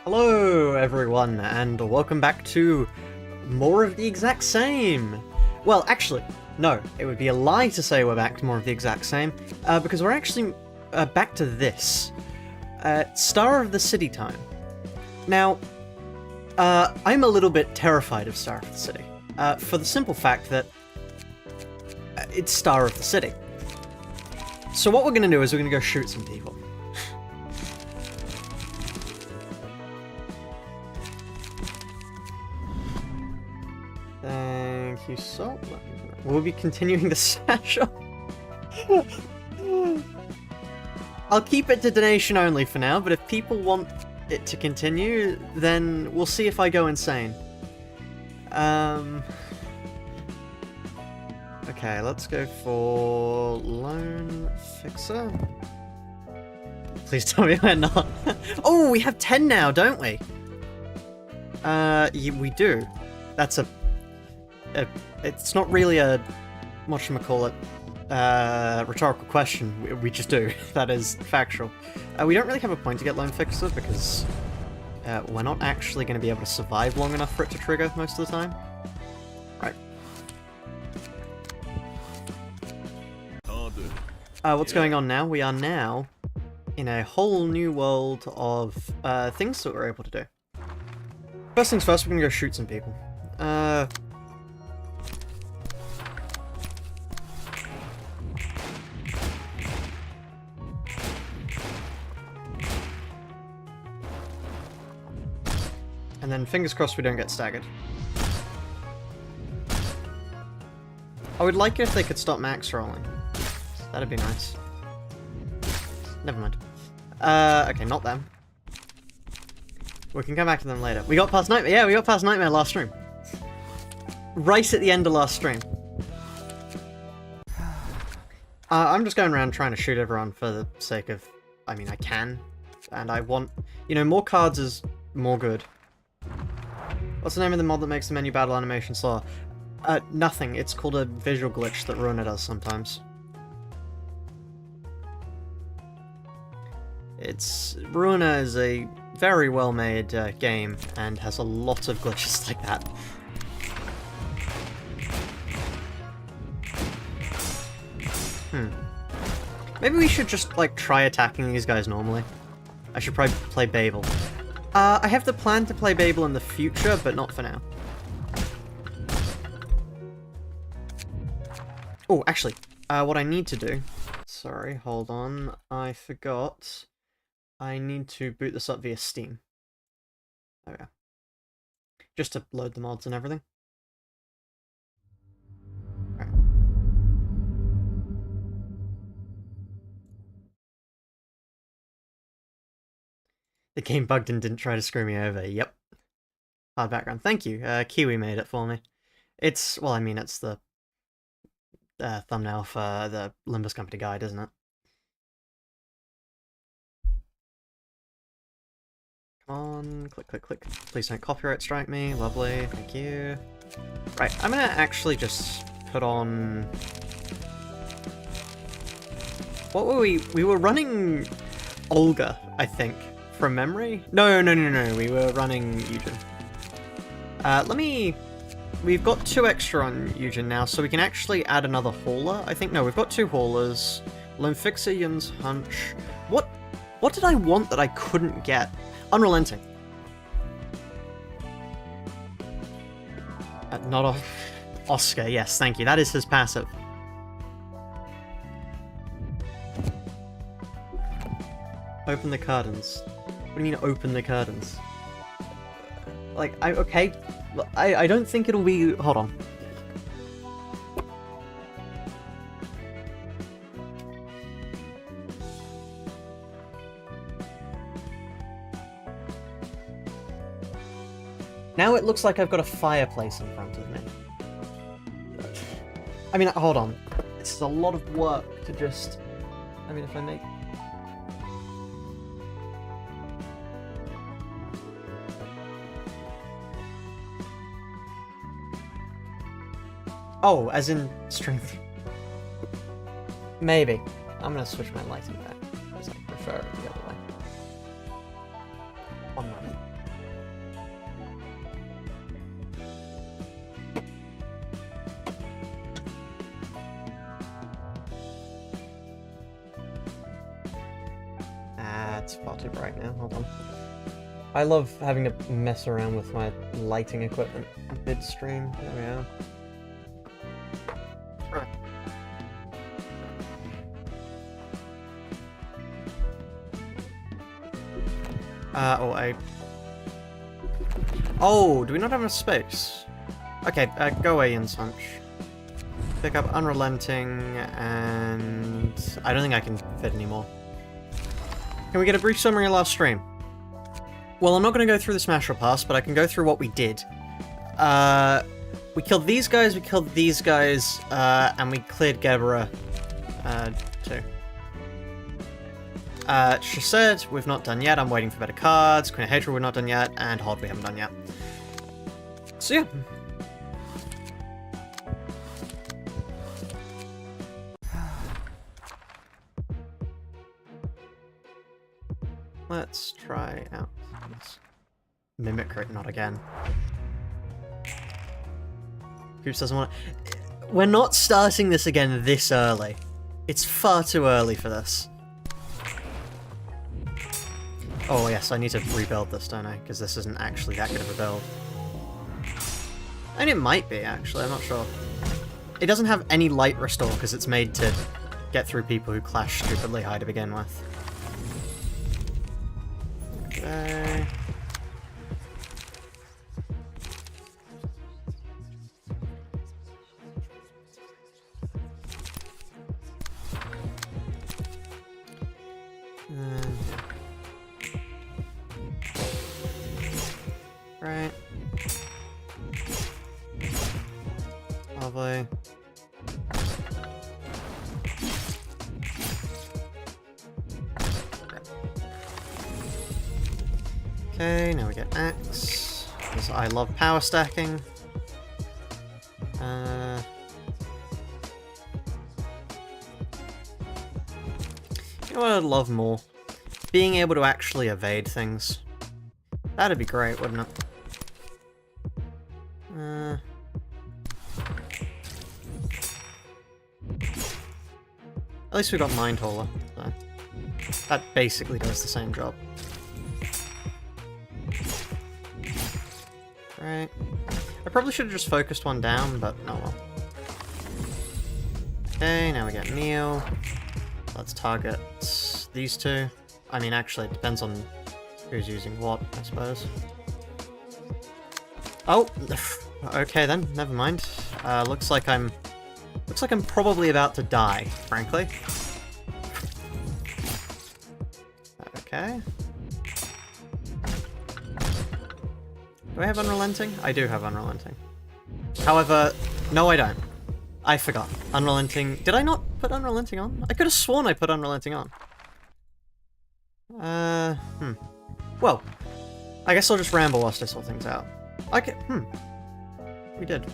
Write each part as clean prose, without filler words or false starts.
Hello everyone, and welcome back to more of the exact same! Well, actually, no, it would be a lie to say we're back to more of the exact same, because we're actually back to this. Star of the City time. Now, I'm a little bit terrified of Star of the City, for the simple fact that it's Star of the City. So what we're going to do is we're going to go shoot some people. Thank you so much. We'll be continuing the satchel. I'll keep it to donation only for now, but if people want it to continue, then we'll see if I go insane. Okay, let's go for Lone Fixer. Please tell me we're not. Oh, we have 10 now, don't we? Yeah, we do. That's it's not really a, whatchamacallit, rhetorical question. We just do. That is factual. We don't really have a point to get Lone Fixer because we're not actually going to be able to survive long enough for it to trigger most of the time. Right. What's going on now? We are now in a whole new world of things that we're able to do. First things first, we're going to go shoot some people. And then fingers crossed we don't get staggered. I would like it if they could stop max rolling. That'd be nice. Never mind. Okay, not them. We can come back to them later. We got past Nightmare. Yeah, we got past Nightmare last stream. Right at the end of last stream. I'm just going around trying to shoot everyone for the sake of... I mean, I can. And I want... You know, more cards is more good. What's the name of the mod that makes the menu battle animation slower? Nothing. It's called a visual glitch that Ruina does sometimes. Ruina is a very well-made game and has a lot of glitches like that. Maybe we should just, like, try attacking these guys normally. I should probably play Babel. I have the plan to play Babel in the future, but not for now. Oh, actually, what I need to do... Sorry, hold on. I forgot. I need to boot this up via Steam. There we go. Just to load the mods and everything. Right. The game bugged and didn't try to screw me over. Yep. Hard background. Thank you. Kiwi made it for me. It's, well, I mean, it's the thumbnail for the Limbus Company guide, isn't it? Come on, click, click, click. Please don't copyright strike me. Lovely, thank you. Right, I'm gonna actually just put on... What were we? We were running Olga, I think, from memory? No, we were running Eugen. We've got 2 extra on Eugen now, so we can actually add another hauler. I think, no, we've got 2 haulers. Lone Fixer, Yun's Hunch. What did I want that I couldn't get? Unrelenting. Not Oscar, yes, thank you. That is his passive. Open the curtains. What do you mean, open the curtains? Like, okay. I don't think it'll be... Hold on. Now it looks like I've got a fireplace in front of me. I mean, hold on. This is a lot of work to just... I mean, if I make... Oh, as in strength. Maybe. I'm gonna switch my lighting back, because I prefer it the other way. 1 moment. it's far too bright now. Hold on. I love having to mess around with my lighting equipment mid-stream. There we are. Right. Oh, do we not have enough space? Okay, go away, Insunch. Pick up Unrelenting, and I don't think I can fit anymore. Can we get a brief summary of last stream? Well, I'm not going to go through the Smasher Pass, but I can go through what we did. We killed these guys, and we cleared Gebra, too. Chased, we've not done yet. I'm waiting for better cards. Queen of Hatred, we're not done yet. And Hod, we haven't done yet. So, yeah. Let's try out this. Mimicry, not again. Hoops doesn't want to... We're not starting this again this early. It's far too early for this. Oh yes, I need to rebuild this, don't I? Because this isn't actually that good of a build. And it might be, actually, I'm not sure. It doesn't have any light restore, because it's made to get through people who clash stupidly high to begin with. Okay. Right. Lovely. Okay, now we get Axe, because I love power stacking. You know what I'd love more? Being able to actually evade things. That'd be great, wouldn't it? At least we got Mind Hauler, so that basically does the same job. Right. I probably should have just focused one down, but oh well. Okay, now we get Meal. Let's target these two. I mean, actually, it depends on who's using what, I suppose. Oh! Okay then, never mind. Looks like I'm probably about to die, frankly. Okay. Do I have Unrelenting? I do have Unrelenting. However, no I don't. I forgot. Unrelenting... Did I not put Unrelenting on? I could have sworn I put Unrelenting on. Well, I guess I'll just ramble whilst I sort things out. Okay, we did.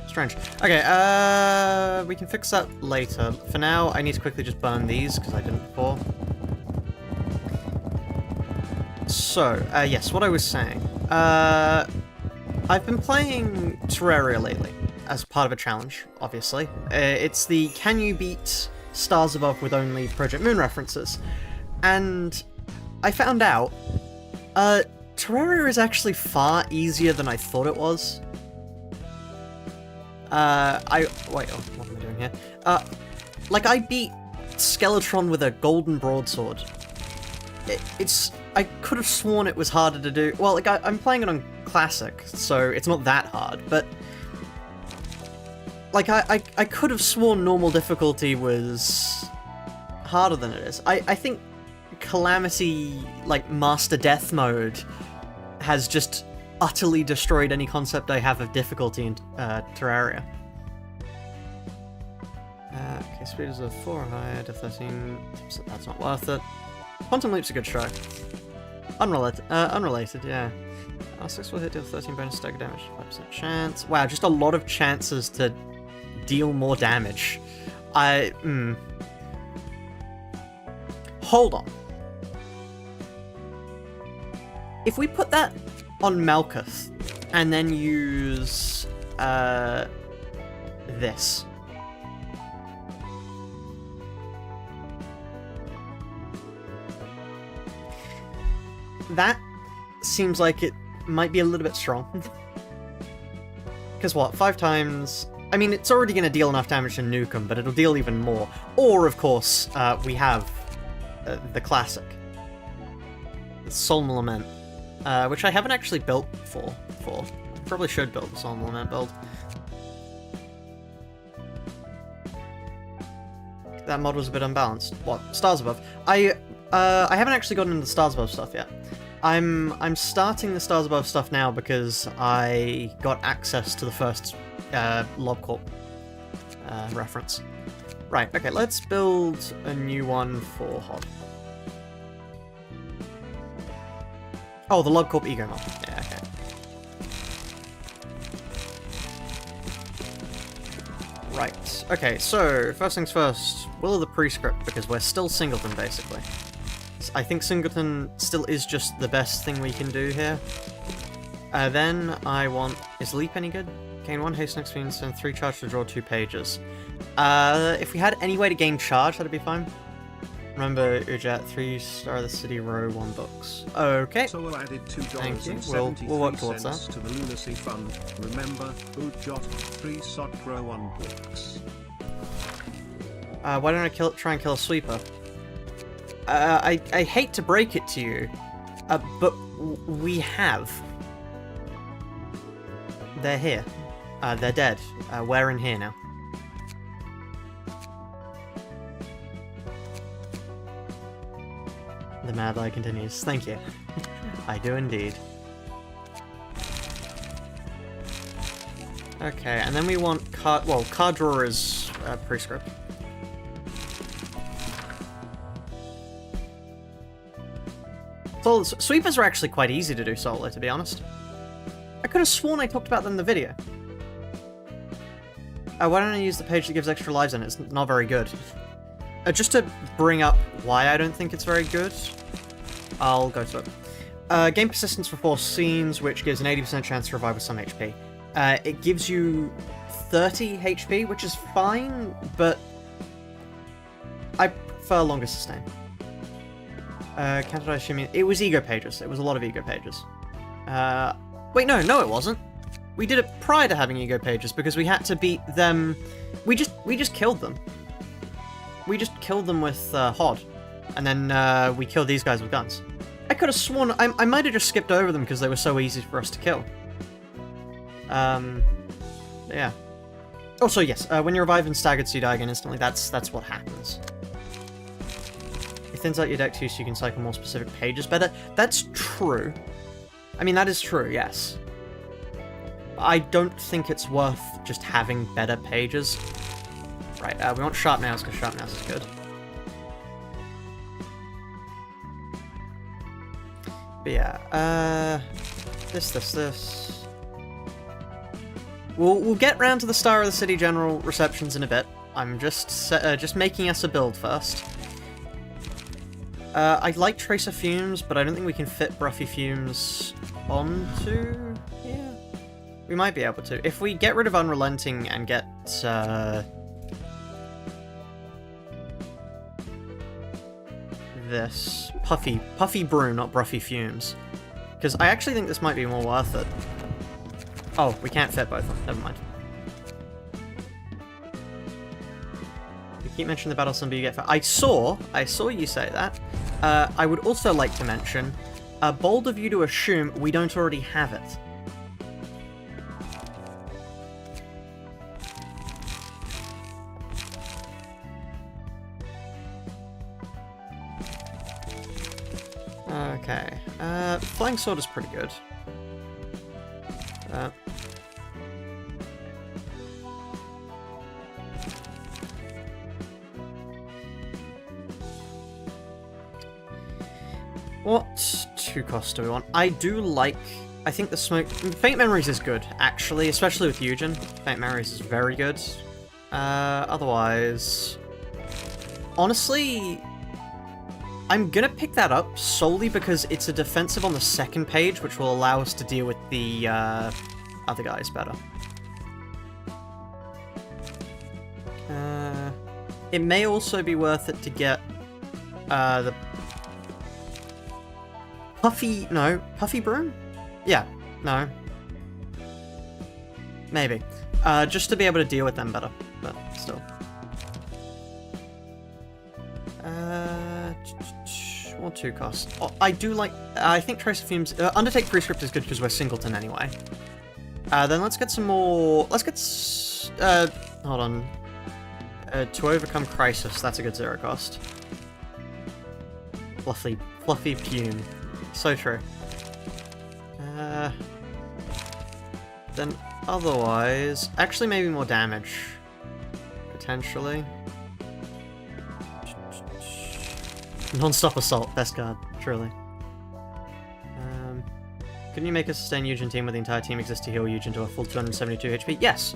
Strange. Okay, we can fix that later. For now, I need to quickly just burn these, because I didn't before. So, yes, what I was saying. I've been playing Terraria lately, as part of a challenge, obviously. It's the Can You Beat Stars Above with Only Project Moon references. And I found out, Terraria is actually far easier than I thought it was. Wait, oh, what am I doing here? Like, I beat Skeletron with a golden broadsword. I could have sworn it was harder to do. Well, like, I'm playing it on Classic, so it's not that hard, but... Like, I could have sworn normal difficulty was harder than it is. I think Calamity, like, Master Death mode has just utterly destroyed any concept I have of difficulty in Terraria. Okay, speed is a 4 or higher to 13, so that's not worth it. Quantum Leap's a good try. Unrelated, yeah. R6 will hit deal 13 bonus stagger damage, 5% chance. Wow, just a lot of chances to deal more damage. Hold on. If we put that on Malkuth, and then use, this. that seems like it might be a little bit strong. Because what, 5 times... I mean, it's already going to deal enough damage to nuke them, but it'll deal even more. Or, of course, we have the classic. The Solemn Lament, which I haven't actually built for. Probably should build the Solemn Lament build. That mod was a bit unbalanced. What? Stars Above? I haven't actually gotten into the Stars Above stuff yet. I'm starting the Stars Above stuff now because I got access to the first LobCorp reference. Right, okay, let's build a new one for HOD. Oh, the LobCorp Ego mod. Yeah, okay. Right, okay, so, first things first, Will of the Prescript, because we're still Singleton, basically. I think Singleton still is just the best thing we can do here. Then I want... Is Leap any good? Gain 1 haste next means and 3 charge to draw 2 pages. If we had any way to gain charge, that'd be fine. Remember, Ujat, 3 Star of the City, row 1 books. Okay. So we'll added $2. Thank you. We'll work towards that. To the Lunacy Fund. Remember, Ujat, 3 Sot, row 1 books. Why don't I try and kill a sweeper? I hate to break it to you, but we have. They're here. They're dead. We're in here now. The mad lie continues. Thank you. I do indeed. Okay, and then we want card... Well, card drawer is prescript. So, sweepers are actually quite easy to do solo, to be honest. I could have sworn I talked about them in the video. Why don't I use the page that gives extra lives in it? It's not very good. Just to bring up why I don't think it's very good, I'll go to it. Gain persistence for 4 scenes, which gives an 80% chance to revive with some HP. It gives you 30 HP, which is fine, but I prefer longer sustain. Counted, I assume it was ego pages. It was a lot of ego pages. Wait, no, it wasn't. We did it prior to having ego pages because we had to beat them. We just killed them. We just killed them with HOD, and then we killed these guys with guns. I could have sworn I might have just skipped over them because they were so easy for us to kill. Yeah. Also, yes, when you revive and staggered, so you die again instantly. That's what happens. It thins out your deck too, so you can cycle more specific pages better. That's true. I mean, that is true, yes. I don't think it's worth just having better pages. Right, we want Sharp Nails, because Sharp Nails is good. But yeah, this. We'll get round to the Star of the City general receptions in a bit. I'm just making us a build first. I like Tracer Fumes, but I don't think we can fit Bruffy Fumes onto here. We might be able to. If we get rid of Unrelenting and get, this. Puffy Brew, not Bruffy Fumes. Because I actually think this might be more worth it. Oh, we can't fit both of them. Never mind. You keep mentioning the battle symbol you get for... I saw you say that. I would also like to mention, bold of you to assume we don't already have it. Okay, Flying Sword is pretty good. What 2 costs do we want? I do like... I think the smoke... Faint Memories is good, actually, especially with Eugen. Faint Memories is very good. Otherwise... Honestly... I'm gonna pick that up solely because it's a defensive on the second page, which will allow us to deal with the other guys better. It may also be worth it to get the Puffy broom? Yeah, no. Maybe. Just to be able to deal with them better, but still. 2 costs. Oh, I do like... I think Tracer Fumes... Undertake Prescript is good because we're Singleton anyway. Then let's get some more... Let's get... hold on. To Overcome Crisis. That's a good 0 cost. Fluffy Fume. So true. Then otherwise... Actually, maybe more damage. Potentially. Non-stop assault, best card, truly. Couldn't you make a sustain Eugen team where the entire team exists to heal Eugen to a full 272 HP? Yes!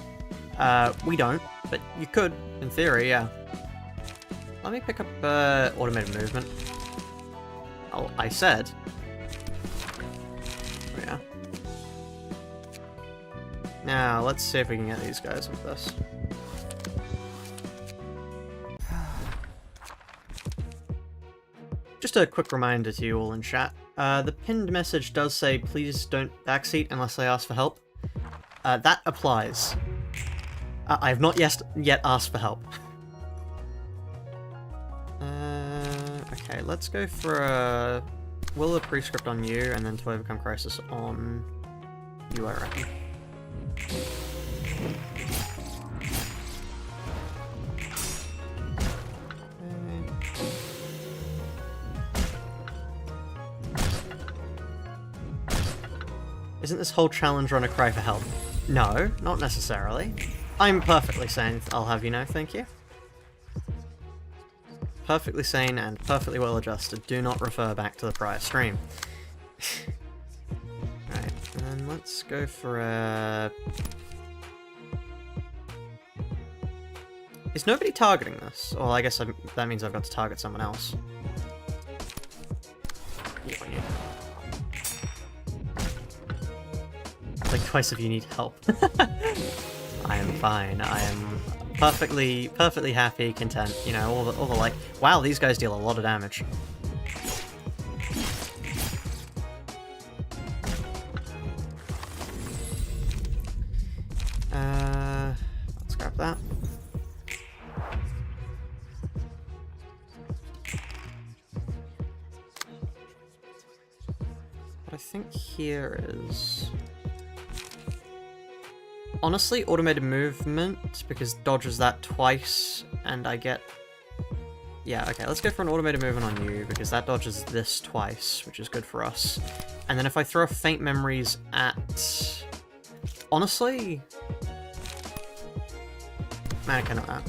We don't, but you could, in theory, yeah. Let me pick up, automated movement. Oh, I said. Oh, yeah. Now, let's see if we can get these guys with this. Just a quick reminder to you all in chat. The pinned message does say, please don't backseat unless I ask for help. That applies. I have not yet asked for help. Okay, let's go for a Will of Prescript on you, and then To Overcome Crisis on you, I reckon. Isn't this whole challenge run a cry for help? No, not necessarily. I'm perfectly sane, I'll have you know, thank you. Perfectly sane and perfectly well adjusted. Do not refer back to the prior stream. Right, and then let's go for a... Is nobody targeting this? Well, I guess that means I've got to target someone else. Yeah, on you. Like twice if you need help. I am fine. I am perfectly happy, content. You know, all the like. Wow, these guys deal a lot of damage. Let's grab that. What I think here is... Honestly, automated movement, because dodges that twice, and I get... Yeah, okay, let's go for an automated movement on you, because that dodges this twice, which is good for us. And then if I throw Faint Memories at... Honestly... Man, I cannot that.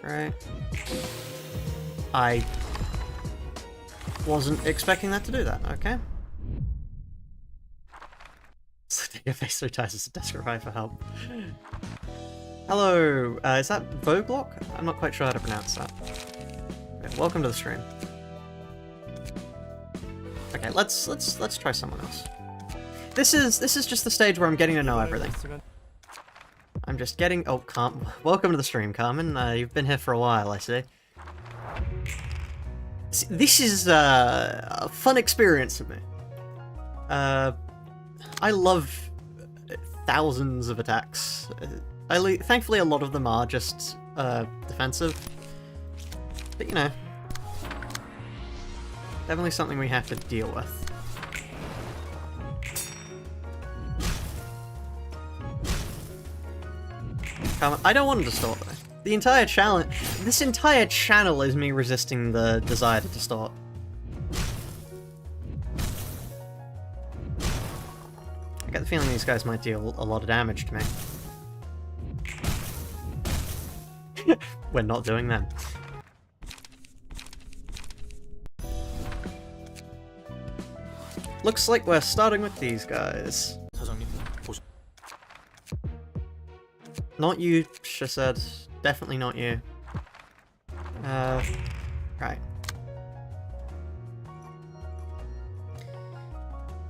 Right. I... wasn't expecting that to do that, okay. Your face 3 times as a desperate cry for help. Hello, is that Voglock? I'm not quite sure how to pronounce that. Okay, welcome to the stream. Okay, let's try someone else. This is just the stage where I'm getting to know everything. I'm just getting... Oh, welcome to the stream, Carmen. You've been here for a while, I see. This is a fun experience for me. I love thousands of attacks. Thankfully, a lot of them are just defensive. But, you know, definitely something we have to deal with. I don't want to distort, though. The entire challenge... This entire channel is me resisting the desire to distort. I get the feeling these guys might deal a lot of damage to me. We're not doing that. Looks like we're starting with these guys. Not you, she said. Definitely not you. Right.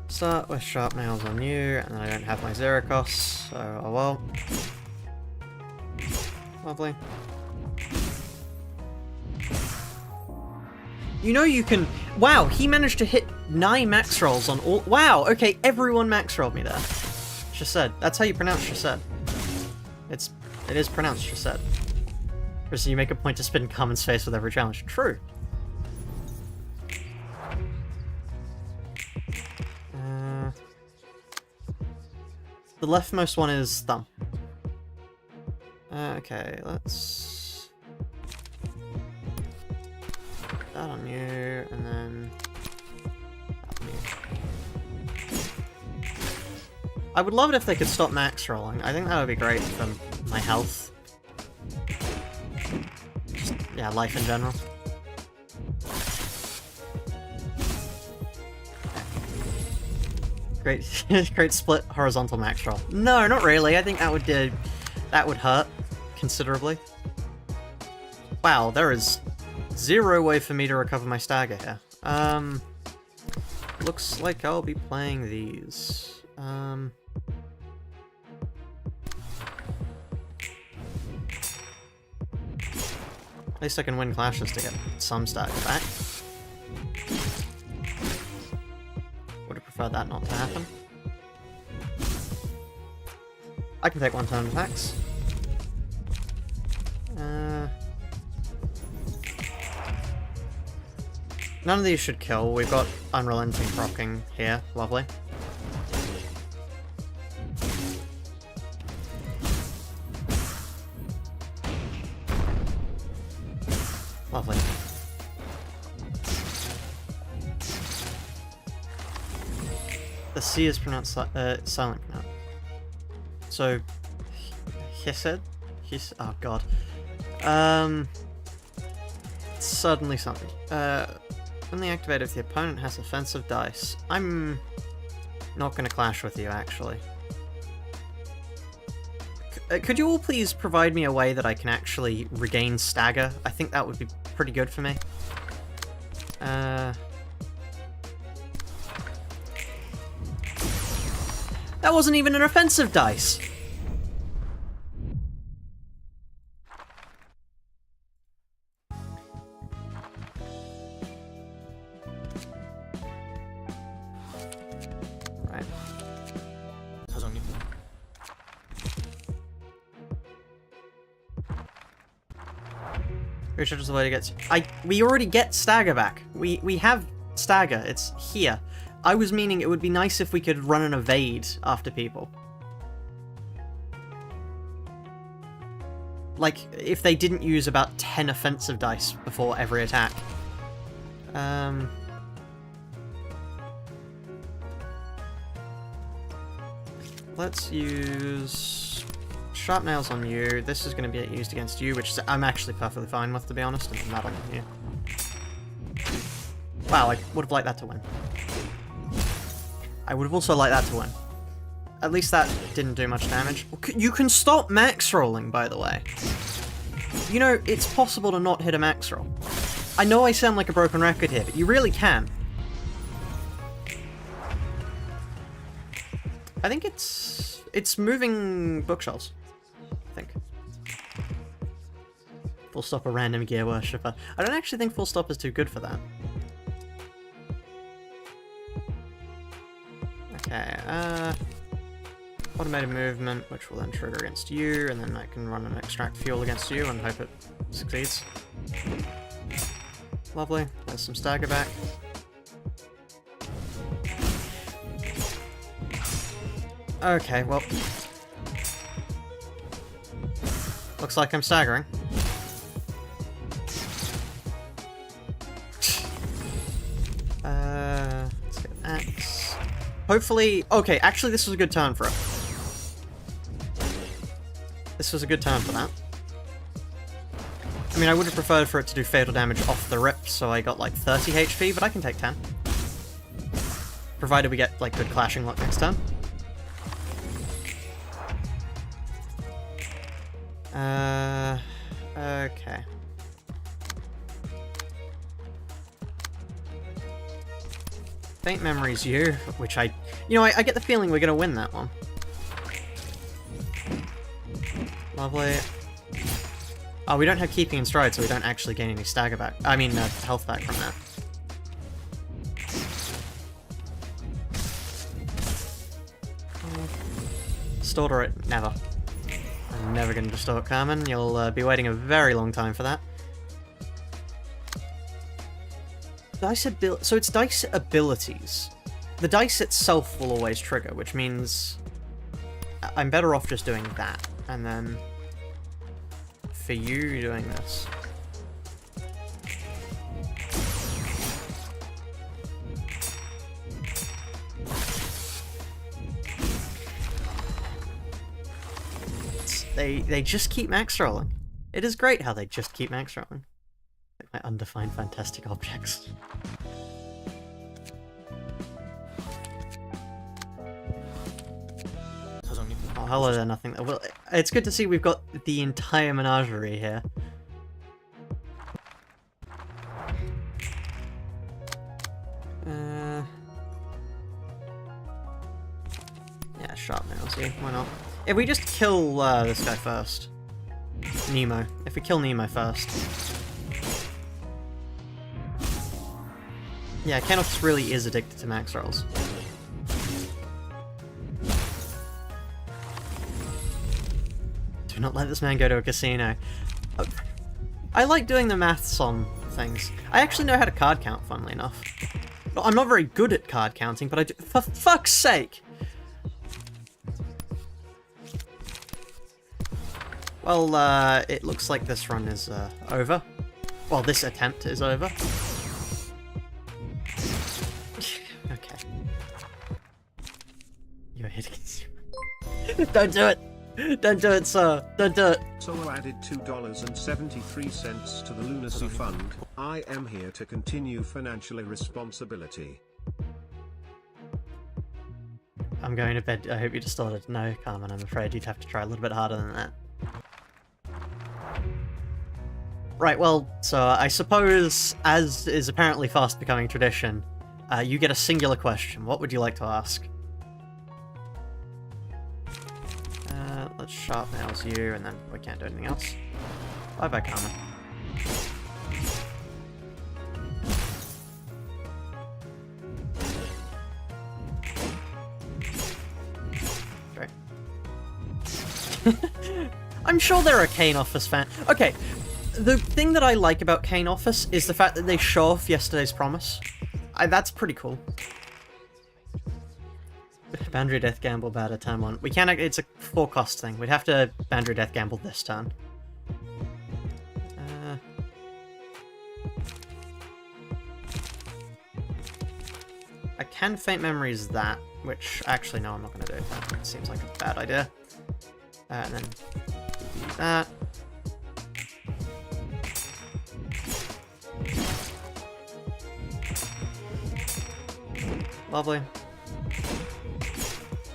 Start with Sharp Nails on you, and then I don't have my 0 costs, so oh well. Lovely. You know you can... Wow, he managed to hit 9 max rolls on all... Wow, okay, everyone max rolled me there. Chesed. That's how you pronounce Chesed. It is pronounced Chesed. So you make a point to spin Carmen's face with every challenge. True. The leftmost one is thumb. Okay, let's... Put that on you, and then... that on you. I would love it if they could stop max rolling. I think that would be great for my health. Just, yeah, life in general. Great, great split horizontal max roll. No, not really. I think that would hurt considerably. Wow, there is zero way for me to recover my stagger here. Looks like I'll be playing these. At least I can win clashes to get some stagger back. Would have preferred that not to happen. I can take 1 turn attacks. None of these should kill. We've got Unrelenting proccing here. Lovely. Lovely. The C is pronounced silent now. So, Hesed? Oh god. Suddenly something. When they activate if the opponent has offensive dice. I'm not going to clash with you, actually. Could you all please provide me a way that I can actually regain stagger? I think that would be pretty good for me. That wasn't even an offensive dice! Right. Richard is the way to get... we already get stagger back. We have stagger. It's here. I was meaning it would be nice if we could run an evade after people. Like, if they didn't use about 10 offensive dice before every attack. Let's use Sharp Nails on you. This is going to be used against you, which I'm actually perfectly fine with, to be honest, and that on you. Wow, I would have liked that to win. I would have also liked that to win. At least that didn't do much damage. You can stop max rolling, by the way. You know, it's possible to not hit a max roll. I know I sound like a broken record here, but you really can. I think it's moving bookshelves. I think. Full Stop a random gear worshipper. I don't actually think Full Stop is too good for that. Okay, automated movement, which will then trigger against you, and then I can run and extract fuel against you and hope it succeeds. Lovely. There's some stagger back. Okay, well... looks like I'm staggering. Let's get an axe. Hopefully... okay, actually this was a good turn for it. This was a good turn for that. I mean, I would have preferred for it to do fatal damage off the rip, so I got like 30 HP, but I can take 10. Provided we get like good clashing luck next turn. Okay. Faint Memories you, which I get the feeling we're gonna win that one. Lovely. Oh, we don't have Keeping in Stride, so we don't actually gain any stagger back. I mean, health back from that. Distort it? Never. I'm never gonna distort Carmen. You'll be waiting a very long time for that. So it's dice abilities. The dice itself will always trigger, which means I'm better off just doing that. And then for you, doing this. They just keep max rolling. It is great how they just keep max rolling. Like my undefined fantastic objects. Oh, hello there, nothing. Well, it's good to see we've got the entire menagerie here. Yeah, sharp nails, yeah, why not? If we just kill this guy first. Nemo. If we kill Nemo first. Yeah, Kenox really is addicted to max rolls. Do not let this man go to a casino. I like doing the maths on things. I actually know how to card count, funnily enough. Well, I'm not very good at card counting, but I do. For fuck's sake! Well, it looks like this run is over. Well, this attempt is over. Okay. You're hitting. Don't do it! Don't do it, sir! Don't do it! Solo added $2.73 to the Lunacy Fund. I am here to continue financial irresponsibility. I'm going to bed. I hope you distorted. No, Carmen, I'm afraid you'd have to try a little bit harder than that. Right, well, so I suppose, as is apparently fast becoming tradition, you get a singular question. What would you like to ask? Let's sharp nails you, and then we can't do anything else. Bye-bye, Carmen. Great. I'm sure there are Kane Office fans. Okay. The thing that I like about Kane Office is the fact that they show off yesterday's promise. That's pretty cool. Boundary Death Gamble bad at turn 1. We can't, it's a 4-cost thing. We'd have to Boundary Death Gamble this turn. I can Faint Memories that, which actually no, I'm not going to do. That seems like a bad idea. And then do that. Lovely.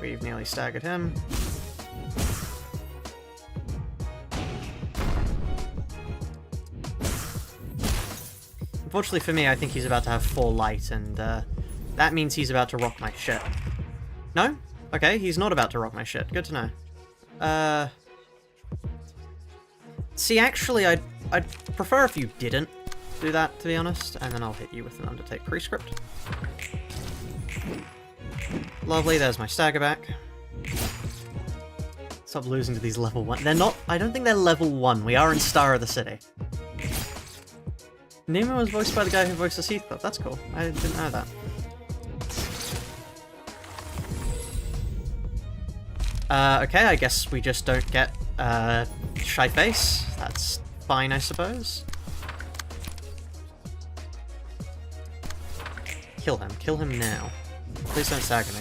We've nearly staggered him. Unfortunately for me, I think he's about to have 4 light, and that means he's about to rock my shit. No? Okay, he's not about to rock my shit. Good to know. See, actually, I'd prefer if you didn't do that, to be honest, and then I'll hit you with an Undertake Prescript. Lovely, there's my stagger back. Stop losing to these level 1. They're not. I don't think they're level 1. We are in Star of the City. Nemo was voiced by the guy who voiced the Heathcliff. That's cool. I didn't know that. Okay, I guess we just don't get Shy Face. That's fine, I suppose. Kill him. Kill him now. Please don't stagger me.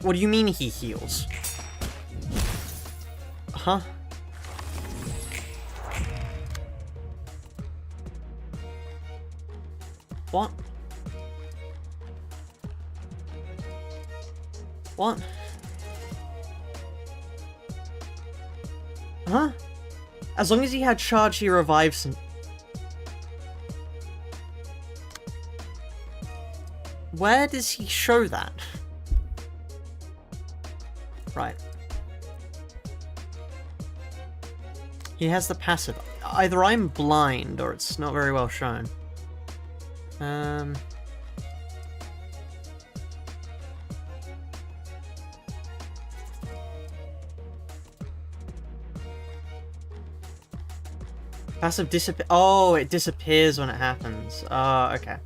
What do you mean he heals? Huh? What? What? Huh? As long as he had charge, he revives him. Where does he show that? Right. He has the passive. Either I'm blind or it's not very well shown. Passive disappear. Oh, it disappears when it happens. Oh, okay.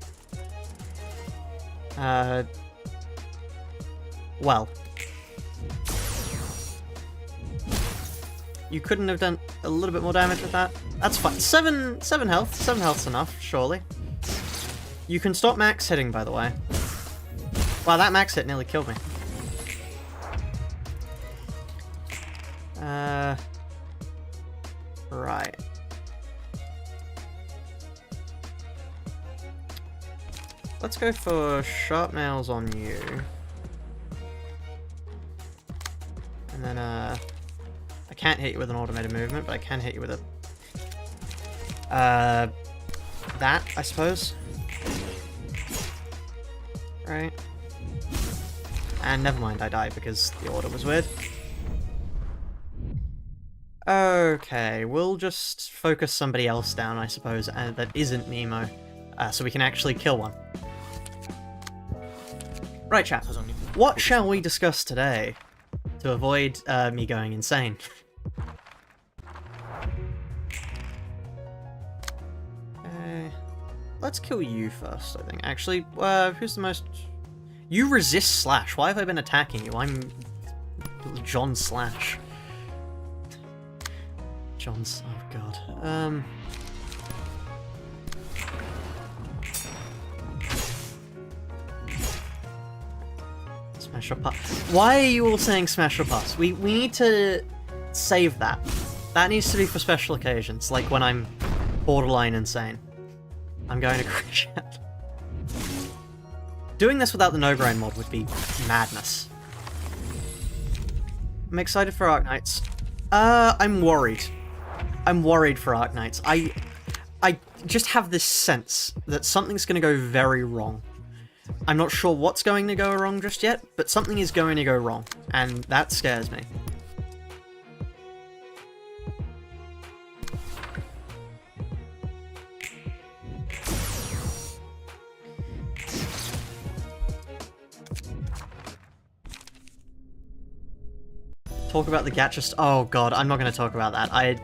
Well. You couldn't have done a little bit more damage with that? That's fine. Seven health. 7 health's enough, surely. You can stop max hitting, by the way. Wow, that max hit nearly killed me. Right. Let's go for sharp nails on you. And then, I can't hit you with an automated movement, but I can hit you with a... that, I suppose. Right. And never mind, I died because the order was weird. Okay, we'll just focus somebody else down, I suppose, that isn't Nemo, so we can actually kill one. Right, chat. What shall we discuss today to avoid me going insane? Let's kill you first, I think. Actually, who's the most... You resist Slash. Why have I been attacking you? I'm John Slash. John's... Oh, God. Smash or pass. Why are you all saying smash or pass? We need to save that. That needs to be for special occasions, like when I'm borderline insane. I'm going to crash out. Doing this without the no grind mod would be madness. I'm excited for Arknights. I'm worried. I'm worried for Arknights. I just have this sense that something's going to go very wrong. I'm not sure what's going to go wrong just yet, but something is going to go wrong, and that scares me. Talk about the gacha oh god, I'm not going to talk about that.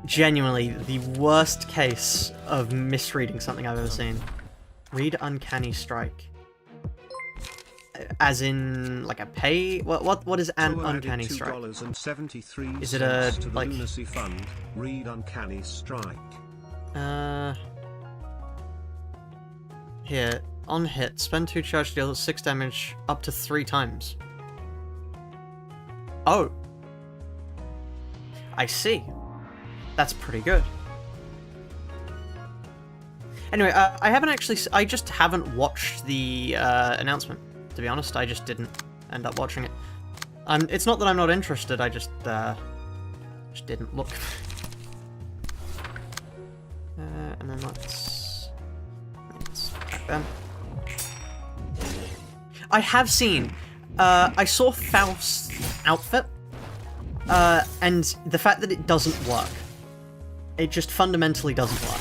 Genuinely, the worst case of misreading something I've ever seen. Read Uncanny Strike. As in, like a pay? What is an Uncanny Strike? Is it a, like... Lunacy Fund. Read Uncanny Strike. Here. On hit, spend 2 charge to deal 6 damage up to 3 times. Oh. I see. That's pretty good. Anyway, I haven't actually... I just haven't watched the announcement, to be honest. I just didn't end up watching it. It's not that I'm not interested, I just didn't look. And then let's back then. I have seen... I saw Faust's outfit, and the fact that it doesn't work. It just fundamentally doesn't work.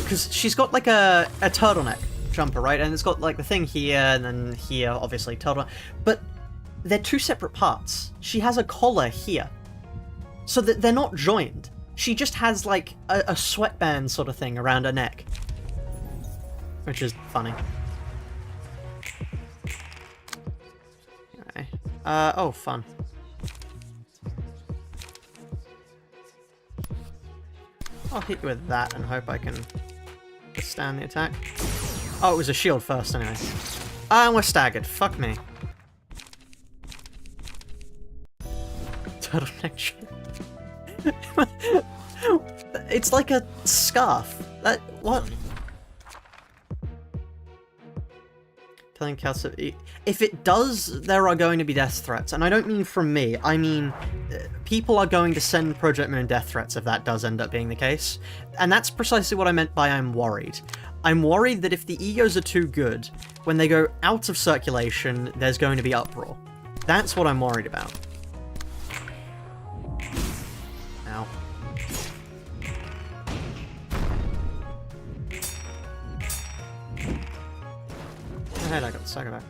Because she's got like a turtleneck jumper, right? And it's got like the thing here, and then here, obviously, turtleneck. But they're 2 separate parts. She has a collar here. So that they're not joined. She just has like a sweatband sort of thing around her neck. Which is funny. Okay. Oh, fun. I'll hit you with that and hope I can withstand the attack. Oh, it was a shield first anyway. And we're staggered. Fuck me. Turtleneck shield. It's like a scarf. What? Telling Calcium... If it does, there are going to be death threats. And I don't mean from me. I mean, people are going to send Project Moon death threats if that does end up being the case. And that's precisely what I meant by I'm worried. I'm worried that if the egos are too good, when they go out of circulation, there's going to be uproar. That's what I'm worried about. Ow. Oh, hey, I got the sack of that.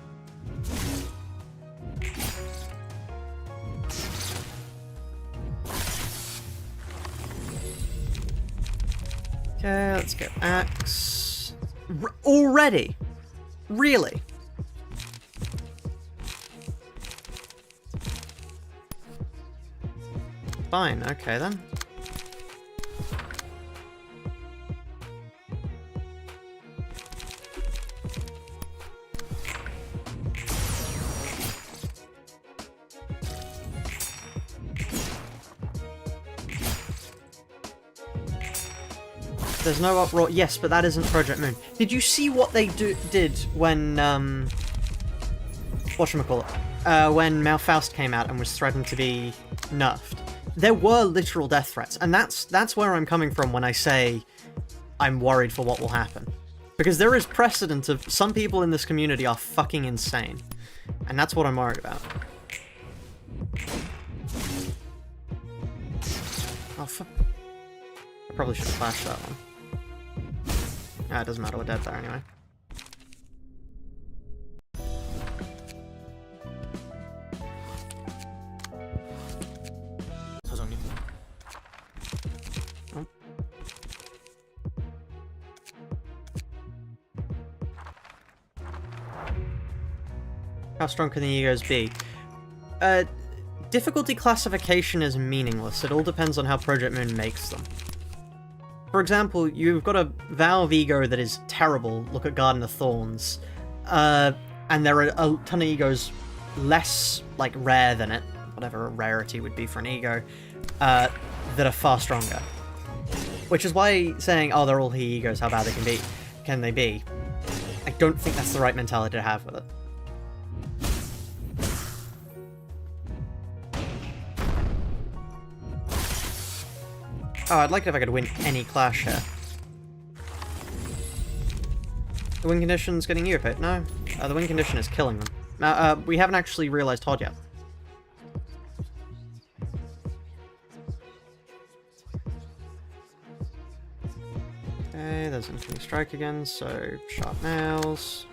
Okay, let's get axe. Already? Really? Fine, okay then. There's no uproar. Yes, but that isn't Project Moon. Did you see what they did when, whatchamacallit? When Malfaust came out and was threatened to be nerfed? There were literal death threats, and that's where I'm coming from when I say I'm worried for what will happen. Because there is precedent of some people in this community are fucking insane. And that's what I'm worried about. Oh, fuck. I probably should have flashed that one. Ah, it doesn't matter, we're dead there anyway. Oh. How strong can the egos be? Difficulty classification is meaningless. It all depends on how Project Moon makes them. For example, you've got a Valve ego that is terrible, look at Garden of Thorns, and there are a ton of egos less, like, rare than it, whatever a rarity would be for an ego, that are far stronger. Which is why saying, oh, they're all he egos, how bad can they be? I don't think that's the right mentality to have with it. Oh, I'd like it if I could win any clash here. The win condition's getting you a bit, no? The win condition is killing them. Now, we haven't actually realized Todd yet. Okay, there's Infinity Strike again, so sharp nails.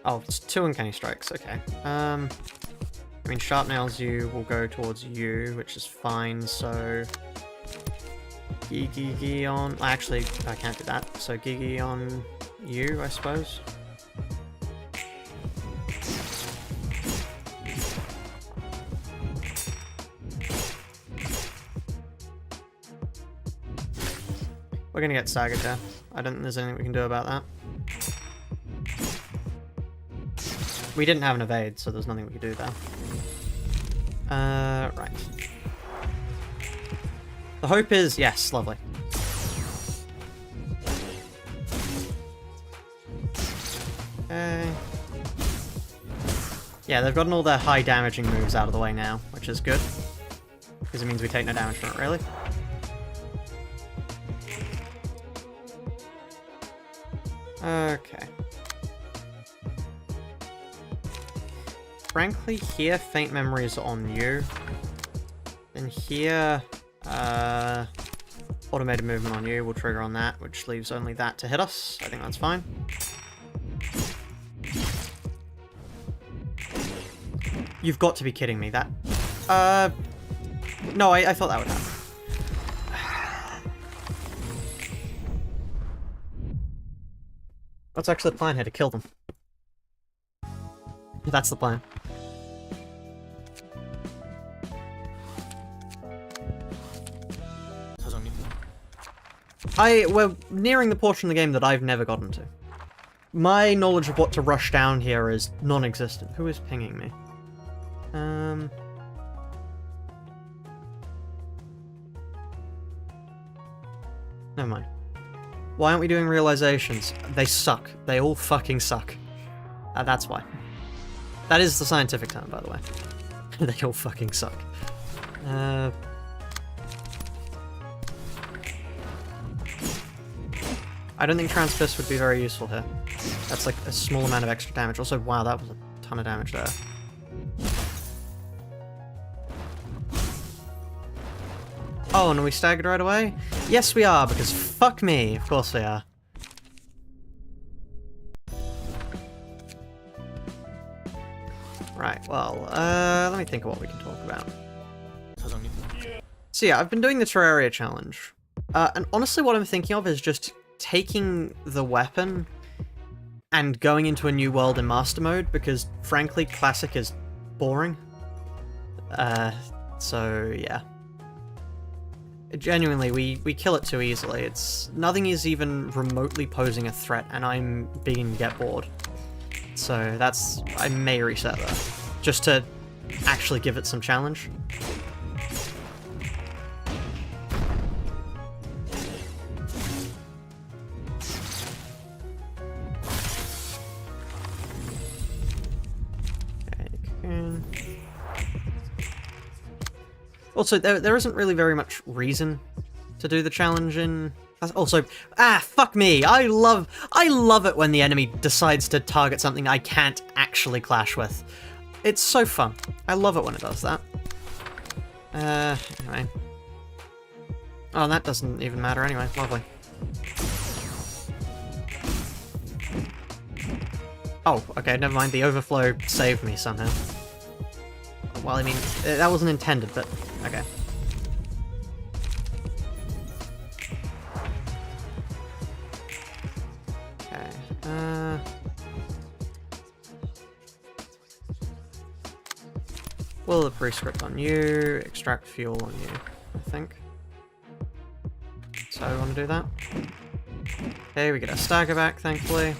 Oh, it's 2 uncanny strikes, okay. I mean, sharp nails you will go towards you, which is fine, so... Gigi on... Actually, I can't do that, so Gigi on you, I suppose. We're gonna get staggered there. I don't think there's anything we can do about that. We didn't have an evade, so there's nothing we could do there. Right. The hope is... Yes, lovely. Okay. Yeah, they've gotten all their high damaging moves out of the way now, which is good. Because it means we take no damage from it, really. Okay. Frankly, here, Faint Memory is on you. And here, automated movement on you will trigger on that, which leaves only that to hit us. I think that's fine. You've got to be kidding me. That... No, I thought that would happen. What's actually the plan here? To kill them. That's the plan. We're nearing the portion of the game that I've never gotten to. My knowledge of what to rush down here is non-existent. Who is pinging me? Never mind. Why aren't we doing realizations? They suck. They all fucking suck. That's why. That is the scientific term, by the way. They all fucking suck. I don't think Transfist would be very useful here. That's like a small amount of extra damage. Also, wow, that was a ton of damage there. Oh, and are we staggered right away? Yes, we are, because fuck me. Of course we are. Right, well, let me think of what we can talk about. So yeah, I've been doing the Terraria challenge. And honestly what I'm thinking of is just taking the weapon and going into a new world in Master Mode, because frankly, Classic is boring. So yeah. Genuinely, we kill it too easily. Nothing is even remotely posing a threat, and I'm beginning to get bored. So I may reset that, just to actually give it some challenge. Also, there isn't really very much reason to do the challenge in... Also, fuck me! I love it when the enemy decides to target something I can't actually clash with. It's so fun. I love it when it does that. Anyway. Oh, that doesn't even matter anyway. Lovely. Oh, okay, never mind. The overflow saved me somehow. Well, I mean, that wasn't intended, but okay. Okay, will the prescript on you, extract fuel on you, I think. So we want to do that. Okay, we get our stagger back, thankfully.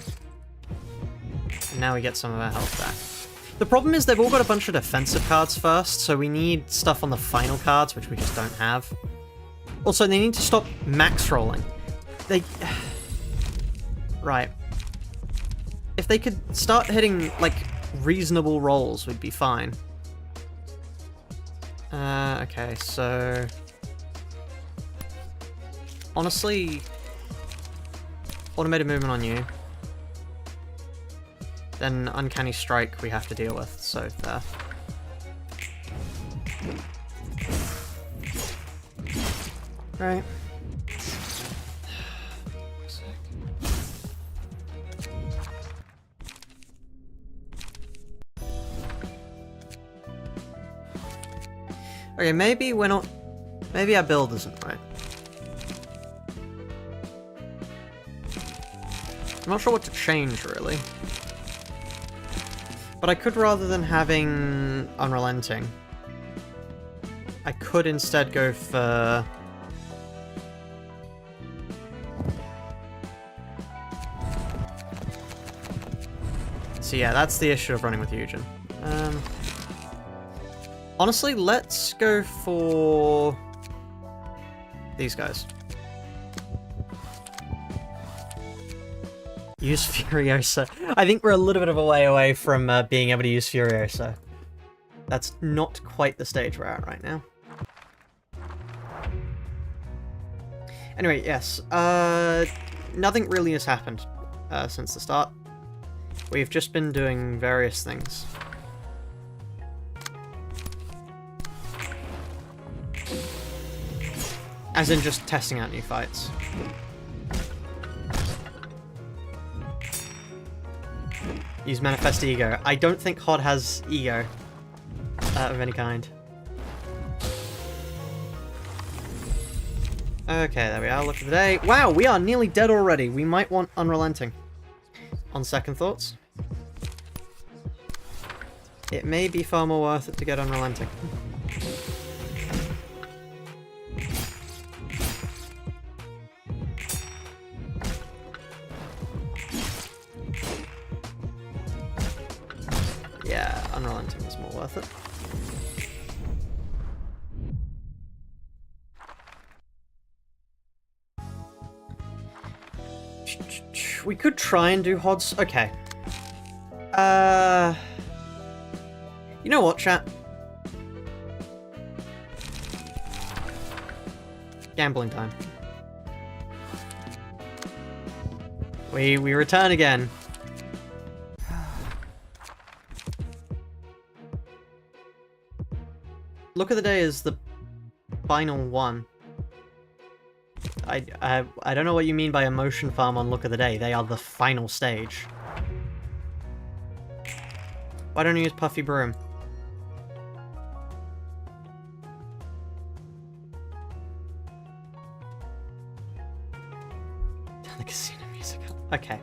And now we get some of our health back. The problem is they've all got a bunch of defensive cards first, so we need stuff on the final cards, which we just don't have. Also, they need to stop max rolling. Right. If they could start hitting, like, reasonable rolls, we'd be fine. Okay, so... Honestly... Automated movement on you. Then Uncanny Strike we have to deal with, so there. Right. Okay, maybe we're not... Maybe our build isn't right. I'm not sure what to change, really. But I could, rather than having Unrelenting, I could instead go for... So yeah, that's the issue of running with Eugen. Honestly, let's go for these guys. Use Furiosa. I think we're a little bit of a way away from being able to use Furiosa. That's not quite the stage we're at right now. Anyway, yes. Nothing really has happened since the start. We've just been doing various things. As in just testing out new fights. Use Manifest Ego. I don't think HOD has ego of any kind. Okay, there we are. Look at the day. Wow, we are nearly dead already. We might want Unrelenting. On second thoughts. It may be far more worth it to get Unrelenting. Yeah, Unrelenting is more worth it. We could try and do HODs. Okay. You know what, chat? Gambling time. We return again. Look at the Day is the final one. I don't know what you mean by emotion farm on Look of the Day. They are the final stage. Why don't you use Puffy Broom? Turn the casino music up. Okay.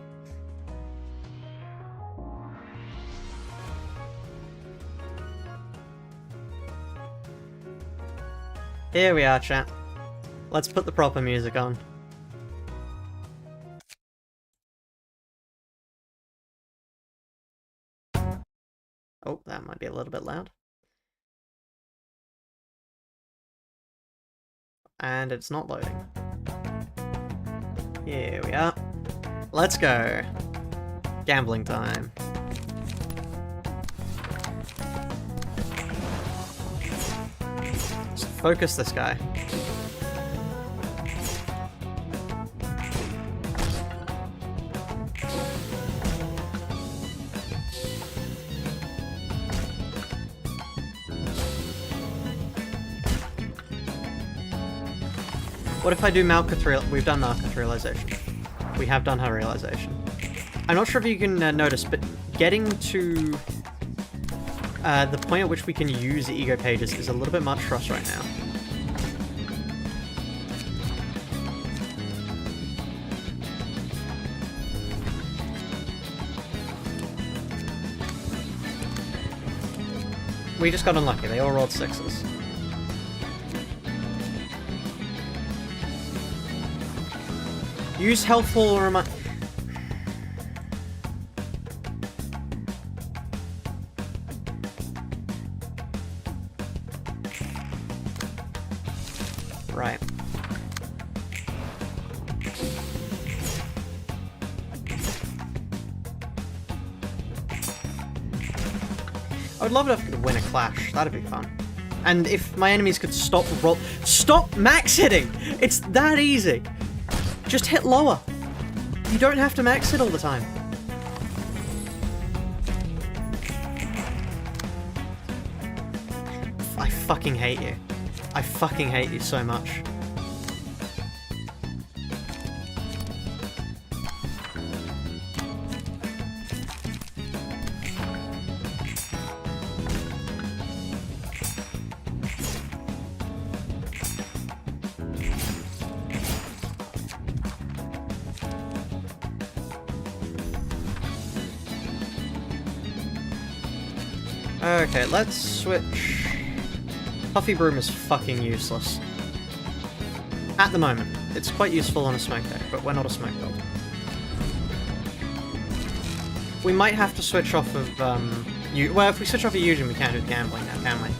Here we are, chat. Let's put the proper music on. Oh, that might be a little bit loud. And it's not loading. Here we are. Let's go. Gambling time. Let's focus this guy. What if I do Malkuth We've done Malkuth realization. We have done her realization. I'm not sure if you can notice, but getting to the point at which we can use ego pages is a little bit much for us right now. We just got unlucky. They all rolled 6s. Use helpful remind. Right. I would love it if I could win a clash. That'd be fun. And if my enemies could stop max hitting! It's that easy! Just hit lower. You don't have to max it all the time. I fucking hate you. I fucking hate you so much. Okay, let's switch. Puffy Broom is fucking useless. At the moment. It's quite useful on a smoke deck, but we're not a smoke build. We might have to switch off of, well, if we switch off of Eugen, we can't do the gambling now, can we?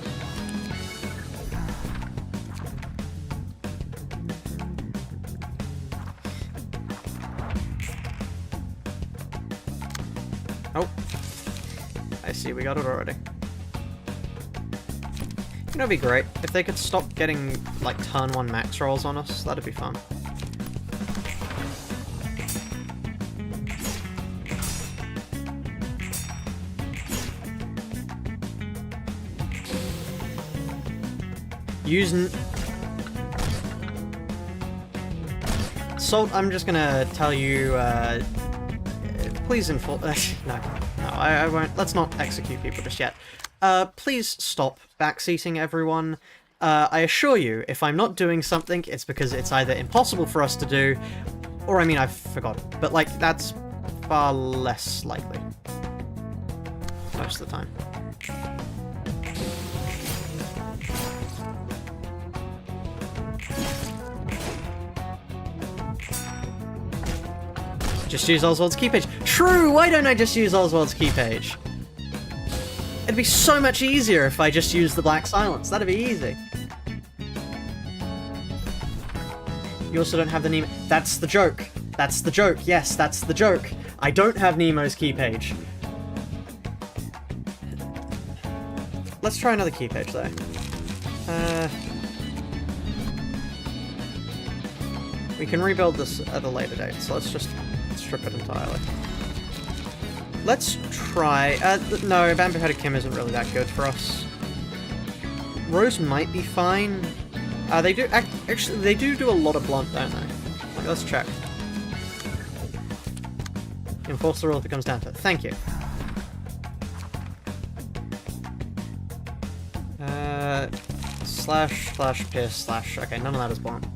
Oh. I see, we got it already. You know, it'd be great if they could stop getting, like, turn 1 max rolls on us. That'd be fun. Salt, I'm just gonna tell you, please enforce. No, I won't. Let's not execute people just yet. Please stop backseating everyone. I assure you, if I'm not doing something, it's because it's either impossible for us to do, or I mean, I've forgotten. But, like, that's far less likely. Most of the time. Just use Oswald's key page. True! Why don't I just use Oswald's key page? It'd be so much easier if I just used the Black Silence. That'd be easy. You also don't have the Nemo. That's the joke. That's the joke. Yes, that's the joke. I don't have Nemo's key page. Let's try another key page, though. We can rebuild this at a later date, so let's just strip it entirely. Let's try... no, Bamboo-Headed Kim isn't really that good for us. Rose might be fine. They do... Actually, they do a lot of blunt, don't they? Like, let's check. Enforce the rule if it comes down to it. Thank you. Slash, slash, pierce, slash. Okay, none of that is blunt.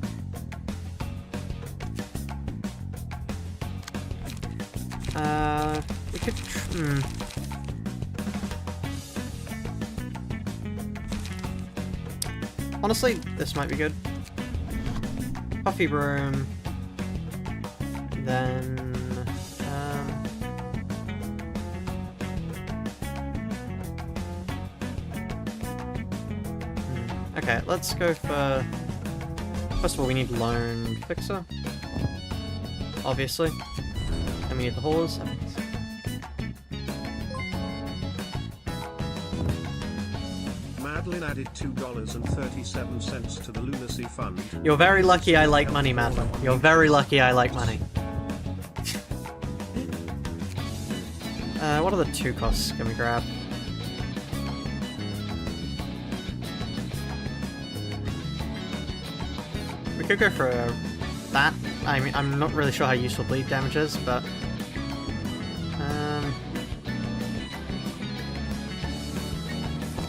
We could... Honestly, this might be good. Puffy broom. Then... Okay, let's go for... First of all, we need Lone Fixer. Obviously. And we need the Haulers. Madeline added $2.37 to the Lunacy Fund. You're very lucky I like money, Madeline. You're very lucky I like money. What are the 2 costs can we grab? We could go for that. I mean, I'm not really sure how useful bleed damage is, but...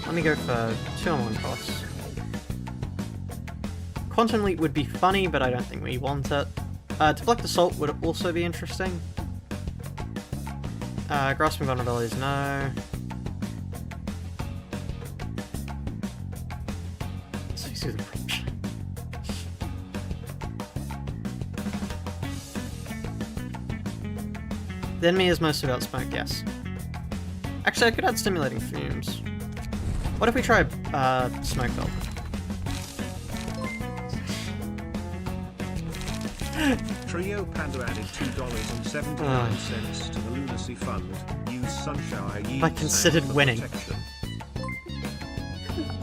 let me go for 2 on 1 costs. Quantum Leap would be funny, but I don't think we want it. Deflect Assault would also be interesting. Grasping Vulnerabilities, no. Let's see the approach. The enemy is mostly about smoke, yes. Actually, I could add Stimulating Fumes. What if we try Smoke Belt? Trio Panda added $2.79 to the Lunacy Fund. Use Sunshine. I considered winning.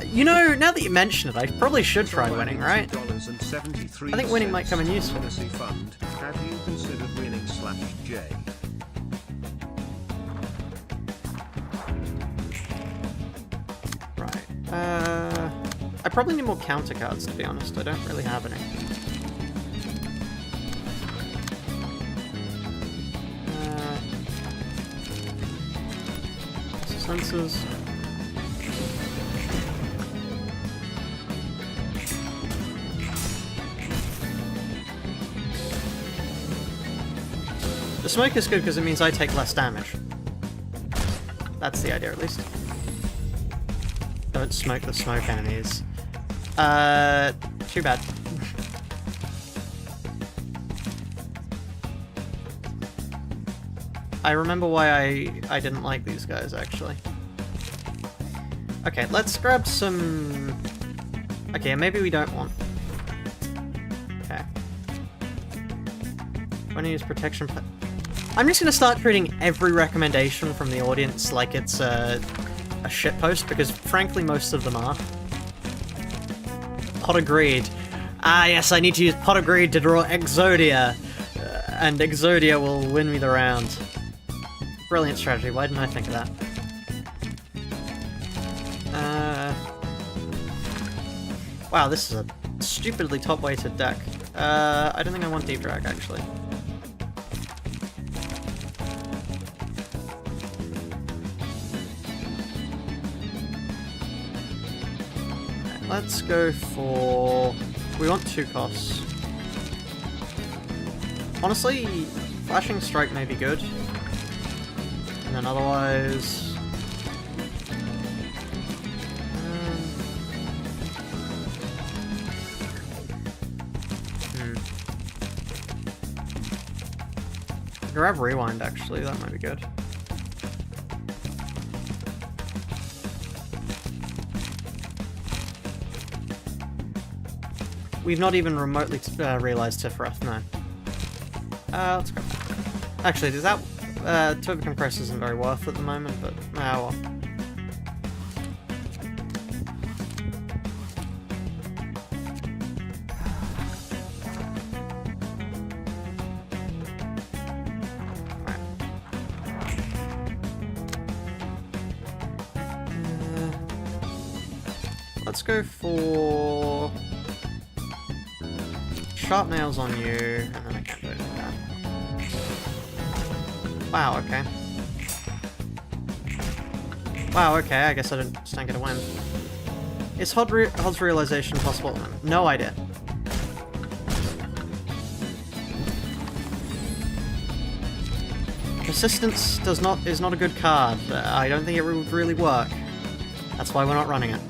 You know, now that you mention it, I probably should try winning, right? I think winning might come in useful. Fund. Have you considered winning /J? I probably need more counter cards, to be honest. I don't really have any. Sensors. The smoke is good because it means I take less damage. That's the idea, at least. Don't smoke the smoke enemies. Too bad. I remember why I didn't like these guys, actually. Okay, let's grab some... Okay, maybe we don't want... Okay. When I use protection... I'm just gonna start treating every recommendation from the audience like it's a shitpost, because frankly most of them are. Pot of Greed. Ah yes, I need to use Pot of Greed to draw Exodia. And Exodia will win me the round. Brilliant strategy, why didn't I think of that? Wow, this is a stupidly top-weighted deck. I don't think I want Deep Drag, actually. Let's go for... We want 2 costs. Honestly, Flashing Strike may be good. And then otherwise... Grab Rewind, actually, that might be good. We've not even remotely realized Tiferath, no. Let's go. Actually, does that... Turbo Compressor isn't very worth at the moment, but... well. Let's go for... Sharp Nails on you, and then I can't do it like that. Wow, okay. Wow, okay, I guess I just don't get a win. Is HOD's realization possible? No idea. Persistence is not a good card. I don't think it would really work. That's why we're not running it.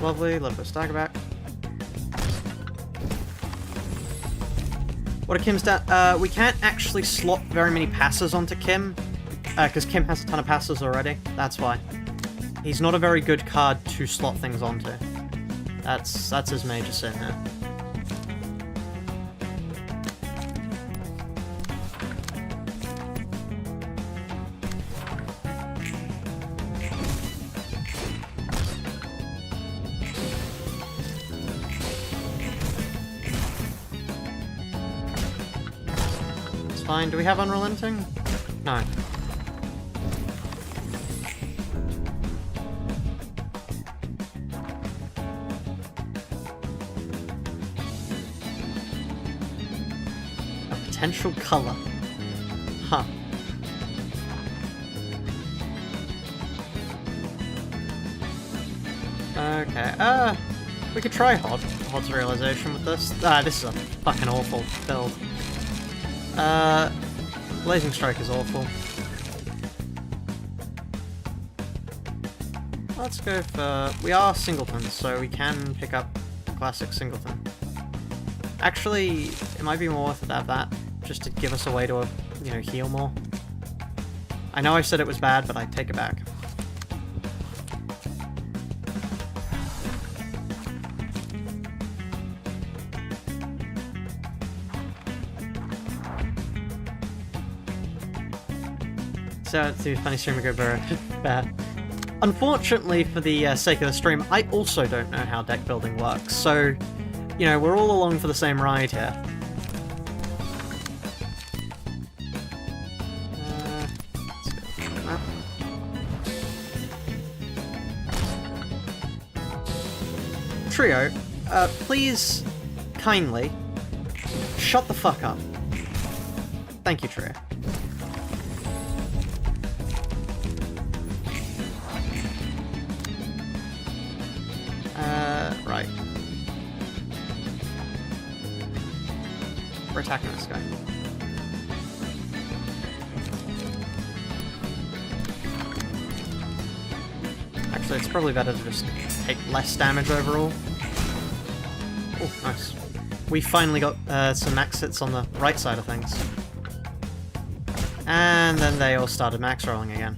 Lovely, love the stagger back. What are Kim's down? We can't actually slot very many passes onto Kim, because Kim has a ton of passes already. That's why. He's not a very good card to slot things onto. That's his major sin there. Fine. Do we have Unrelenting? No. A potential color. Huh. Okay, we could try HOD's realization with this. This is a fucking awful build. Blazing Strike is awful. Let's go for... We are singletons, so we can pick up a classic singleton. Actually, it might be more worth it to have that, just to give us a way to, you know, heal more. I know I said it was bad, but I take it back. So it's a funny stream we go bad. Unfortunately, for the sake of the stream, I also don't know how deck building works, so, you know, we're all along for the same ride here. Let's go like that. Trio, please, kindly, shut the fuck up. Thank you, Trio. Right. We're attacking this guy. Actually, it's probably better to just take less damage overall. Oh, nice. We finally got some max hits on the right side of things. And then they all started max rolling again.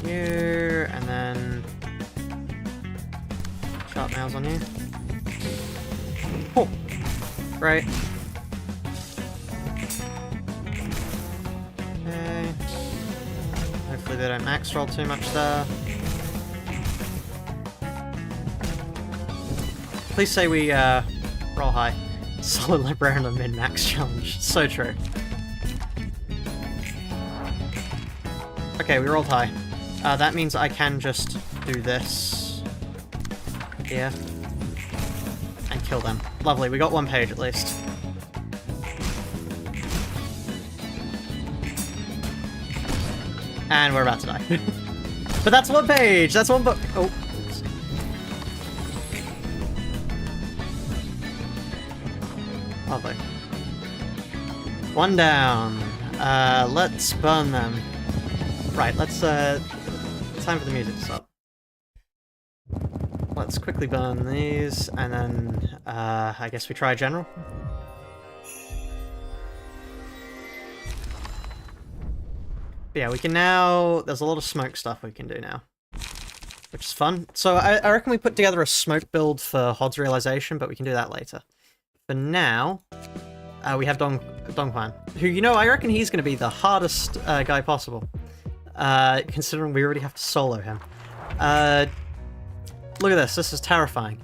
You, and then sharp nails on you. Oh, great. Okay. Hopefully they don't max roll too much there. Please say we roll high. Solid Librarian on min-max challenge. So true. Okay, we rolled high. That means I can just do this here and kill them. Lovely, we got one page at least. And we're about to die. But that's one page! That's one book! Oh. Oops. Lovely. One down. Let's burn them. Right, let's, time for the music to stop. Let's quickly burn these, and then, I guess we try general. But yeah, we can now... There's a lot of smoke stuff we can do now, which is fun. So I reckon we put together a smoke build for HOD's realization, but we can do that later. For now, we have Donghuan, who, you know, I reckon he's going to be the hardest guy possible, considering we already have to solo him. Look at this. This is terrifying.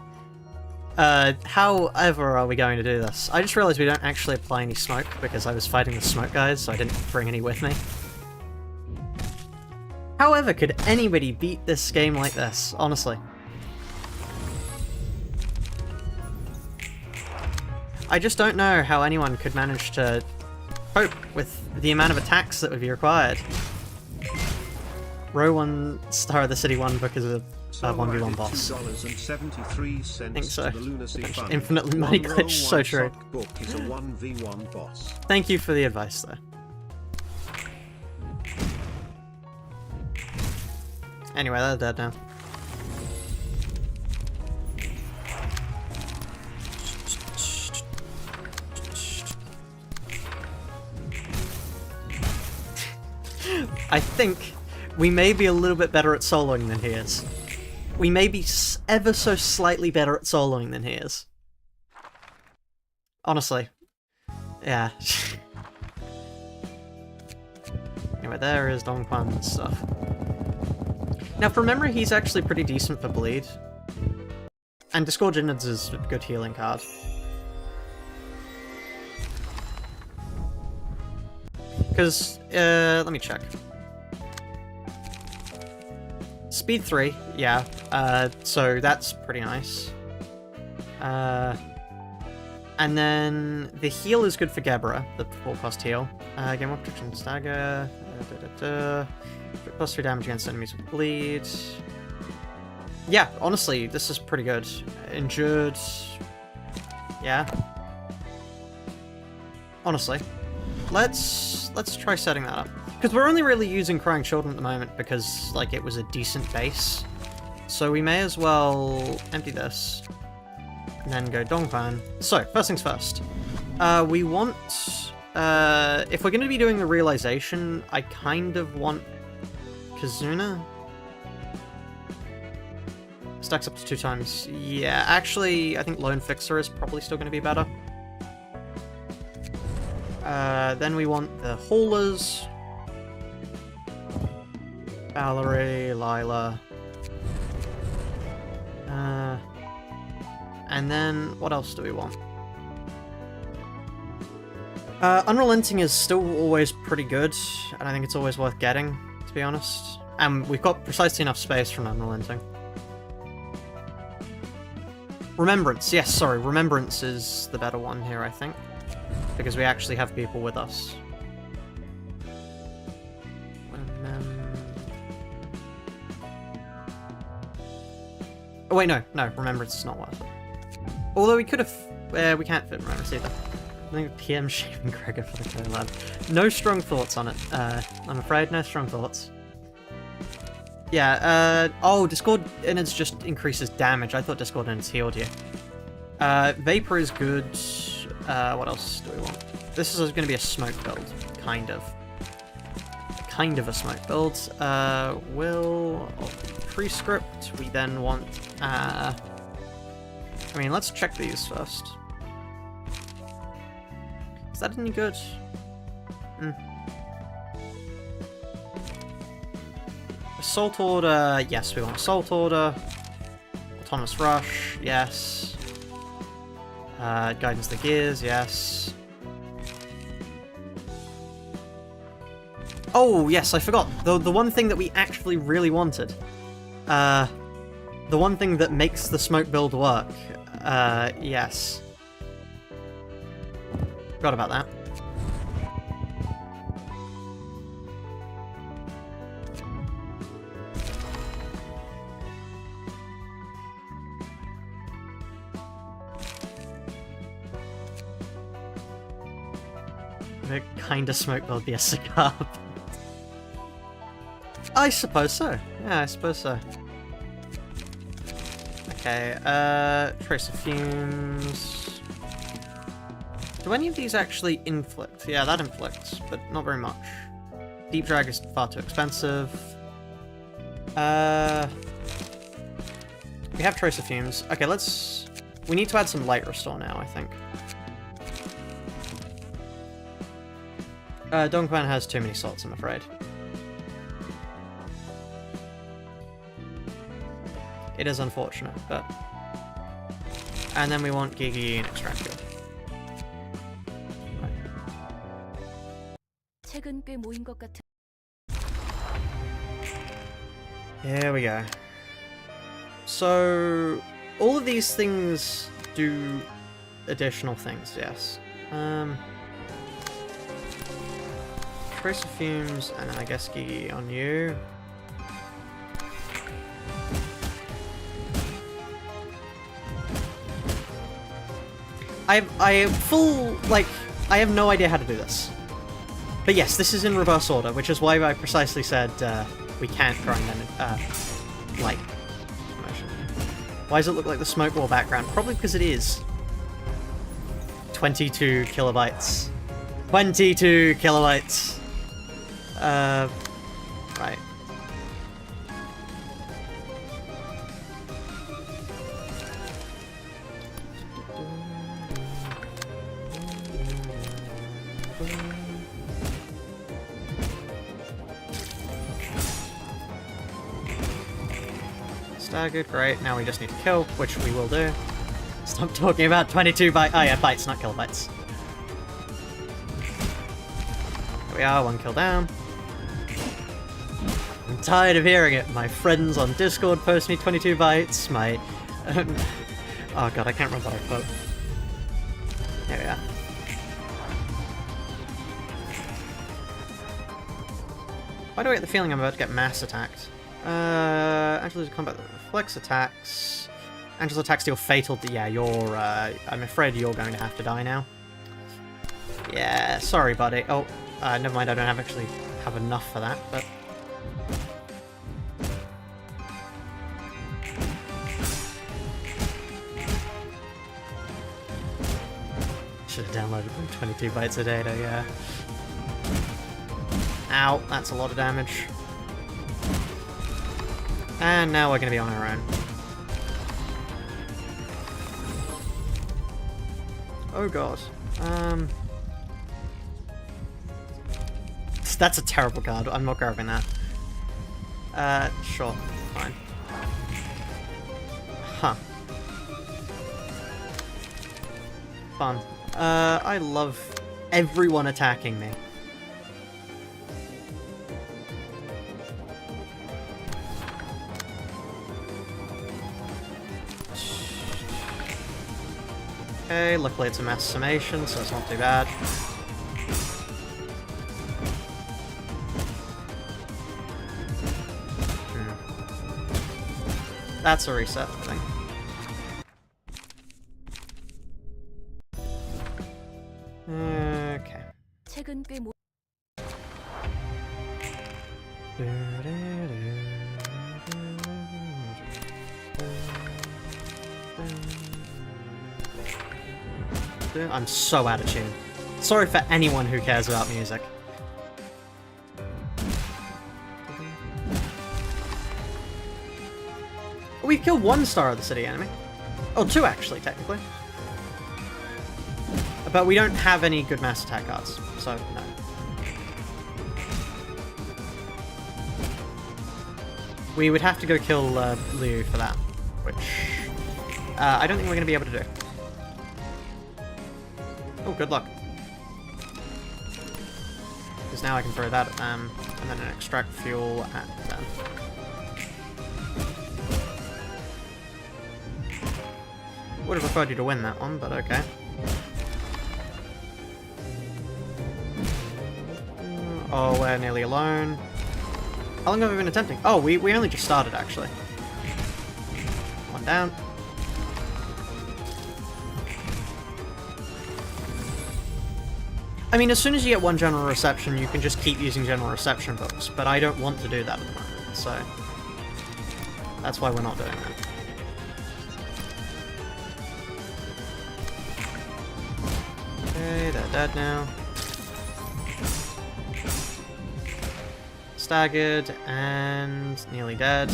However are we going to do this? I just realized we don't actually apply any smoke because I was fighting the smoke guys, so I didn't bring any with me. However, could anybody beat this game like this? Honestly. I just don't know how anyone could manage to cope with the amount of attacks that would be required. Row 1 Star of the City 1 book is a 1v1 boss. I think so. Infinitely money glitch, so true. Book is a 1v1 boss. Thank you for the advice, though. Anyway, they're dead now. I think we may be a little bit better at soloing than he is. We may be ever so slightly better at soloing than he is. Honestly. Yeah. Anyway, there is Donghuan's stuff. Now, from memory, he's actually pretty decent for bleed. And Disgorge Innards is a good healing card. Because, let me check. Speed 3, yeah. So that's pretty nice. And then the heal is good for Gebra, the full cost heal. Game of protection, stagger. Plus 3 damage against enemies with bleed. Yeah, honestly, this is pretty good. Injured. Yeah. Honestly. Let's try setting that up. Because we're only really using Crying Children at the moment because, like, it was a decent base. So we may as well empty this. And then go Donghuan. So, first things first. We want... if we're going to be doing the realization, I kind of want Kazuna. Stacks up to 2 times. Yeah, actually, I think Lone Fixer is probably still going to be better. Then we want the Haulers. Valerie, Lila. And then, what else do we want? Unrelenting is still always pretty good, and I think it's always worth getting, to be honest. And we've got precisely enough space from Unrelenting. Remembrance, yes, sorry, Remembrance is the better one here, I think. Because we actually have people with us. Oh wait, no, Remembrance is not worth it. Although we could have... we can't fit Remembrance either. I think PM shaving Gregor for the collab. No strong thoughts on it. I'm afraid, no strong thoughts. Yeah, oh, Discord Innards just increases damage. I thought Discord Innards healed you. Vapor is good. What else do we want? This is going to be a smoke build, kind of. Kind of a smoke build. Will prescript. We then want. I mean, let's check these first. Is that any good? Assault Order. Yes, we want Assault Order. Autonomous Rush. Yes. Guidance the Gears, yes. Oh, yes, I forgot. The one thing that we actually really wanted. The one thing that makes the smoke build work. Yes. Forgot about that. The kind of smoke build be a cigar. I suppose so. Yeah, I suppose so. Okay, trace of fumes. Do any of these actually inflict? Yeah, that inflicts, but not very much. Deep drag is far too expensive. We have trace of fumes. Okay, we need to add some light restore now, I think. Dongpan has too many slots, I'm afraid. It is unfortunate, but... And then we want Gigi and Extractor. Right. Here we go. So, all of these things do additional things, yes. Trace of fumes, and I guess Gigi on you. I have full, like, I have no idea how to do this. But yes, this is in reverse order, which is why I precisely said we can't grind light. Why does it look like the smoke wall background? Probably because it is. 22 kilobytes. 22 kilobytes. Right. Staggered, great. Now we just need to kill, which we will do. Stop talking about 22 bytes. Oh yeah, bytes, not kilobytes. There we are, 1 kill down. I'm tired of hearing it. My friends on Discord post me 22 bytes. My... oh god, I can't remember what I put. There we are. Why do I get the feeling I'm about to get mass attacked? Angela's combat reflex attacks. Angela's attacks deal fatal. Yeah, you're, I'm afraid you're going to have to die now. Yeah, sorry, buddy. Oh, never mind, I don't actually have enough for that, but... Should have downloaded 22 bytes of data, yeah. Ow, that's a lot of damage. And now we're going to be on our own. Oh god. That's a terrible card. I'm not grabbing that. Sure. Fine. Huh. Fun. I love everyone attacking me. Okay, luckily it's a mass summation, so it's not too bad. That's a reset, I think. Okay. I'm so out of tune. Sorry for anyone who cares about music. We've killed 1 star of the city enemy. Oh, 2 actually, technically. But we don't have any good mass attack cards, so no. We would have to go kill Liu for that, which I don't think we're going to be able to do. Oh, good luck. Because now I can throw that at them, and then extract fuel at them. Would have preferred you to win that one, but okay. Oh, we're nearly alone. How long have we been attempting? Oh, we only just started, actually. 1 down. I mean, as soon as you get 1 general reception, you can just keep using general reception books, but I don't want to do that at the moment, so... That's why we're not doing that. Okay, they're dead now. Staggered, and nearly dead.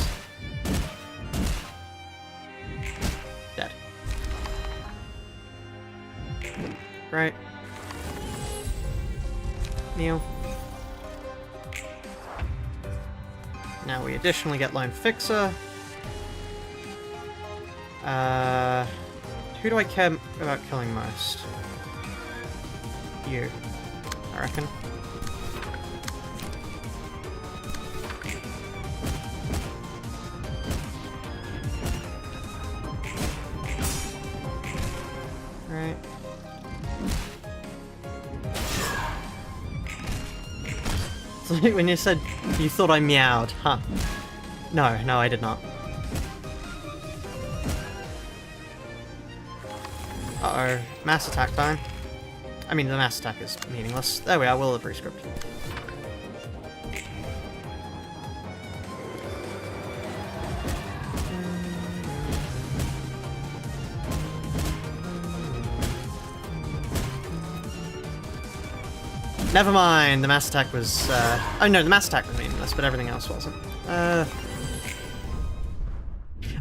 Dead. Great. Kneel. Now we additionally get Lone Fixer. Who do I care about killing most? You, I reckon. Right. So when you said you thought I meowed, huh? No, I did not. Uh-oh, mass attack time. I mean, the mass attack is meaningless. There we are, Will of Rescript. Never mind, the mass attack was, oh no, the mass attack was meaningless, but everything else wasn't.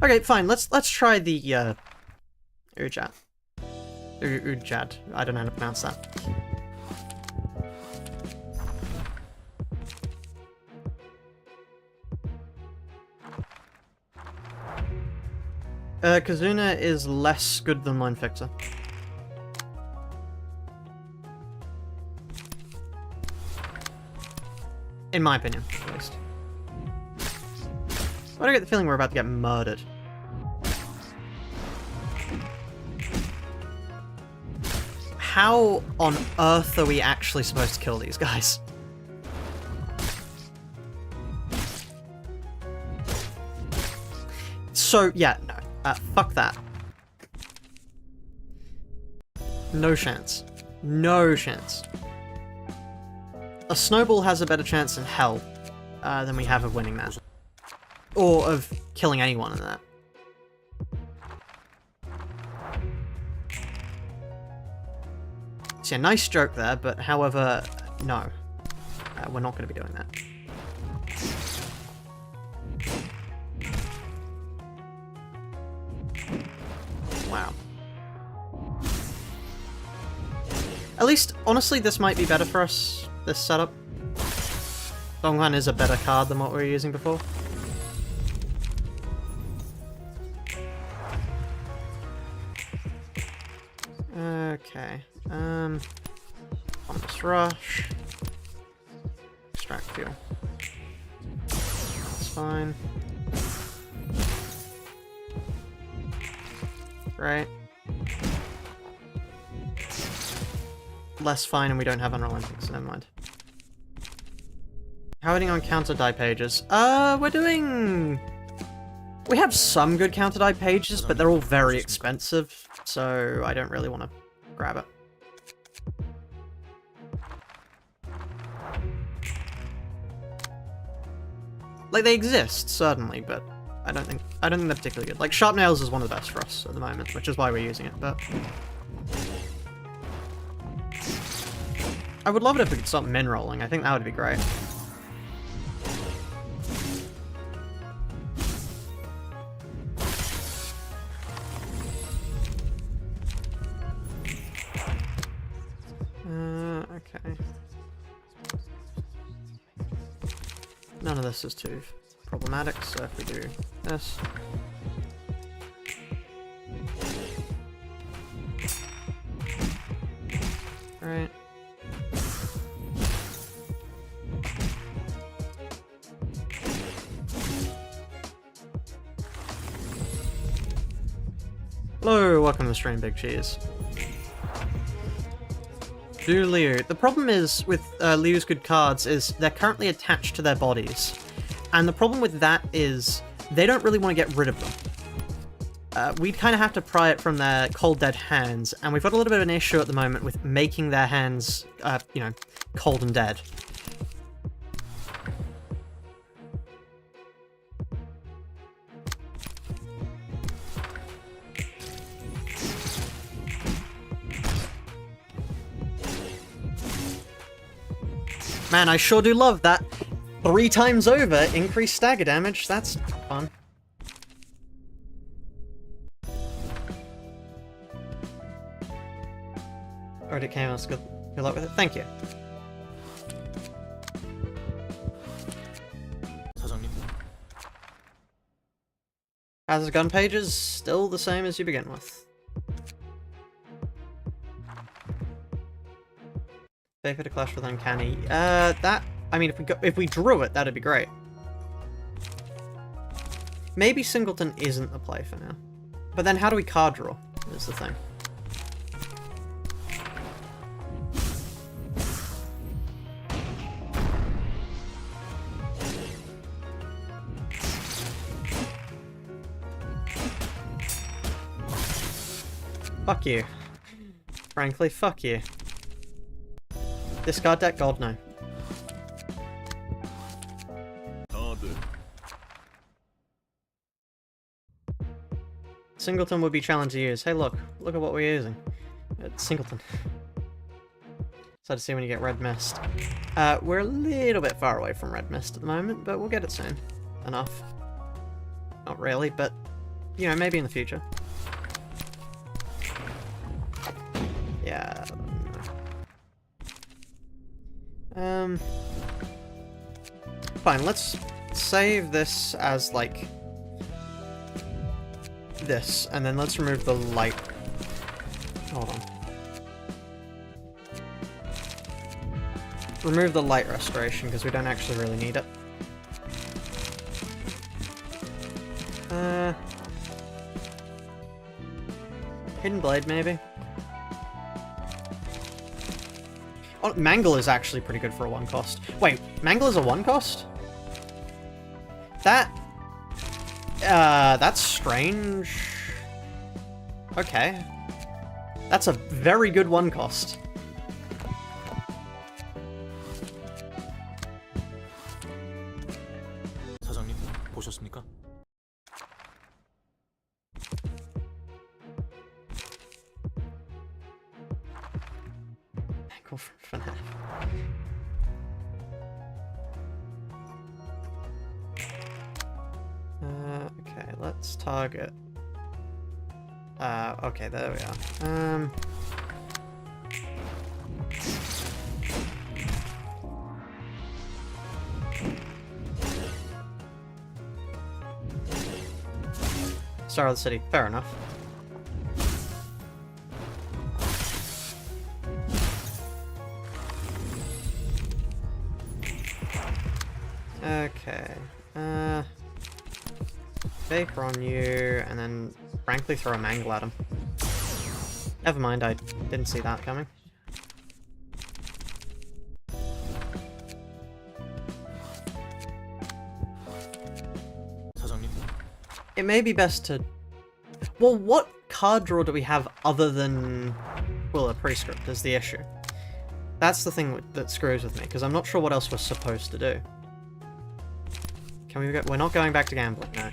Okay, fine, let's try the, Ujat. Ujad. I don't know how to pronounce that. Kazuna is less good than Line Fixer. In my opinion, at least. Why do I get the feeling we're about to get murdered? How on earth are we actually supposed to kill these guys? So, yeah, no. Fuck that. No chance. No chance. A snowball has a better chance in hell than we have of winning that. Or of killing anyone in that. So yeah, nice joke there, but however, no. We're not going to be doing that. Wow. At least, honestly, this might be better for us, this setup. Donghan is a better card than what we were using before. Okay. Ominous Rush. Extract fuel. That's fine. Right. Less fine, and we don't have unrelenting, so never mind. How are we doing on counter die pages? We're doing... We have some good counter die pages, but they're all very expensive, so I don't really want to grab it. Like, they exist, certainly, but I don't think they're particularly good. Like, Sharp Nails is one of the best for us at the moment, which is why we're using it, but... I would love it if we could stop min rolling. I think that would be great. Okay. None of this is too problematic, so if we do this... Right. Hello, welcome to the stream, Big Cheese. Do Liu. The problem is with Liu's good cards is they're currently attached to their bodies. And the problem with that is they don't really want to get rid of them. We'd kind of have to pry it from their cold dead hands, and we've got a little bit of an issue at the moment with making their hands, you know, cold and dead. Man, I sure do love that 3 times over increased stagger damage. That's fun. Already came out. Good luck with it. Thank you. Hazard gun pages, still the same as you begin with. Safer to clash with uncanny. That, I mean, if we drew it, that'd be great. Maybe Singleton isn't the play for now. But then how do we card draw, is the thing. Fuck you. Frankly, fuck you. Discard deck? God, no. Singleton would be challenged to use. Hey, look at what we're using. It's Singleton. So to see when you get Red Mist. We're a little bit far away from Red Mist at the moment, but we'll get it soon. Enough. Not really, but, you know, maybe in the future. Yeah. Fine, let's save this as, like, this, and then let's remove the light. Hold on. Remove the light restoration, because we don't actually really need it. Hidden Blade, maybe? Oh, Mangle is actually pretty good for a 1 cost. Wait, Mangle is a 1 cost? That's strange. Okay. That's a very good 1 cost. 사장님, 보셨습니까? Go for FNAF. Okay, let's target. Okay, there we are. Star of the City, fair enough. Okay, Baker on you, and then frankly throw a Mangle at him. Never mind, I didn't see that coming. 사장님. It may be best to... Well, what card draw do we have other than... Well, a Prescript is the issue. That's the thing that screws with me, because I'm not sure what else we're supposed to do. Can we go? We're not going back to gambling, no.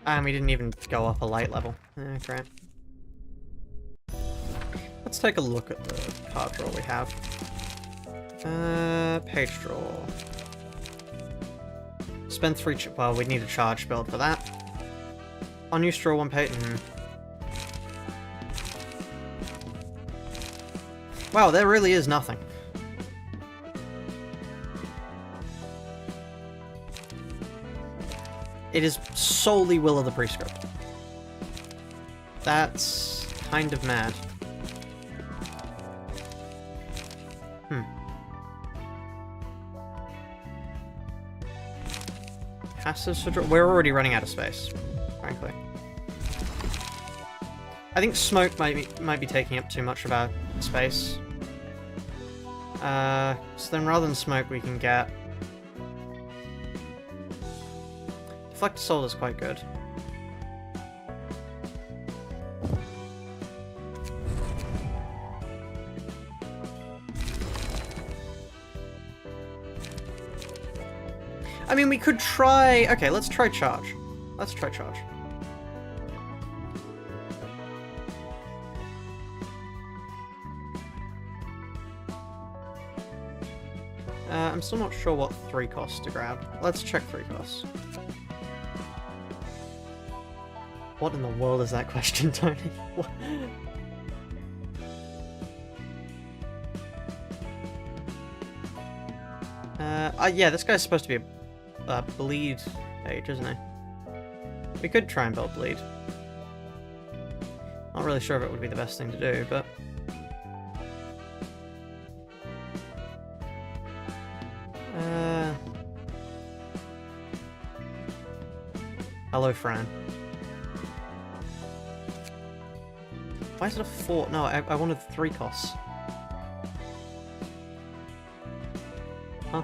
And we didn't even go up a light level. Crap. Let's take a look at the card draw we have. Page draw. Spend 3 well, we'd need a charge build for that. Unused draw 1 page. Wow, there really is nothing. It is solely Will of the Prescript. That's kind of mad. Passives for draw. We're already running out of space, frankly. I think Smoke might be taking up too much of our space. So then rather than Smoke, we can get... Deflect Assault is quite good. I mean, we could try... Okay, let's try Charge. Let's try Charge. I'm still not sure what 3 costs to grab. Let's check 3 costs. What in the world is that question, Tony? What? Yeah, this guy's supposed to be a bleed page, isn't he? We could try and build bleed. Not really sure if it would be the best thing to do, but... Hello, Fran. Why is it a 4? No, I wanted 3 costs. Huh?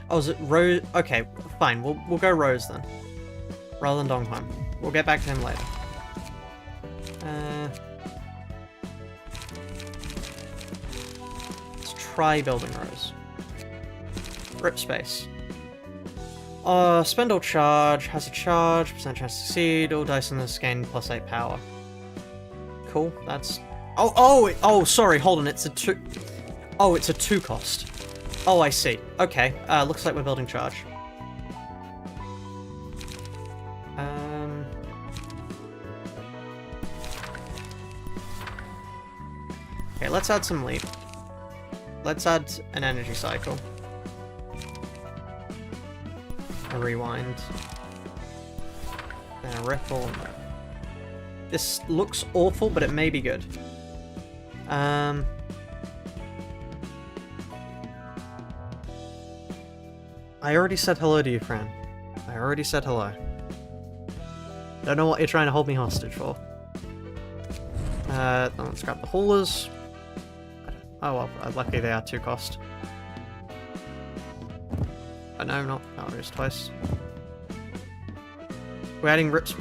Oh, is it Rose? Okay, fine. We'll go Rose then, rather than Donghuan. We'll get back to him later. Let's try building Rose. Rip space. Spend all charge, has a charge, percent chance to succeed, all dice on this gain +8 power. Cool, that's... Oh, sorry, hold on, it's a 2... Oh, it's a 2 cost. Oh, I see. Okay, looks like we're building charge. Okay, let's add some leap. Let's add an energy cycle. A rewind. And a ripple. This looks awful, but it may be good. I already said hello to you, Fran. I already said hello. Don't know what you're trying to hold me hostage for. Let's grab the haulers. Oh well, luckily they are 2 cost. Oh, no, not just twice. We're adding rips.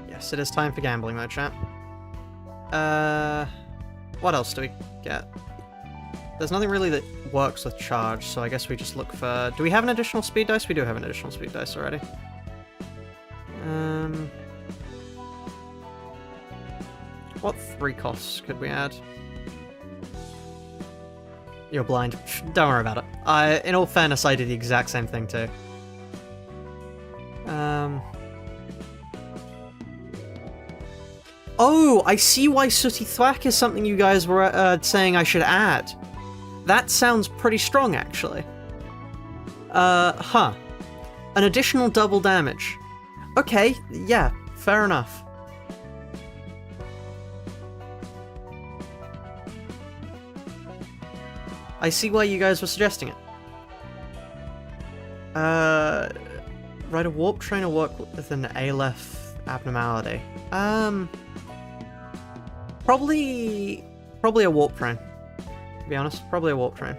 Yes, it is time for gambling mode, chat. What else do we get? There's nothing really that works with charge, so I guess we just look for... Do we have an additional speed dice? We do have an additional speed dice already. What 3 costs could we add? You're blind. Don't worry about it. In all fairness, I did the exact same thing too. Oh, I see why Sooty Thwack is something you guys were saying I should add. That sounds pretty strong, actually. Huh. An additional double damage. Okay, yeah, fair enough. I see why you guys were suggesting it. Ride a warp train or work with an Aleph abnormality? Probably a warp train. To be honest, probably a warp train.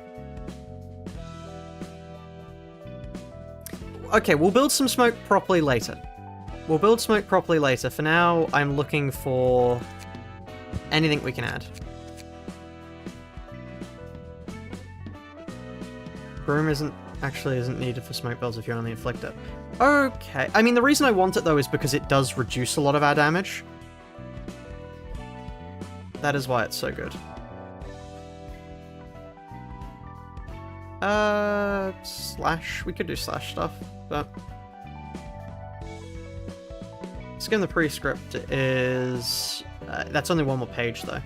Okay, we'll build some smoke properly later. We'll build smoke properly later. For now, I'm looking for anything we can add. Broom isn't needed for smoke builds if you only inflict it. Okay. I mean, the reason I want it, though, is because it does reduce a lot of our damage. That is why it's so good. Slash. We could do slash stuff, but... Skim the prescript is... that's only 1 more page, though.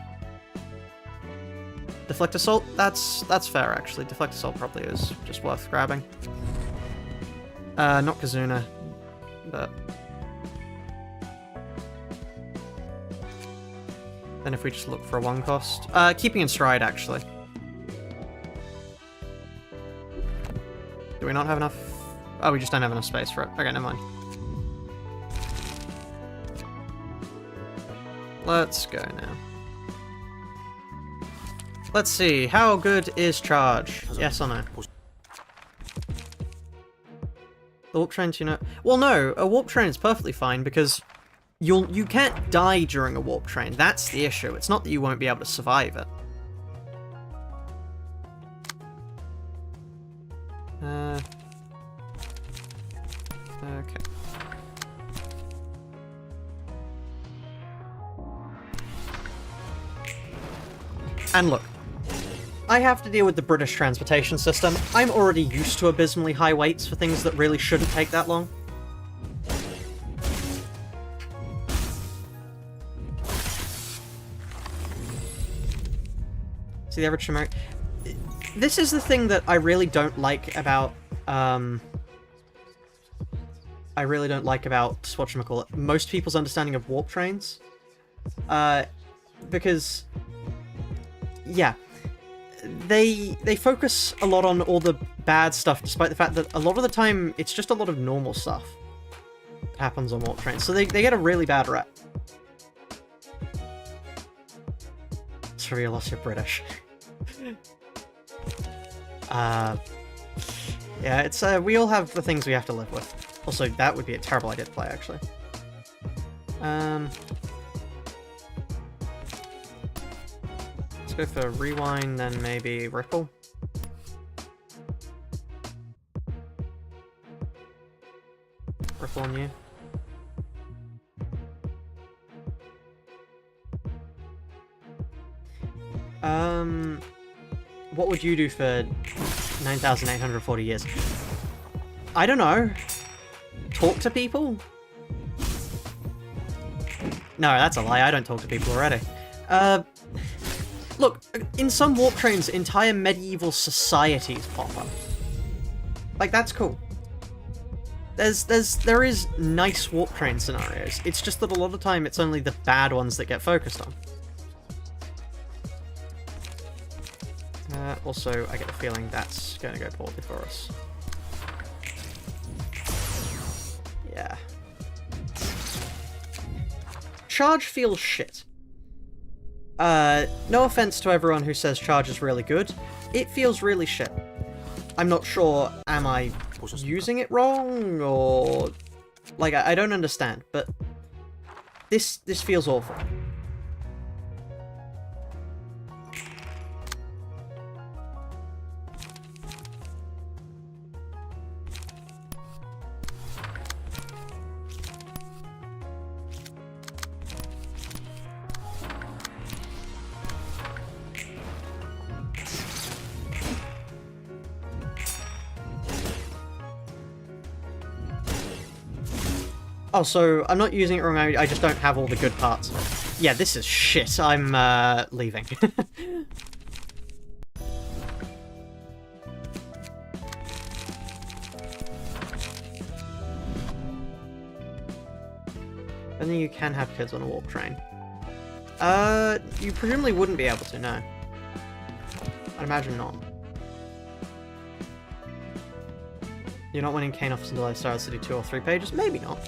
Deflect Assault? That's fair, actually. Deflect Assault probably is just worth grabbing. Not Kazuna, but... Then if we just look for a 1 cost. Keeping in Stride, actually. Do we not have enough? Oh, we just don't have enough space for it. Okay, never mind. Let's go now. Let's see, how good is charge? Yes or no? The warp train, you know... Well, no, a warp train is perfectly fine because you can't die during a warp train. That's the issue. It's not that you won't be able to survive it. And look, I have to deal with the British transportation system. I'm already used to abysmally high waits for things that really shouldn't take that long. See the average American. This is the thing that I really don't like about, whatchamacallit, most people's understanding of warp trains. Because, yeah, they focus a lot on all the bad stuff, despite the fact that a lot of the time, it's just a lot of normal stuff that happens on warp trains. So they get a really bad rep. Sorry, I lost your British. Yeah, it's, we all have the things we have to live with. Also, that would be a terrible idea to play, actually. Let's go for Rewind, then maybe Ripple. Ripple on you. What would you do for 9,840 years? I don't know. Talk to people? No, that's a lie. I don't talk to people already. Look, in some warp trains, entire medieval societies pop up. Like, that's cool. There is nice warp train scenarios. It's just that a lot of the time, it's only the bad ones that get focused on. Also, I get a feeling that's going to go poorly for us. Yeah. Charge feels shit. No offense to everyone who says charge is really good. It feels really shit. I'm not sure, am I using it wrong, or... Like, I don't understand, but... This feels awful. Oh, so I'm not using it wrong, I just don't have all the good parts. Yeah, this is shit. I'm, leaving. I think you can have kids on a warp train. You presumably wouldn't be able to, no. I'd imagine not. You're not winning cane offers until I started to do 2 or 3 pages? Maybe not.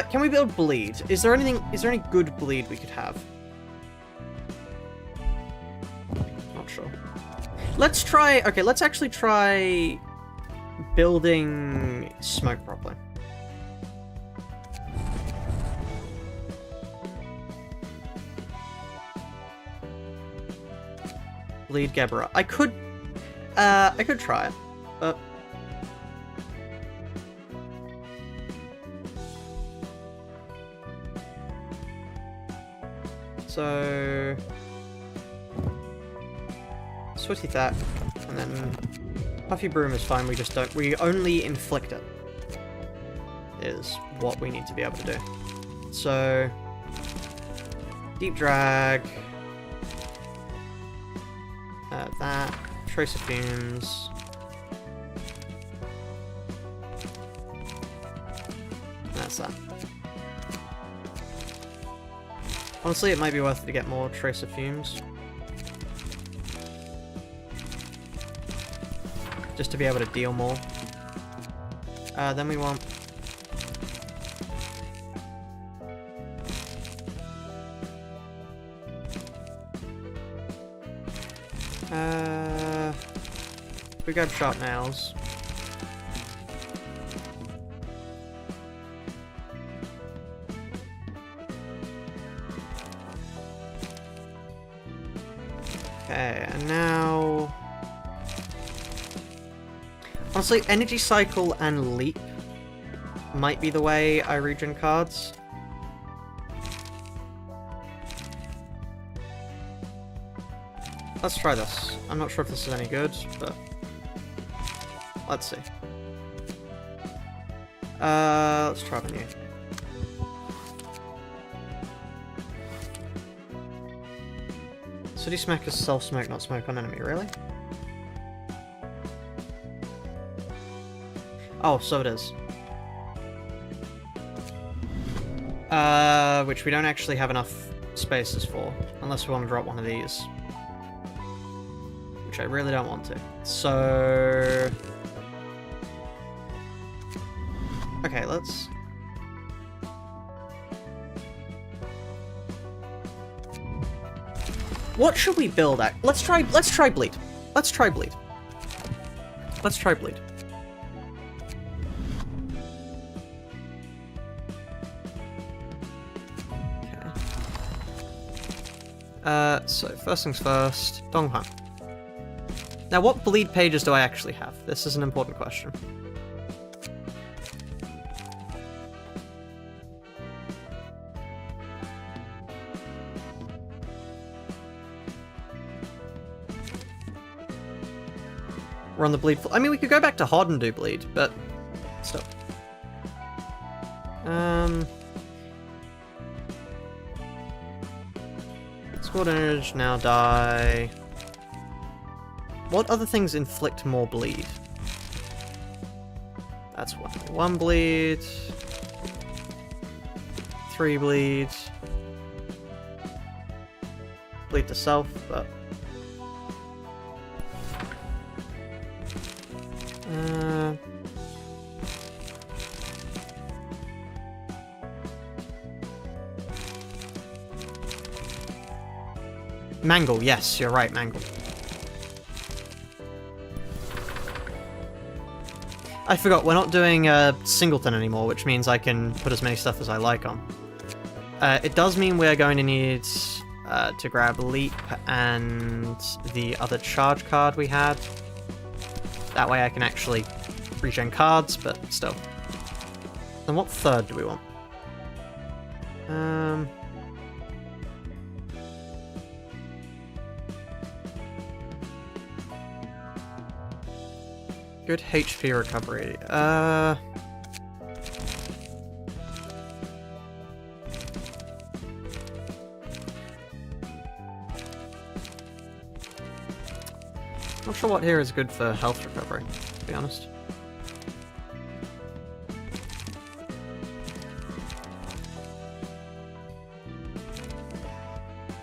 Can we build bleed? Is there any good bleed we could have? Not sure. Let's try, okay, let's actually try building smoke properly. Bleed Gebra. I could try it, but... So... Sweaty Thack, and then Puffy Broom is fine, we only inflict it. Is what we need to be able to do. So... Deep Drag... that, Trace of Fumes... That's that. Honestly, it might be worth it to get more Trace of Fumes. Just to be able to deal more. Then we want... we got Sharp Nails. Okay, and now... Honestly, Energy Cycle and Leap might be the way I regen cards. Let's try this. I'm not sure if this is any good, but let's see. Let's try the new. Sooty Smack is self-smoke, not smoke on enemy, really? Oh, so it is. Which we don't actually have enough spaces for, unless we want to drop one of these. Which I really don't want to. So... okay, let's... what should we build at? Let's try bleed. Let's try bleed. Let's try bleed. So first things first, Donghuan. Now what bleed pages do I actually have? This is an important question. We're on the bleed. I mean, we could go back to Hod and do bleed, but still. Squad Energy, now die. What other things inflict more bleed? That's one. 1 bleed. 3 bleed. Bleed to self, but... Mangle, yes, you're right, Mangle. I forgot, we're not doing Singleton anymore, which means I can put as many stuff as I like on. It does mean we're going to need to grab Leap and the other charge card we had. That way I can actually regen cards, but still. Then what third do we want? Good HP recovery. Not sure what here is good for health recovery, to be honest.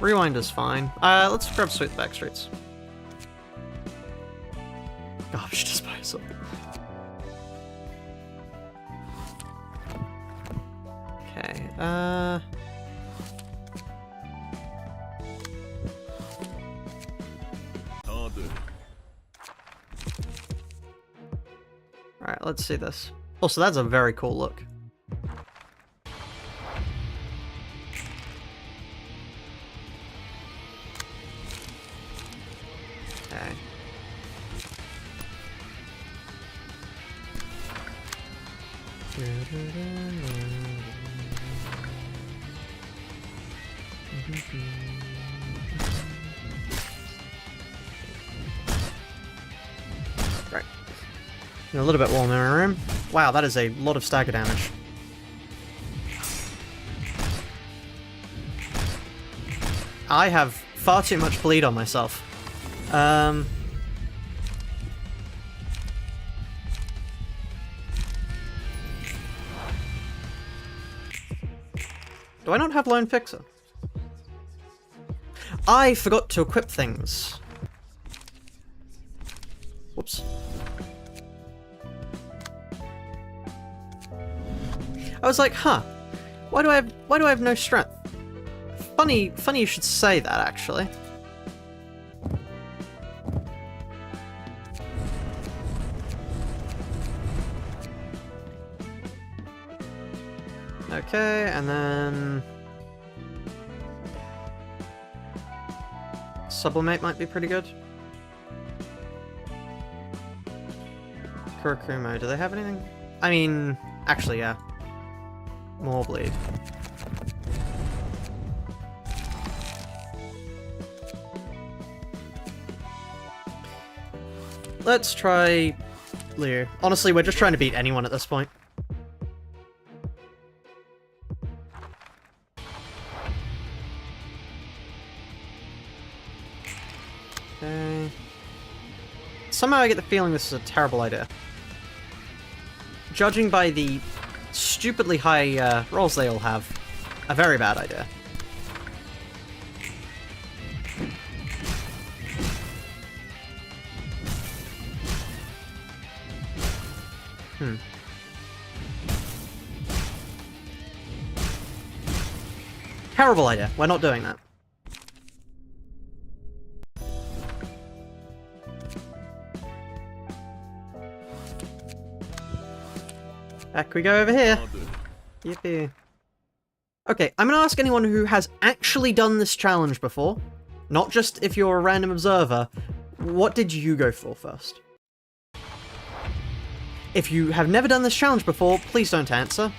Rewind is fine. Let's grab Sweep the Backstreets. Garbage disposal. Okay, alright, let's see this. Also, that's a very cool look. Okay. Right. A little bit warm in my room. Wow, that is a lot of stagger damage. I have far too much bleed on myself. Do I not have Lone Fixer? I forgot to equip things. Whoops. I was like, huh, why do I have no strength? Funny you should say that, actually. Okay, and then... Sublimate might be pretty good. Kurakumo, do they have anything? I mean, actually, yeah. More bleed. let's try Leo. Honestly, we're just trying to beat anyone at this point. Okay. Somehow I get the feeling this is a terrible idea. Judging by the stupidly high rolls they all have, a very bad idea. Terrible idea. We're not doing that. Back we go over here. Yippee. Okay, I'm gonna ask anyone who has actually done this challenge before, not just if you're a random observer, what did you go for first? If you have never done this challenge before, please don't answer.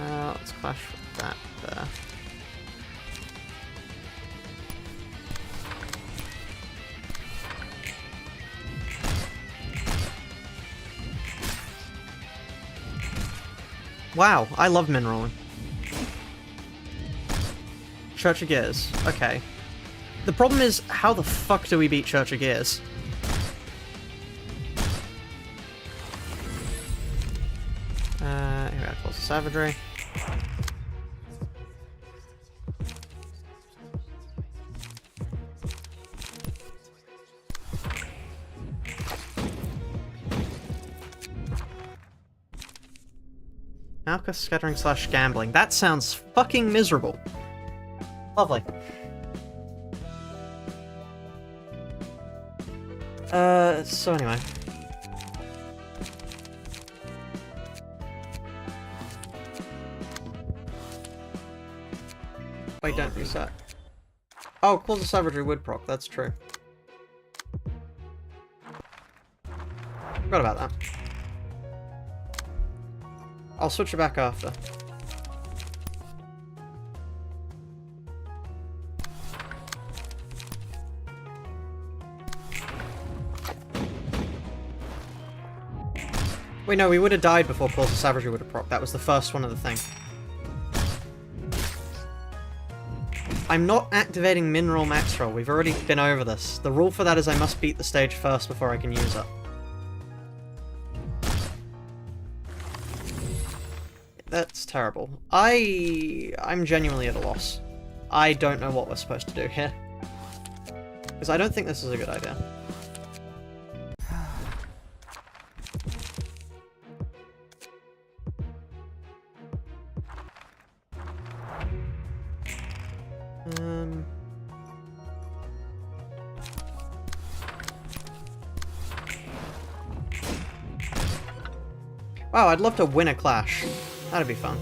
Let's clash with that there. Wow, I love minrolling. Church of Gears. Okay. The problem is, how the fuck do we beat Church of Gears? Here we go, close the savagery. Alka scattering / gambling. That sounds fucking miserable. Lovely. So anyway. Wait, don't reset. Oh, close the savagery would proc, that's true. Forgot about that. I'll switch it back after. Wait, no, we would have died before Pulse of Savagery would have proc. That was the first one of the thing. I'm not activating Mineral Max Roll. We've already been over this. The rule for that is I must beat the stage first before I can use it. That's terrible. I'm genuinely at a loss. I don't know what we're supposed to do here. Because I don't think this is a good idea. Wow, I'd love to win a clash. That'd be fun.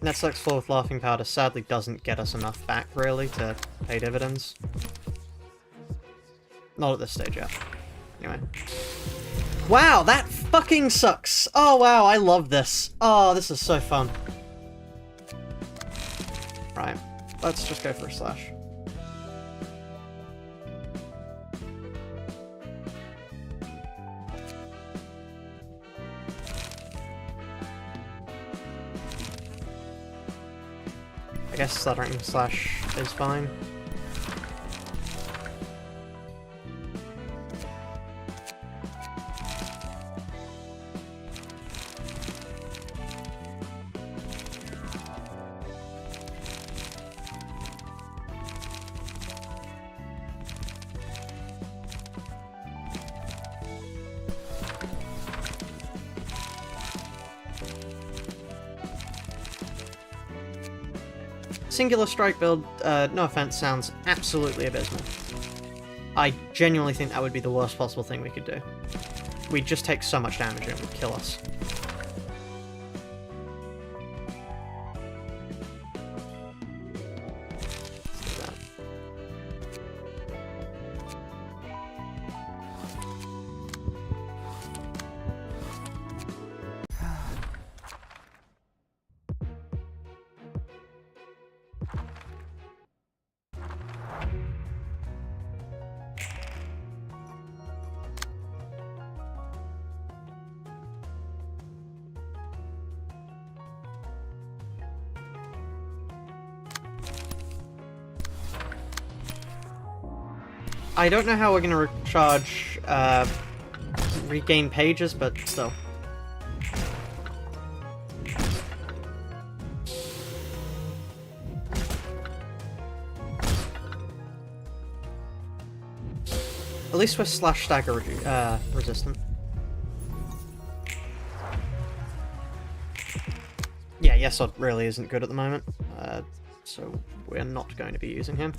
Netflix floor with Laughing Powder sadly doesn't get us enough back, really, to pay dividends. Not at this stage yet. Anyway. Wow, that fucking sucks! Oh wow, I love this. Oh, this is so fun. Right, let's just go for a slash. I guess stuttering slash is fine. Singular strike build, no offense, sounds absolutely abysmal. I genuinely think that would be the worst possible thing we could do. We'd just take so much damage and it would kill us. I don't know how we're gonna recharge, regain pages, but still. At least we're slash stagger resistant. Yeah, Yesod really isn't good at the moment, so we're not going to be using him.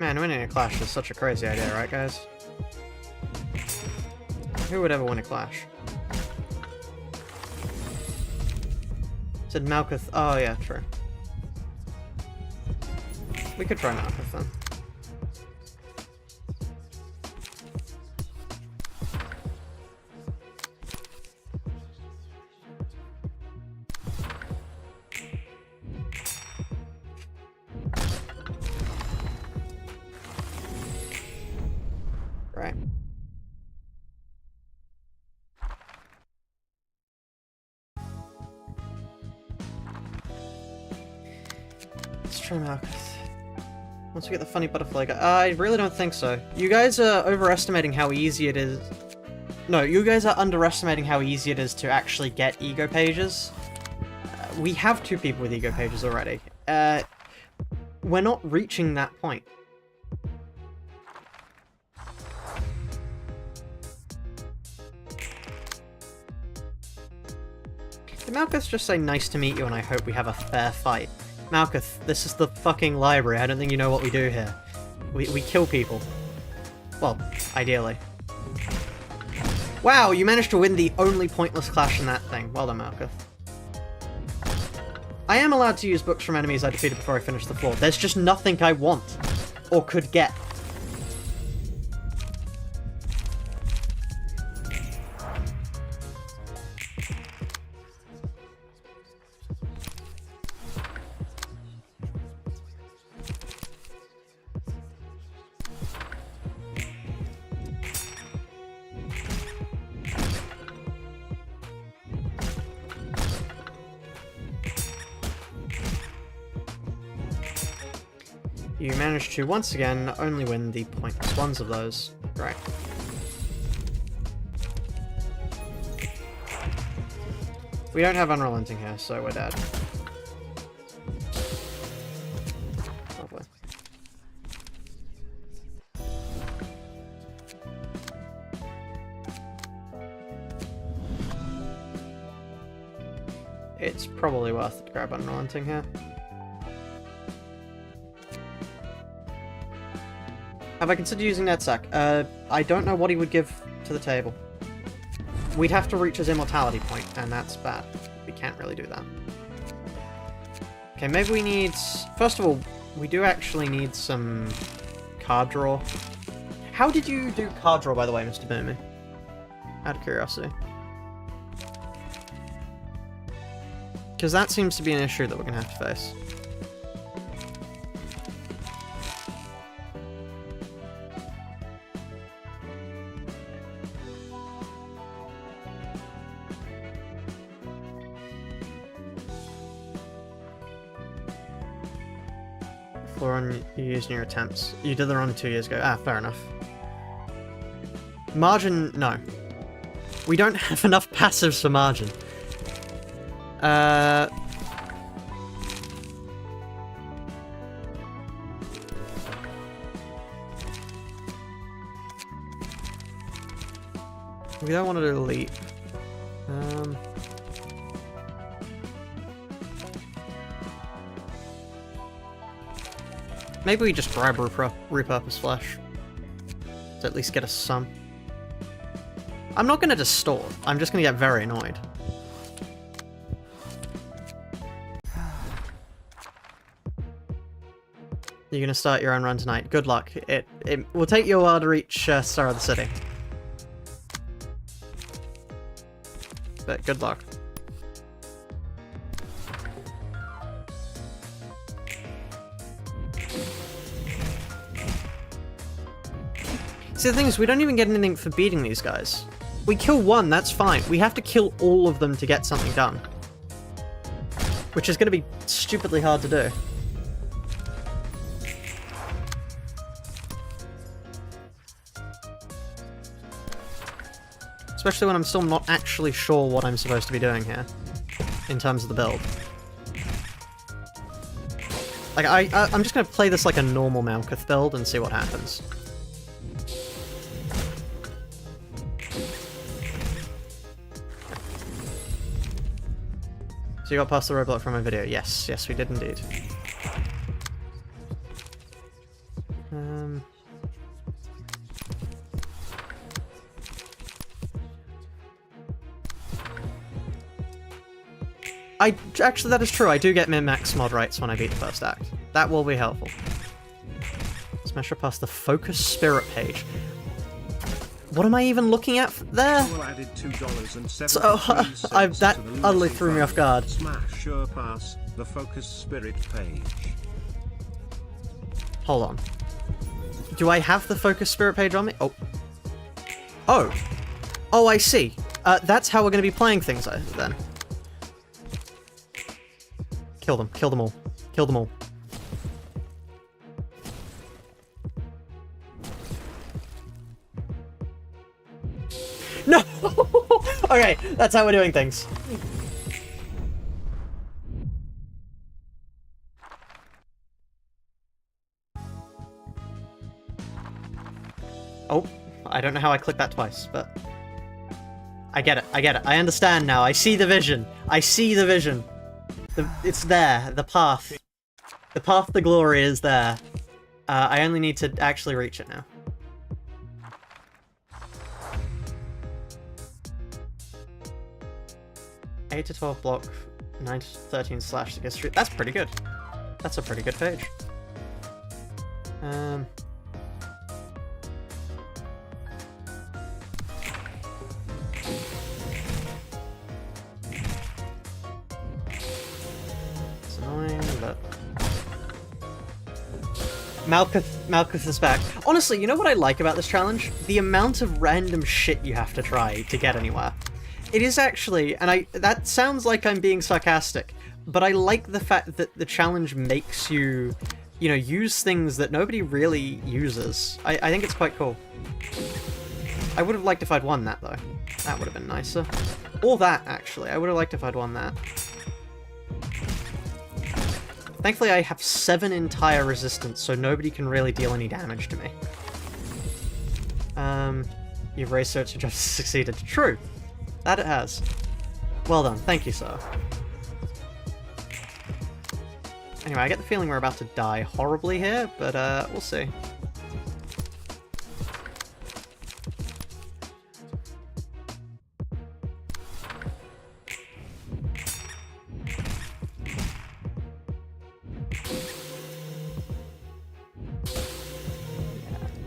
Man, winning a clash is such a crazy idea, right guys? Who would ever win a clash? Said Malkuth. Oh yeah, true. We could try Malkuth then. Right. Let's try Malkuth. Once we get the funny butterfly guy. I really don't think so. You guys are overestimating how easy it is. No, you guys are underestimating how easy it is to actually get ego pages. We have 2 people with ego pages already. We're not reaching that point. Did Malkuth just say nice to meet you and I hope we have a fair fight? Malkuth, this is the fucking library. I don't think you know what we do here. We kill people. Well, ideally. Wow, you managed to win the only pointless clash in that thing. Well done, Malkuth. I am allowed to use books from enemies I defeated before I finish the floor. There's just nothing I want. Or could get. You managed to, once again, only win the pointless ones of those. Right. We don't have Unrelenting here, so we're dead. Lovely. It's probably worth it to grab Unrelenting here. Have I considered using Netsack? I don't know what he would give to the table. We'd have to reach his immortality point, and that's bad. We can't really do that. Okay, maybe we need... First of all, we do actually need some card draw. How did you do card draw, by the way, Mr. Boomy? Out of curiosity. Because that seems to be an issue that we're going to have to face. Run you used in your attempts. You did the run 2 years ago. Ah, fair enough. Margin, no. We don't have enough passives for margin. We don't want to do elite. Maybe we just bribe repurpose flesh. To at least get us some. I'm not going to distort. I'm just going to get very annoyed. You're going to start your own run tonight. Good luck. It will take you a while to reach Star of the City. But good luck. See, the thing is, we don't even get anything for beating these guys. We kill one, that's fine. We have to kill all of them to get something done. Which is going to be stupidly hard to do. Especially when I'm still not actually sure what I'm supposed to be doing here. In terms of the build. Like, I'm just going to play this like a normal Malkuth build and see what happens. So you got past the roadblock from my video? Yes, yes we did indeed. Actually, that is true. I do get min-max mod rights when I beat the first act. That will be helpful. Let's measure past the focus spirit page. What am I even looking at there? So, that utterly threw me off guard. Smash sure pass the focus spirit page. Hold on. Do I have the focus spirit page on me? Oh. Oh. Oh, I see. That's how we're going to be playing things then. Kill them. Kill them all. Kill them all. No! Okay, that's how we're doing things. Oh, I don't know how I clicked that twice, but... I get it, I get it. I understand now. I see the vision. I see the vision. It's there. The path. The path to glory is there. I only need to actually reach it now. Eight to 12 block, 9 to 13 slash to get straight. That's pretty good. That's a pretty good page. It's annoying, but Malkuth is back. Honestly, you know what I like about this challenge? The amount of random shit you have to try to get anywhere. It is actually, and that sounds like I'm being sarcastic, but I like the fact that the challenge makes you, you know, use things that nobody really uses. I think it's quite cool. I would have liked if I'd won that, though. That would have been nicer. Or that, actually. I would have liked if I'd won that. Thankfully, I have 7 entire resistance, so nobody can really deal any damage to me. You've researched just succeeded. True. That it has. Well done. Thank you, sir. Anyway, I get the feeling we're about to die horribly here, but we'll see.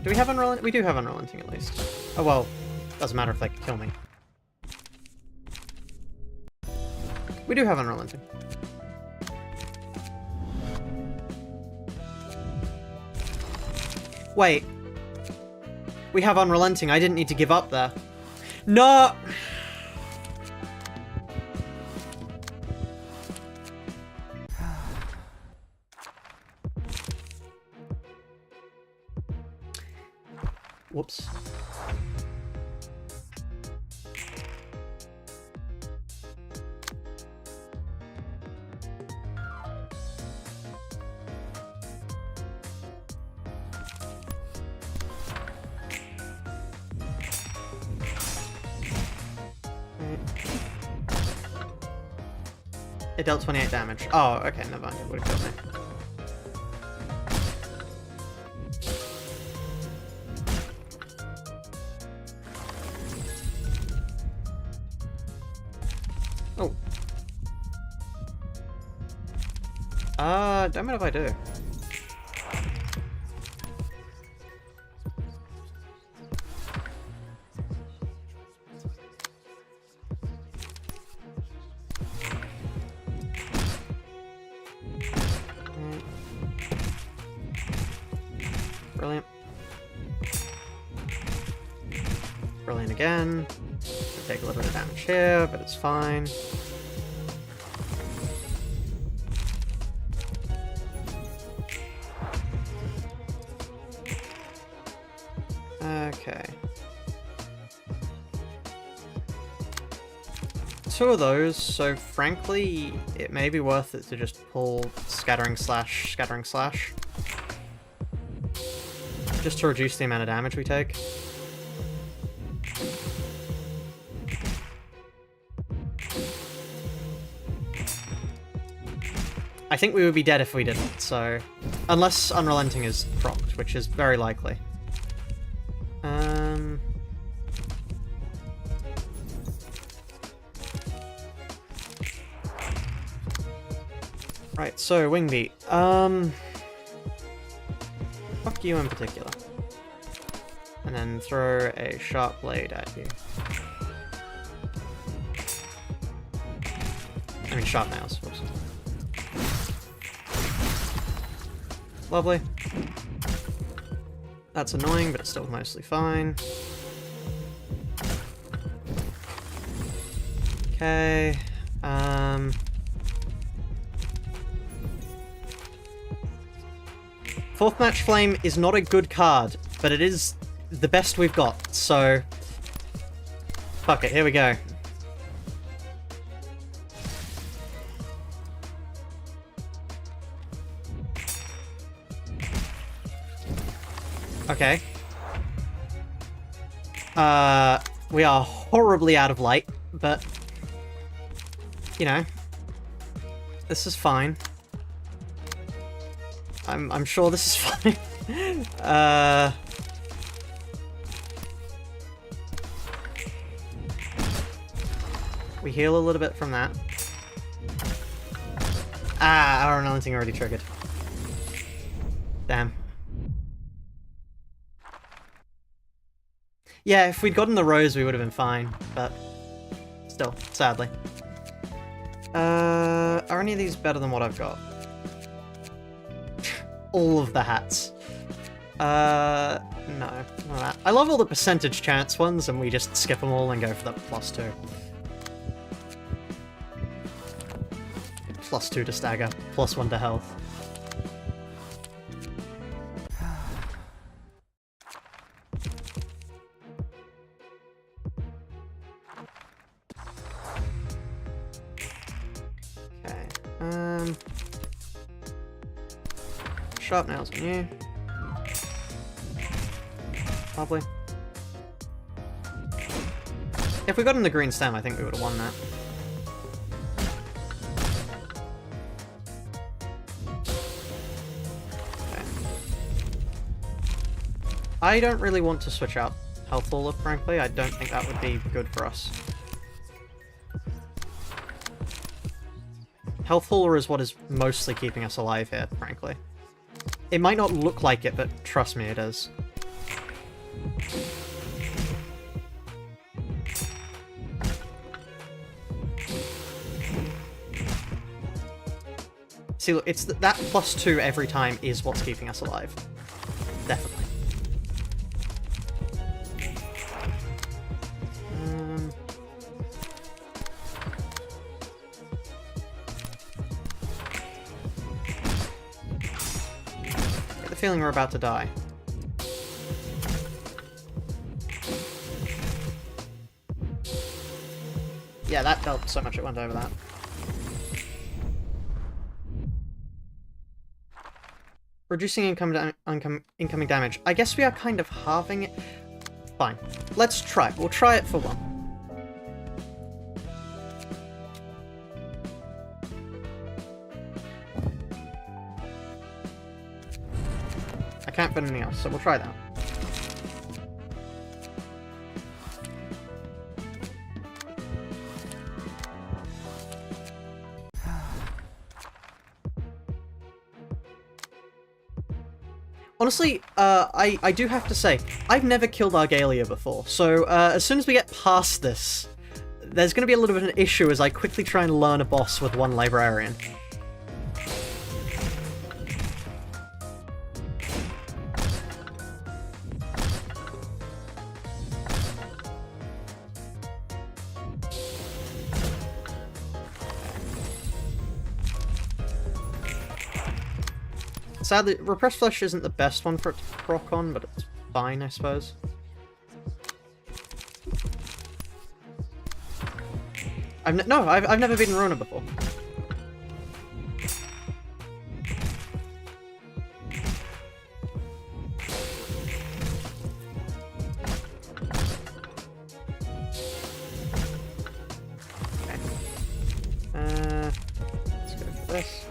Do we have unrelenting? We do have unrelenting at least. Oh well, doesn't matter if they can kill me. We do have unrelenting. Wait. We have unrelenting. I didn't need to give up there. No! Whoops. It dealt 28 damage. Oh, okay, never mind. It would have killed me. Oh. Damn it if I do. Brilliant. Brilliant again. Take a little bit of damage here, but it's fine. Okay. 2 of those, so frankly, it may be worth it to just pull scattering slash. Just to reduce the amount of damage we take. I think we would be dead if we didn't, so... Unless Unrelenting is procced, which is very likely. Right, so, Wingbeat. Fuck you in particular. And then throw a sharp blade at you. I mean, sharp nails, whoops. Lovely. That's annoying, but it's still mostly fine. Okay. Fourth Match Flame is not a good card, but it is the best we've got, so... Fuck it, here we go. Okay. We are horribly out of light, but... You know. This is fine. I'm sure this is fine. We heal a little bit from that. Ah, our Unrelenting already triggered. Damn. Yeah, if we'd gotten the rose, we would have been fine, but still, sadly. Are any of these better than what I've got? All of the hats. No, none of that. I love all the percentage chance ones, and we just skip them all and go for the +2. +2 to stagger, +1 to health. Sharp nails on you. Lovely. If we got in the green stem, I think we would have won that. Okay. I don't really want to switch out Health Hauler, frankly. I don't think that would be good for us. Health Hauler is what is mostly keeping us alive here, frankly. It might not look like it, but trust me, it is. See, look, it's that +2 every time is what's keeping us alive. Definitely. Feeling we're about to die. Yeah, that helped so much it went over that. Reducing incoming damage. I guess we are kind of halving it. Fine. Let's try it. We'll try it for one. I can't fit anything else, so we'll try that. Honestly, I do have to say, I've never killed Argalia before, so as soon as we get past this, there's going to be a little bit of an issue as I quickly try and learn a boss with ONE Librarian. Sadly, Repressed Flesh isn't the best one for it to proc on, but it's fine, I suppose. I've never beaten Ruina before. Let's go for this.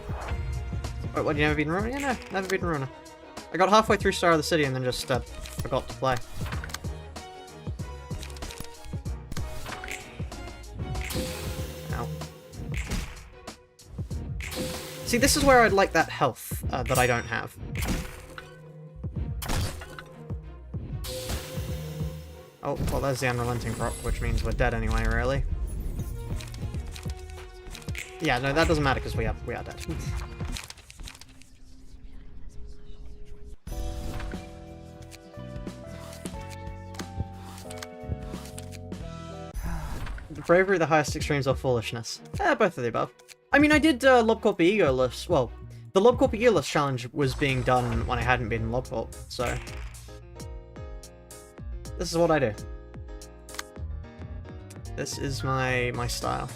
Wait, what, you never beaten Ruina? Yeah, no, never beaten Ruina. I got halfway through Star of the City and then just forgot to play. Ow. See, this is where I'd like that health that I don't have. Oh, well, there's the Unrelenting proc, which means we're dead anyway, really. Yeah, no, that doesn't matter because we are dead. Bravery, the highest extremes, or foolishness? Both of the above. I mean, I did Lobcorp Egoless. Well, the Lobcorp Egoless challenge was being done when I hadn't been in Lobcorp, so... This is what I do. This is my style.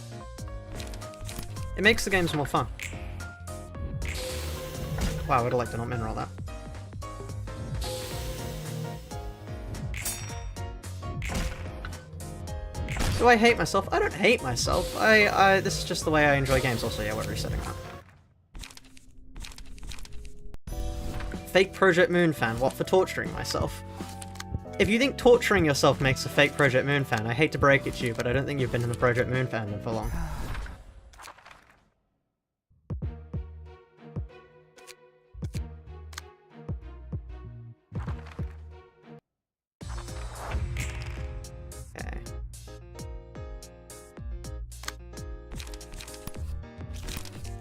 It makes the games more fun. Wow, I would have liked to not mineral that. Do I hate myself? I don't hate myself. This is just the way I enjoy games. Also, yeah, we're resetting that. Fake Project Moon fan. What for torturing myself? If you think torturing yourself makes a fake Project Moon fan, I hate to break it to you, but I don't think you've been in the Project Moon fandom for long.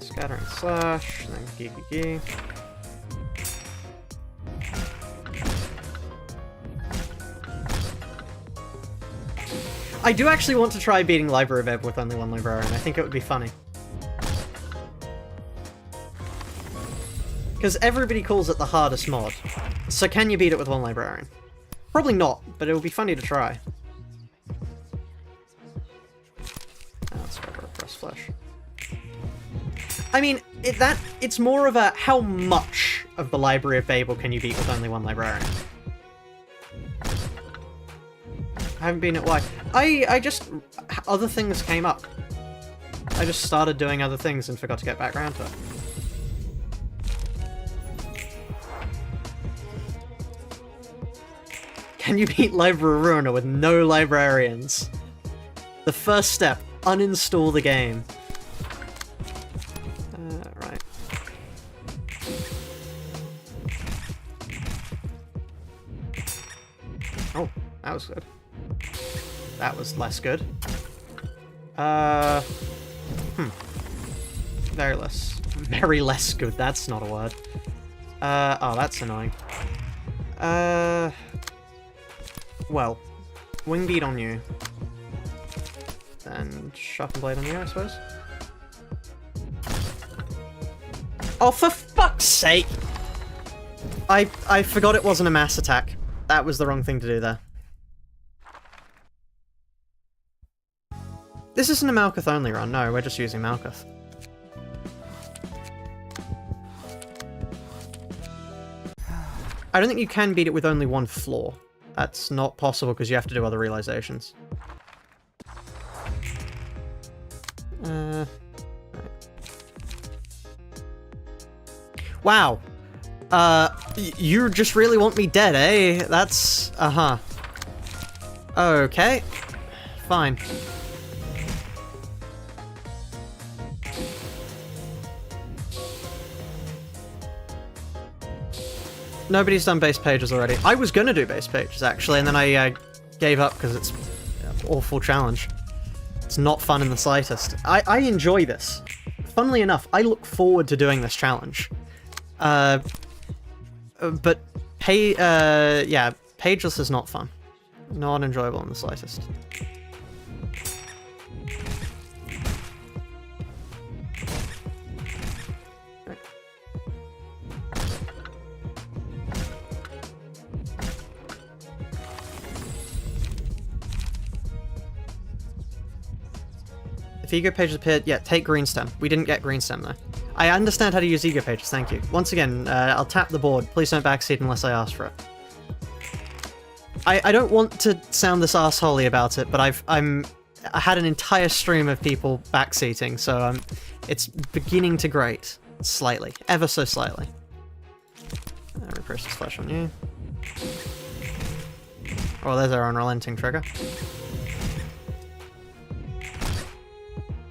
Scattering Slash, and then Gee. I do actually want to try beating Library of Ruina with only one Librarian. I think it would be funny. Because everybody calls it the hardest mod. So can you beat it with one Librarian? Probably not, but it would be funny to try. Let's go for Repressed Flesh. I mean, it's more of a how much of the Library of Babel can you beat with only one Librarian? I haven't been at why. I just... Other things came up. I just started doing other things and forgot to get back around to it. Can you beat Library of Ruina with no librarians? The first step, uninstall the game. Right. Oh, that was good. That was less good. Very less good, that's not a word. Oh, that's annoying. Well, Wing Beat on you. Then Sharpen Blade on you, I suppose. Oh, for fuck's sake! I forgot it wasn't a mass attack. That was the wrong thing to do there. This isn't a Malkuth only run, no, we're just using Malkuth. I don't think you can beat it with only one floor. That's not possible because you have to do other realizations. Right. Wow. You just really want me dead, eh? That's... uh-huh. Okay. Fine. Nobody's done base pages already. I was gonna do base pages, actually, and then I gave up because it's an awful challenge. It's not fun in the slightest. I enjoy this. Funnily enough, I look forward to doing this challenge. But yeah, pageless is not fun. Not enjoyable in the slightest. If ego pages appeared, yeah, take green stem. We didn't get green stem though. I understand how to use ego pages, thank you. Once again, I'll tap the board. Please don't backseat unless I ask for it. I don't want to sound this assholey about it, but I had an entire stream of people backseating, so it's beginning to grate. Slightly. Ever so slightly. Repress the flash on you. Oh, there's our unrelenting trigger.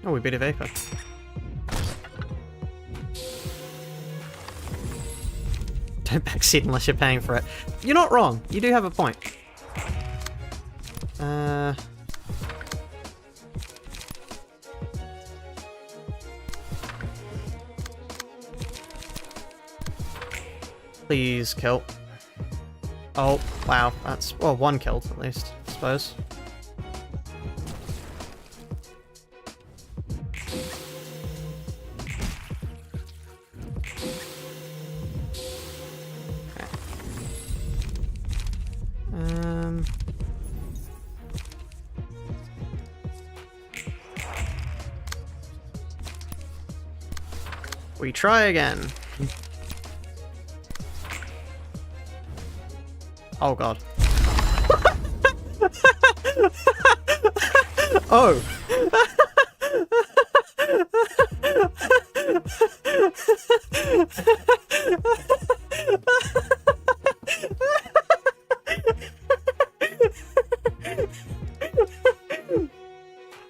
Oh, we beat a Vapor. Don't backseat unless you're paying for it. You're not wrong. You do have a point. Please kill. Oh, wow. That's, well, one killed at least, I suppose. We try again. Oh god. Oh.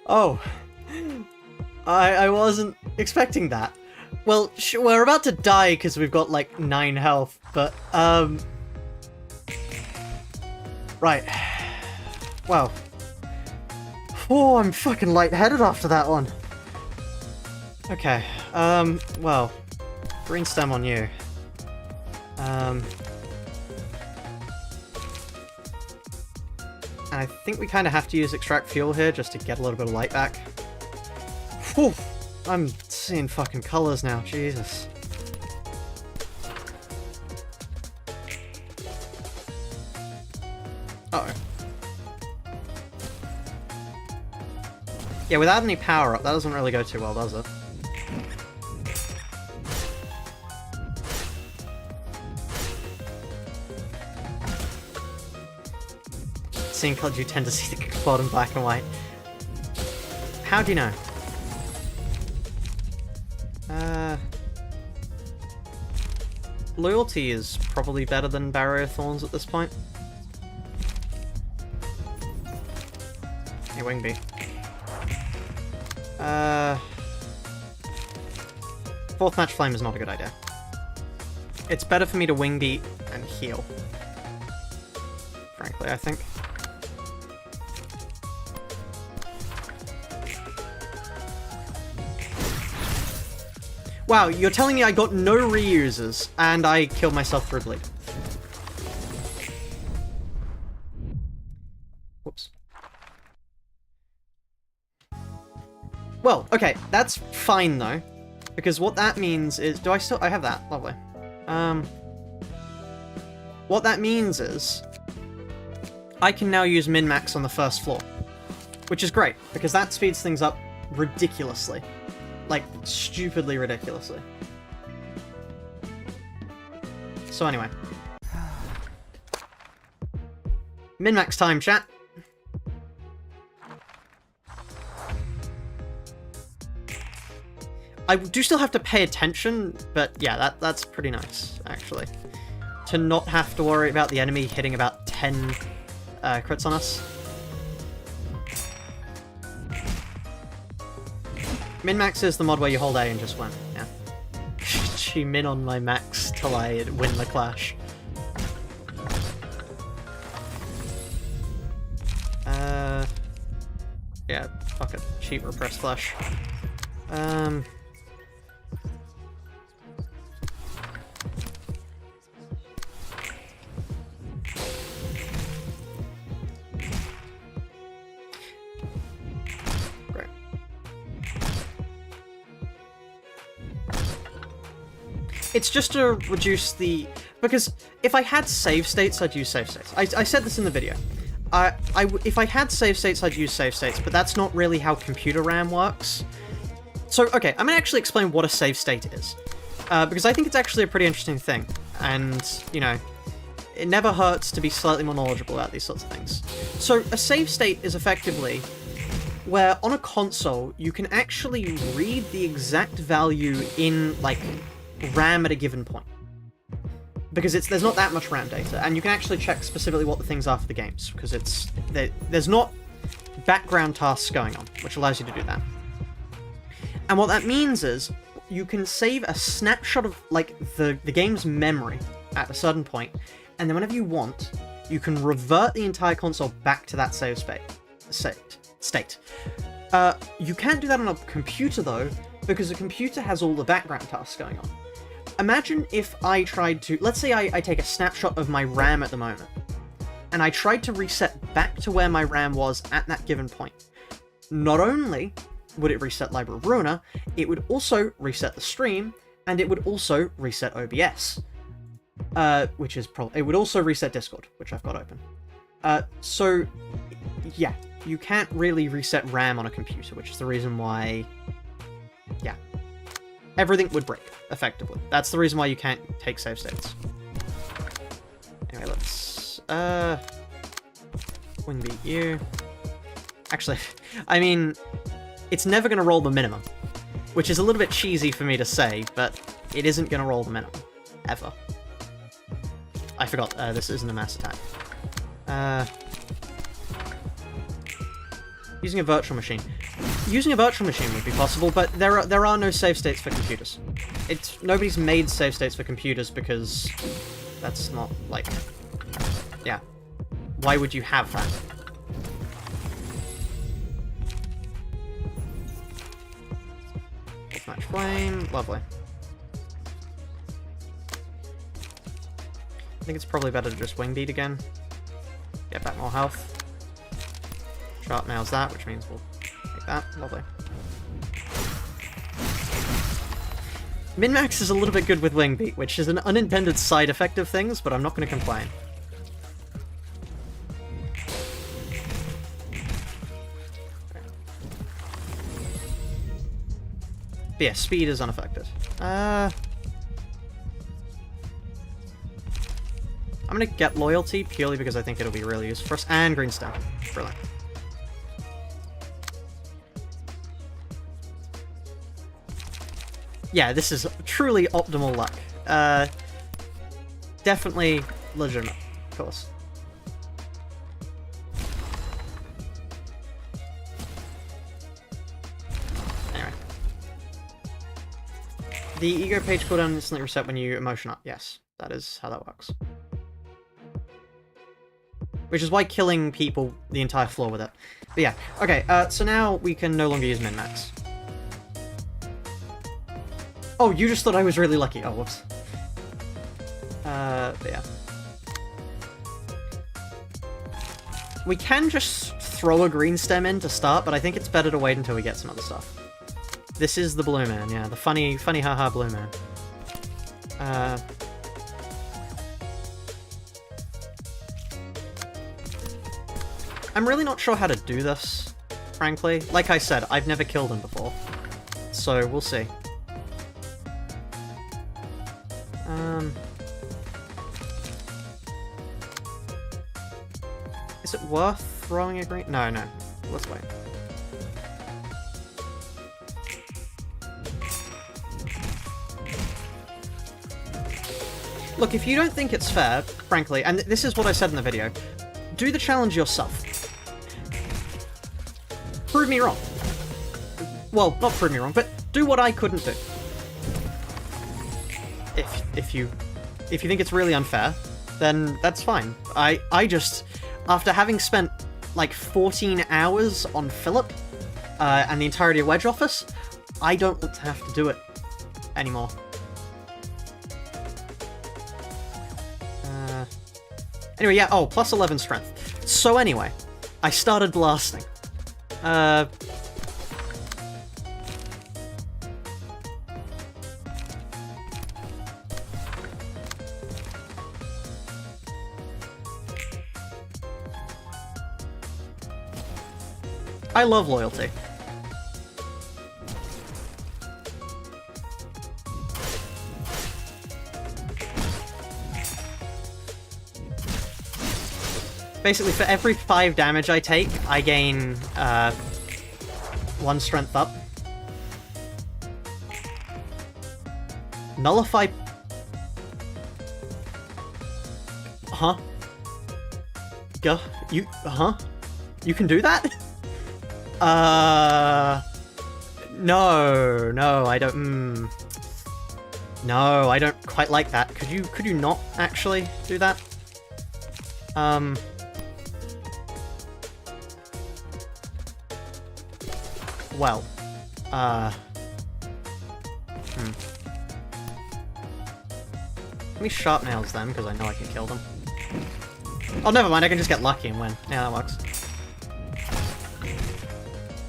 Oh. I wasn't expecting that. Well, we're about to die because we've got like 9 health, but right. Wow. Oh, I'm fucking lightheaded after that one. Okay. Well, green stem on you. And I think we kind of have to use extract fuel here just to get a little bit of light back. Whew. I'm seeing fucking colors now, Jesus. Uh-oh. Yeah, without any power up, that doesn't really go too well, does it? Seeing colors, you tend to see the bottom black and white. How do you know? Loyalty is probably better than Barrier Thorns at this point. Hey, Wing Beat. Fourth Match Flame is not a good idea. It's better for me to Wing Beat and heal. Frankly, I think. Wow, you're telling me I got no reuses, and I killed myself through bleed. Whoops. Well, okay, that's fine though, because what that means is... Do I still... I have that, lovely. What that means is... I can now use min-max on the first floor, which is great, because that speeds things up ridiculously. Like, stupidly ridiculously. So anyway. Min-max time, chat. I do still have to pay attention, but yeah, that's pretty nice, actually. To not have to worry about the enemy hitting about 10 crits on us. Min-max is the mod where you hold A and just win, yeah. She min on my max till I win the clash. Yeah, fuck it. Cheat repress flash. It's just to reduce the... Because if I had save states, I'd use save states. I said this in the video. if I had save states, I'd use save states, but that's not really how computer RAM works. So, okay, I'm going to actually explain what a save state is. Because I think it's actually a pretty interesting thing. And, you know, it never hurts to be slightly more knowledgeable about these sorts of things. So, a save state is effectively where on a console, you can actually read the exact value in, like, RAM at a given point. Because there's not that much RAM data, and you can actually check specifically what the things are for the games, because there's not background tasks going on, which allows you to do that. And what that means is, you can save a snapshot of, like, the game's memory at a certain point, and then whenever you want, you can revert the entire console back to that save state. You can't do that on a computer, though, because a computer has all the background tasks going on. Imagine if I tried to... Let's say I take a snapshot of my RAM at the moment, and I tried to reset back to where my RAM was at that given point. Not only would it reset Library of Ruina, it would also reset the stream, and it would also reset OBS. Which is probably... It would also reset Discord, which I've got open. So, yeah, you can't really reset RAM on a computer, which is the reason why... Yeah. Everything would break, effectively. That's the reason why you can't take save states. Anyway, let's... Wing beat you. Actually, I mean, it's never going to roll the minimum, which is a little bit cheesy for me to say, but it isn't going to roll the minimum. Ever. I forgot, this isn't a mass attack. Using a virtual machine. Using a virtual machine would be possible, but there are no save states for computers. Nobody's made save states for computers because that's not, like... Yeah. Why would you have that? Match flame. Lovely. I think it's probably better to just wing beat again. Get back more health. Sharp nails that, which means we'll take that. Lovely. Min-max is a little bit good with wing beat, which is an unintended side effect of things, but I'm not going to complain. But yeah, speed is unaffected. I'm gonna get loyalty purely because I think it'll be really useful for us. And green stem. Brilliant. Yeah, this is truly optimal luck. Definitely legitimate, of course. Anyway. The ego page cooldown instantly reset when you emotion up. Yes, that is how that works. Which is why killing people the entire floor with it. But yeah, okay, so now we can no longer use min-max. Oh, you just thought I was really lucky. Oh, whoops. But yeah. We can just throw a green stem in to start, but I think it's better to wait until we get some other stuff. This is the blue man, yeah, the funny haha blue man. I'm really not sure how to do this, frankly. Like I said, I've never killed him before, so we'll see. Is it worth throwing a green? No, no. Let's wait. Look, if you don't think it's fair, frankly, and this is what I said in the video, do the challenge yourself. Prove me wrong. Well, not prove me wrong, but do what I couldn't do. If you think it's really unfair, then that's fine. I just, after having spent like 14 hours on Philip and the entirety of Wedge Office, I don't want to have to do it anymore. Anyway, yeah, oh, plus 11 strength. So anyway, I started blasting. I love loyalty. Basically, for every 5 damage I take, I gain 1 strength up. Nullify... Huh? Go. You... Huh? You can do that? No, no, I don't... No, I don't quite like that. Could you not actually do that? Well, Give me sharp nails then, because I know I can kill them. Oh, never mind, I can just get lucky and win. Yeah, that works.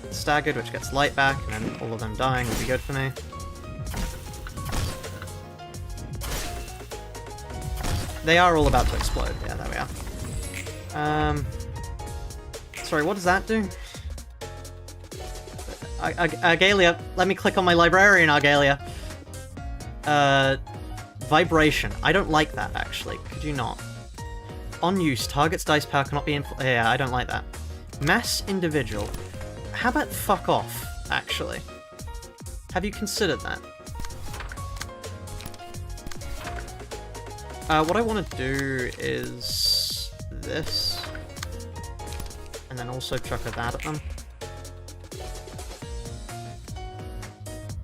Staggered, which gets light back, and then all of them dying will be good for me. They are all about to explode. Yeah, there we are. Sorry, what does that do? Argalia, let me click on my librarian, Argalia. Vibration. I don't like that, actually. Could you not? On use, target's dice power cannot be yeah, I don't like that. Mass individual. How about fuck off, actually? Have you considered that? What I want to do is this. And then also chuck that at them.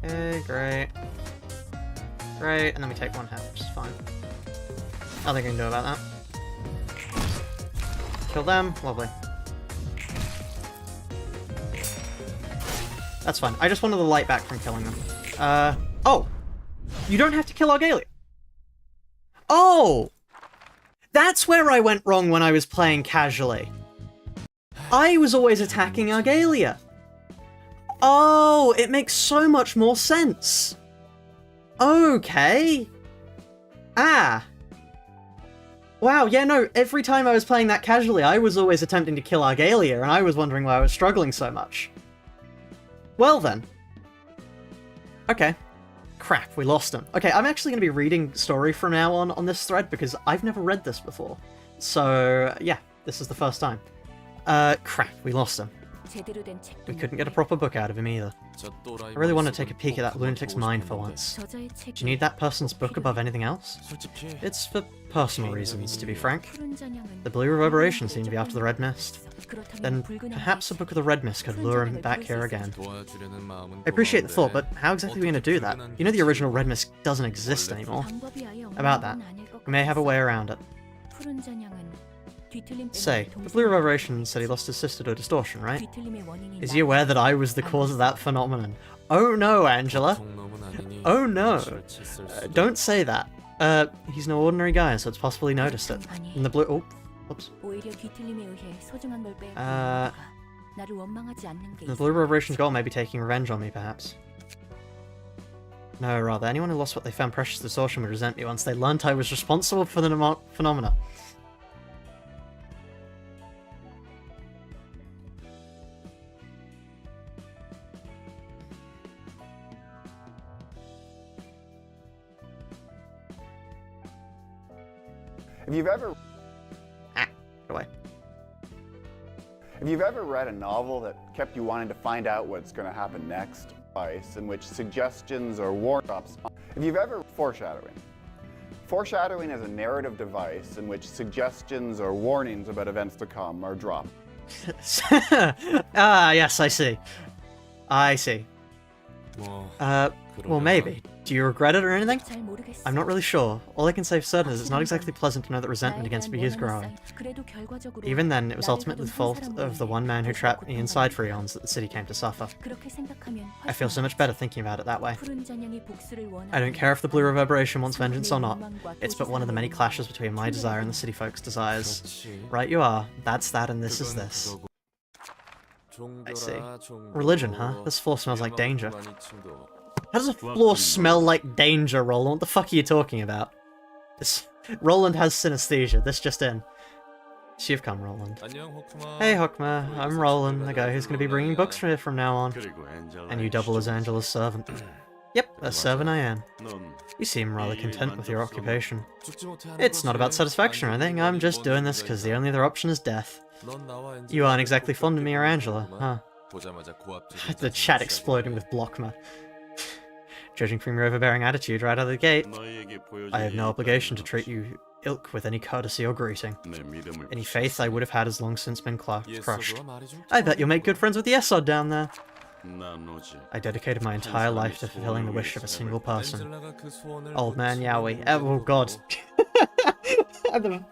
Okay, great. Great, and then we take 1 hit, which is fine. Nothing I can do about that. Kill them, lovely. That's fine. I just wanted the light back from killing them. Oh! You don't have to kill Argalia! Oh! That's where I went wrong when I was playing casually. I was always attacking Argalia. Oh, it makes so much more sense. Okay. Ah. Wow, yeah, no, every time I was playing that casually, I was always attempting to kill Argalia, and I was wondering why I was struggling so much. Well then. Okay. Crap, we lost him. Okay, I'm actually going to be reading story from now on this thread, because I've never read this before. So, yeah, this is the first time. Crap, we lost him. We couldn't get a proper book out of him either. I really want to take a peek at that lunatic's mind for once. Do you need that person's book above anything else? It's for personal reasons, to be frank. The Blue Reverberation seemed to be after the Red Mist. Then perhaps a book of the Red Mist could lure him back here again. I appreciate the thought, but how exactly are we going to do that? You know the original Red Mist doesn't exist anymore. About that, we may have a way around it. Say, the Blue Reverberation said he lost his sister to a distortion, right? Is he aware that I was the cause of that phenomenon? Oh no, Angela! Oh no! Don't say that. He's no ordinary guy, so it's possible he noticed it. And the blue... Oh, whoops. The Blue Reverberation's goal may be taking revenge on me, perhaps. No, rather, anyone who lost what they found precious to distortion would resent me once they learnt I was responsible for the phenomena. If you've ever get away. If you've ever read a novel that kept you wanting to find out what's going to happen next, in which suggestions or warning-ups. If you've ever foreshadowing. Foreshadowing is a narrative device in which suggestions or warnings about events to come are dropped. Ah, yes, I see. I see. Well, maybe. Do you regret it or anything? I'm not really sure. All I can say for certain is it's not exactly pleasant to know that resentment against me is growing. Even then, it was ultimately the fault of the one man who trapped me inside for eons that the city came to suffer. I feel so much better thinking about it that way. I don't care if the Blue Reverberation wants vengeance or not. It's but one of the many clashes between my desire and the city folks' desires. Right you are. That's that and this is this. I see. Religion, huh? This floor smells like danger. How does a floor smell like danger, Roland? What the fuck are you talking about? Roland has synesthesia. This just in. So you've come, Roland. 안녕, 호크마. Hey, Hookma. I'm Roland, the guy who's going to be bringing books from now on. And you double as Angela's servant. Yep, a servant I am. You seem rather content with your occupation. It's not about satisfaction or anything, I'm just doing this because the only other option is death. You aren't exactly fond of me or Angela, huh? The chat exploding with Blockma. Judging from your overbearing attitude right out of the gate, I have no obligation to treat you ilk with any courtesy or greeting. Any faith I would have had has long since been crushed. I bet you'll make good friends with the Esod down there. I dedicated my entire life to fulfilling the wish of a single person. Old man Yowie. Oh god. The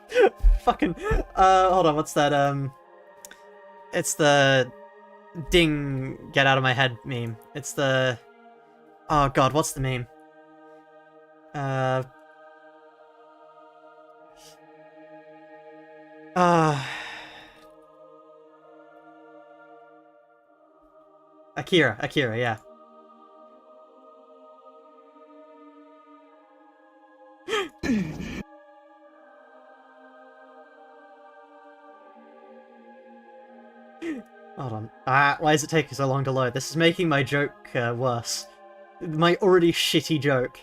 fucking... hold on, what's that, It's the... Ding, get out of my head meme. It's the... Oh god, what's the meme? Akira, yeah. Hold on. Why is it taking so long to load? This is making my joke worse. My already shitty joke.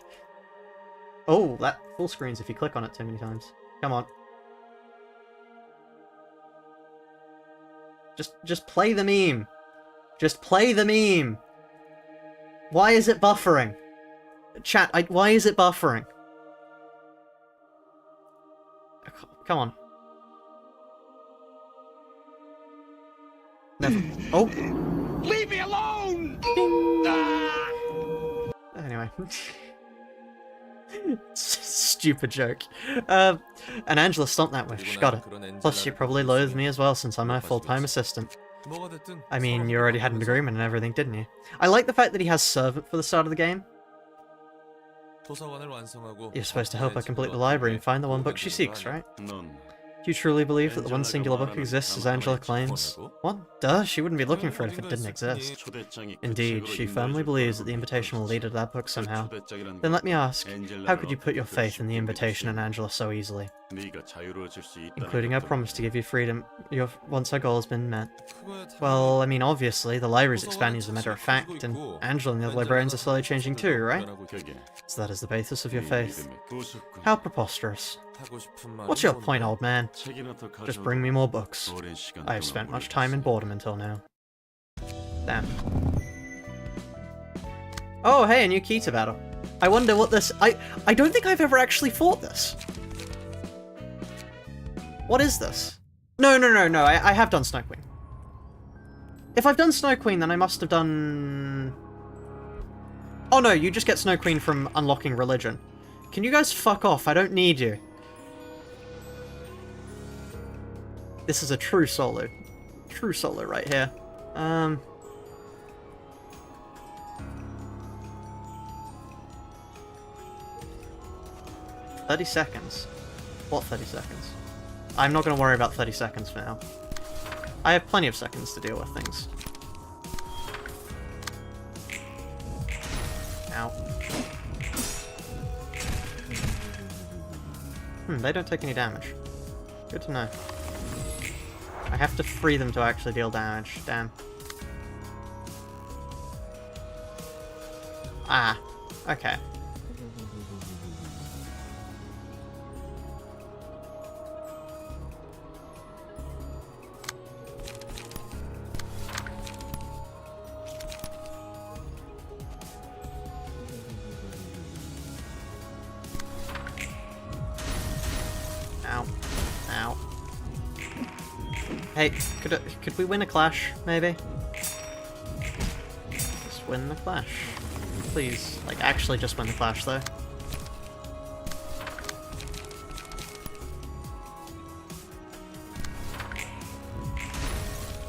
Oh, that full screens if you click on it too many times. Come on. Just play the meme. Just play the meme. Why is it buffering? Chat, why is it buffering? Come on. Never. Oh. Leave me alone! Anyway. Stupid joke. And Angela stomped that wish. Got it. Plus, she probably loathes me as well since I'm her full-time assistant. I mean, you already had an agreement and everything, didn't you? I like the fact that he has servant for the start of the game. You're supposed to help her complete the library and find the one book she seeks, right? Do you truly believe that the one singular book exists as Angela claims? What? Duh, she wouldn't be looking for it if it didn't exist. Indeed, she firmly believes that the invitation will lead her to that book somehow. Then let me ask, how could you put your faith in the invitation and Angela so easily? Including her promise to give you freedom once her goal has been met. Well, I mean, obviously, the library's expanding as a matter of fact, and Angela and the other librarians are slowly changing too, right? So that is the basis of your faith. How preposterous. What's your point, old man? Just bring me more books. I have spent much time in boredom until now. Damn. Oh, hey, a new key to battle. I wonder what this... I don't think I've ever actually fought this. What is this? No, I have done Snow Queen. If I've done Snow Queen, then I must have done... Oh no, you just get Snow Queen from unlocking religion. Can you guys fuck off? I don't need you. This is a true solo. True solo right here. 30 seconds. What 30 seconds? I'm not going to worry about 30 seconds for now. I have plenty of seconds to deal with things. Ow. They don't take any damage. Good to know. I have to free them to actually deal damage. Damn. Ah. Okay. Ow. Ow. Hey, could we win a clash, maybe? Just win the clash. Please. Like, actually just win the clash, though.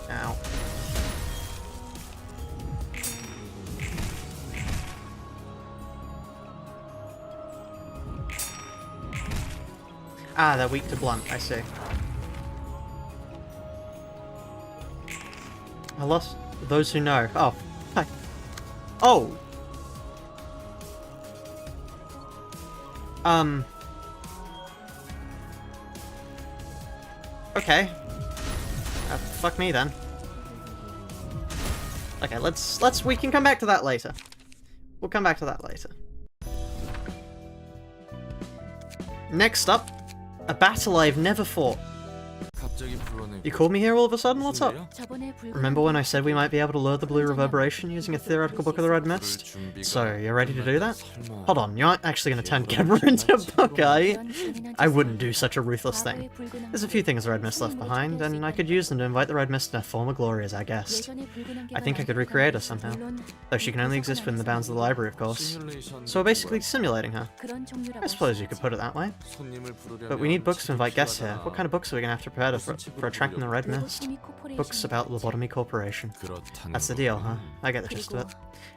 Ow. Ah, they're weak to blunt, I see. I lost those who know. Oh. Hi. Oh! Okay. Fuck me then. Okay, we can come back to that later. We'll come back to that later. Next up, a battle I've never fought. You called me here all of a sudden? What's up? Remember when I said we might be able to lure the blue reverberation using a theoretical book of the Red Mist? So, you're ready to do that? Hold on, you aren't actually going to turn Gebra into a book, are you? I wouldn't do such a ruthless thing. There's a few things the Red Mist left behind, and I could use them to invite the Red Mist in her former glory as our guest. I think I could recreate her somehow, though she can only exist within the bounds of the library, of course. So we're basically simulating her. I suppose you could put it that way. But we need books to invite guests here. What kind of books are we going to have to prepare for attracting the Red Mist? Books about Lobotomy Corporation. That's the deal, huh? I get the gist of it.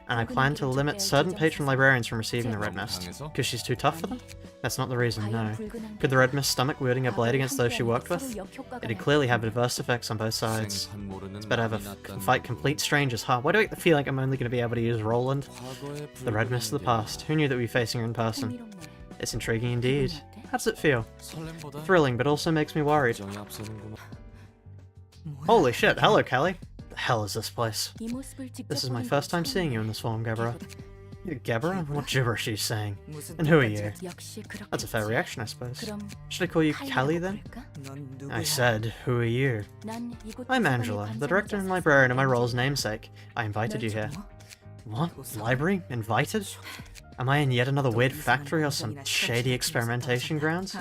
And I plan to limit certain patron librarians from receiving the Red Mist. Because she's too tough for them? That's not the reason, no. Could the Red Mist stomach wielding a blade against those she worked with? It'd clearly have adverse effects on both sides. It's better to fight complete strangers, huh? Why do I feel like I'm only going to be able to use Roland? The Red Mist of the past. Who knew that we'd be facing her in person? It's intriguing indeed. How does it feel? Thrilling, but also makes me worried. Holy shit, hello Kelly. The hell is this place? This is my first time seeing you in this form, Gebra. You're Gebra? What gibberish are you saying? And who are you? That's a fair reaction, I suppose. Should I call you Kelly then? I said, who are you? I'm Angela, the director and librarian of my role's namesake. I invited you here. What? Library? Invited? Am I in yet another weird factory or some shady experimentation grounds?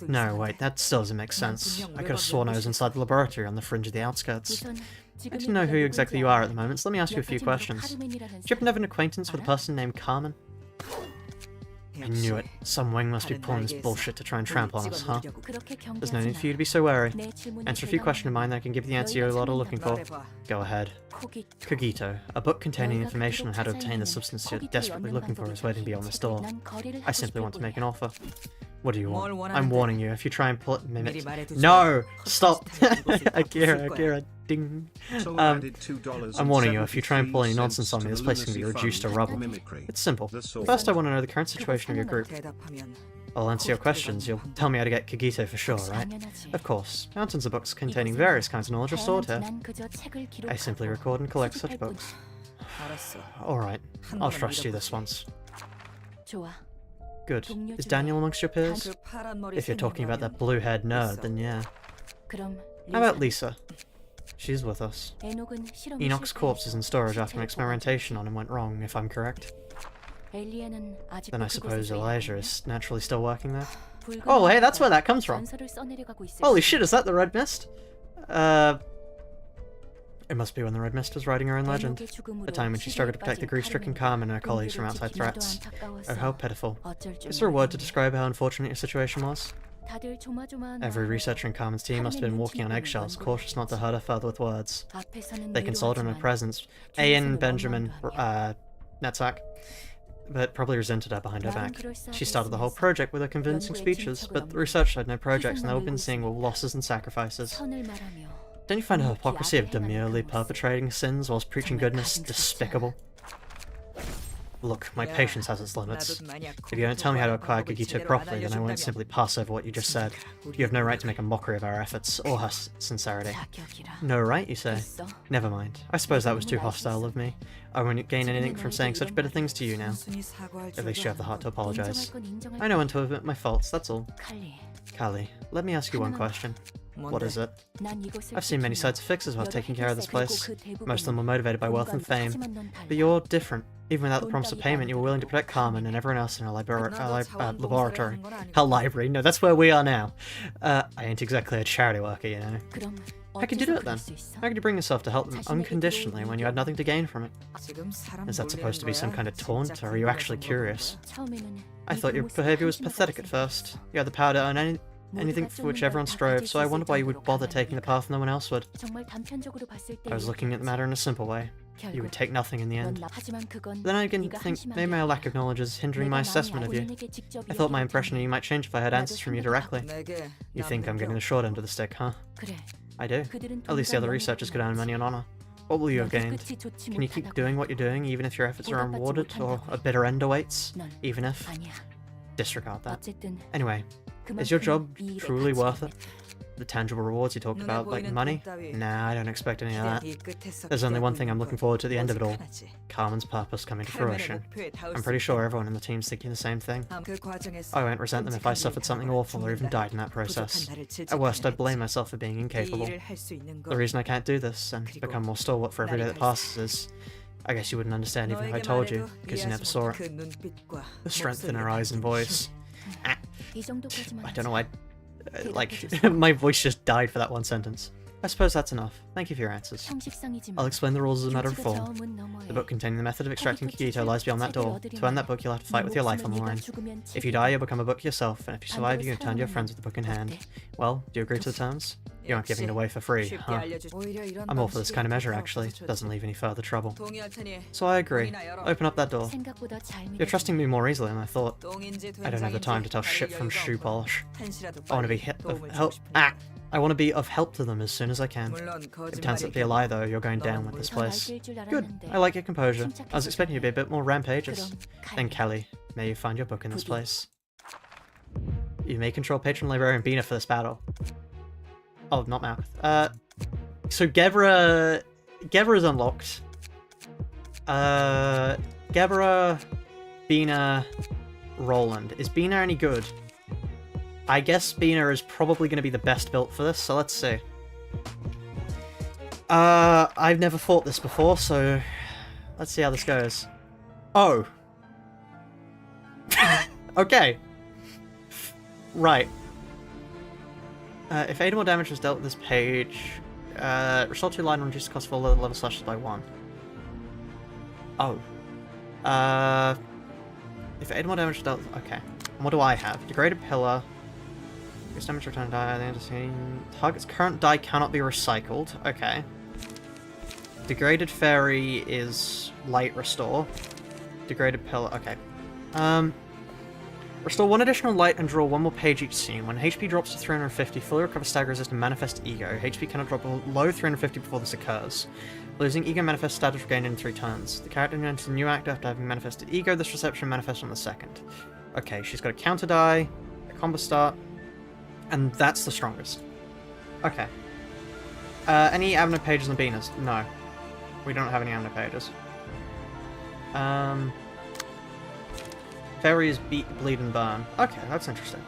No, wait, that still doesn't make sense. I could have sworn I was inside the laboratory on the fringe of the outskirts. I don't know who exactly you are at the moment, so let me ask you a few questions. Do you happen to have an acquaintance with a person named Carmen? I knew it. Some wing must be pulling this bullshit to try and trample on us, huh? There's no need for you to be so wary. Answer a few questions of mine that I can give you the answer you're a lot of looking for. Go ahead. Cogito, a book containing information on how to obtain the substance you're desperately looking for is waiting beyond this door. I simply want to make an offer. What do you want? I'm warning you, if you try and pull it, mimic. No! Stop! Akira, ding. I'm warning you, if you try and pull any nonsense on me, this place can be reduced to rubble. It's simple. First, I want to know the current situation of your group. I'll answer your questions. You'll tell me how to get Cogito for sure, right? Of course. Mountains of books containing various kinds of knowledge are stored here. I simply record and collect such books. Alright, I'll trust you this once. Good. Is Daniel amongst your peers? If you're talking about that blue-haired nerd, then yeah. How about Lisa? She's with us. Enoch's corpse is in storage after an experimentation on him went wrong, if I'm correct. Then I suppose Elijah is naturally still working there? Oh, hey, that's where that comes from! Holy shit, is that the Red Mist? It must be when the Red Mist was writing her own legend. The time when she struggled to protect the grief-stricken Carmen and her colleagues from outside threats. Oh, how pitiful. Is there a word to describe how unfortunate your situation was? Every researcher in Carmen's team must have been walking on eggshells, cautious not to hurt her further with words. They consoled her in her presence. Ian Benjamin Netzak, but probably resented her behind her back. She started the whole project with her convincing speeches, but the researcher had no projects and they all been seeing were losses and sacrifices. Don't you find the hypocrisy of demurely perpetrating sins whilst preaching goodness despicable? Look, my patience has its limits. If you don't tell me how to acquire Cogito properly, then I won't simply pass over what you just said. You have no right to make a mockery of our efforts, or her sincerity. No right, you say? Never mind. I suppose that was too hostile of me. I won't gain anything from saying such bitter things to you now. At least you have the heart to apologize. I know when to admit my faults, that's all. Callie, let me ask you one question. What is it? I've seen many sides of fixes while taking care of this place. Most of them were motivated by wealth and fame. But you're different. Even without the promise of payment, you were willing to protect Carmen and everyone else in her laboratory. Her library. No, that's where we are now. I ain't exactly a charity worker, you know. How could you do it then? How could you bring yourself to help them unconditionally when you had nothing to gain from it? Is that supposed to be some kind of taunt, or are you actually curious? I thought your behaviour was pathetic at first. You had the power to earn anything for which everyone strove, so I wondered why you would bother taking the path no one else would. I was looking at the matter in a simple way. You would take nothing in the end. But then I again think maybe my lack of knowledge is hindering my assessment of you. I thought my impression of you might change if I had answers from you directly. You think I'm getting the short end of the stick, huh? I do. At least the other researchers could earn money and honor. What will you have gained? Can you keep doing what you're doing even if your efforts are unrewarded, or a bitter end awaits? Even if? Disregard that. Anyway, is your job truly worth it? The tangible rewards you talked about, like money? Nah, I don't expect any of that. There's only one thing I'm looking forward to at the end of it all. Carmen's purpose coming to fruition. I'm pretty sure everyone in the team's thinking the same thing. I won't resent them if I suffered something awful or even died in that process. At worst, I'd blame myself for being incapable. The reason I can't do this and become more stalwart for every day that passes is... I guess you wouldn't understand even if I told you, because you never saw it. The strength in her eyes and voice. I don't know why... like, my voice just died for that one sentence. I suppose that's enough. Thank you for your answers. I'll explain the rules as a matter of form. The book containing the method of extracting Kikito lies beyond that door. To end that book, you'll have to fight with your life on the line. If you die, you'll become a book yourself, and if you survive, you can turn to your friends with the book in hand. Well, do you agree to the terms? You aren't giving it away for free, huh? I'm all for this kind of measure, actually. It doesn't leave any further trouble. So I agree. Open up that door. You're trusting me more easily than I thought. I don't have the time to tell shit from shoe polish. I want to be I want to be of help to them as soon as I can. If it turns out to be a lie, though, you're going down with this place. Good. I like your composure. I was expecting you to be a bit more rampageous. Then Kelly, may you find your book in this place. You may control Patron Librarian Bina for this battle. Oh, not Malkuth. So Gebra is unlocked. Gebra, Bina, Roland. Is Bina any good? I guess Bina is probably going to be the best built for this, so let's see. I've never fought this before, so let's see how this goes. Oh. Okay. Right. If 8 or more damage was dealt with this page, restore 2 line and reduce the cost of all level slashes by 1. Oh. If 8 or more damage was dealt with... Okay. And what do I have? Degraded Pillar. Increase damage return die at the end of the scene. Target's current die cannot be recycled. Okay. Degraded Fairy is light restore. Degraded Pillar. Okay. Restore 1 additional light and draw 1 more page each scene. When HP drops to 350, fully recover stagger resist and manifest ego. HP cannot drop below 350 before this occurs. Losing ego manifest status regained in 3 turns. The character enters a new act after having manifested ego. This reception manifests on the 2nd. Okay, she's got a counter die, a combo start, and that's the strongest. Okay. Any Abner pages on Beaners? No. We don't have any Abner pages. Fairies beat, bleed, and burn. Okay, that's interesting.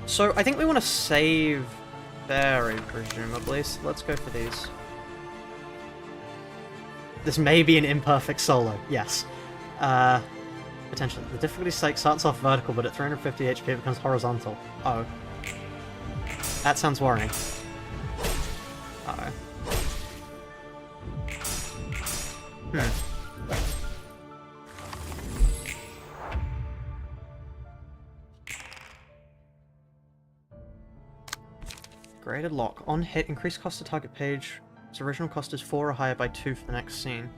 So, I think we want to save Fairy, presumably, so let's go for these. This may be an imperfect solo, yes. Potentially. The difficulty stake starts off vertical, but at 350 HP it becomes horizontal. Oh. That sounds worrying. Uh-oh. Graded lock. On hit, increase cost to target page. Its original cost is 4 or higher by 2 for the next scene.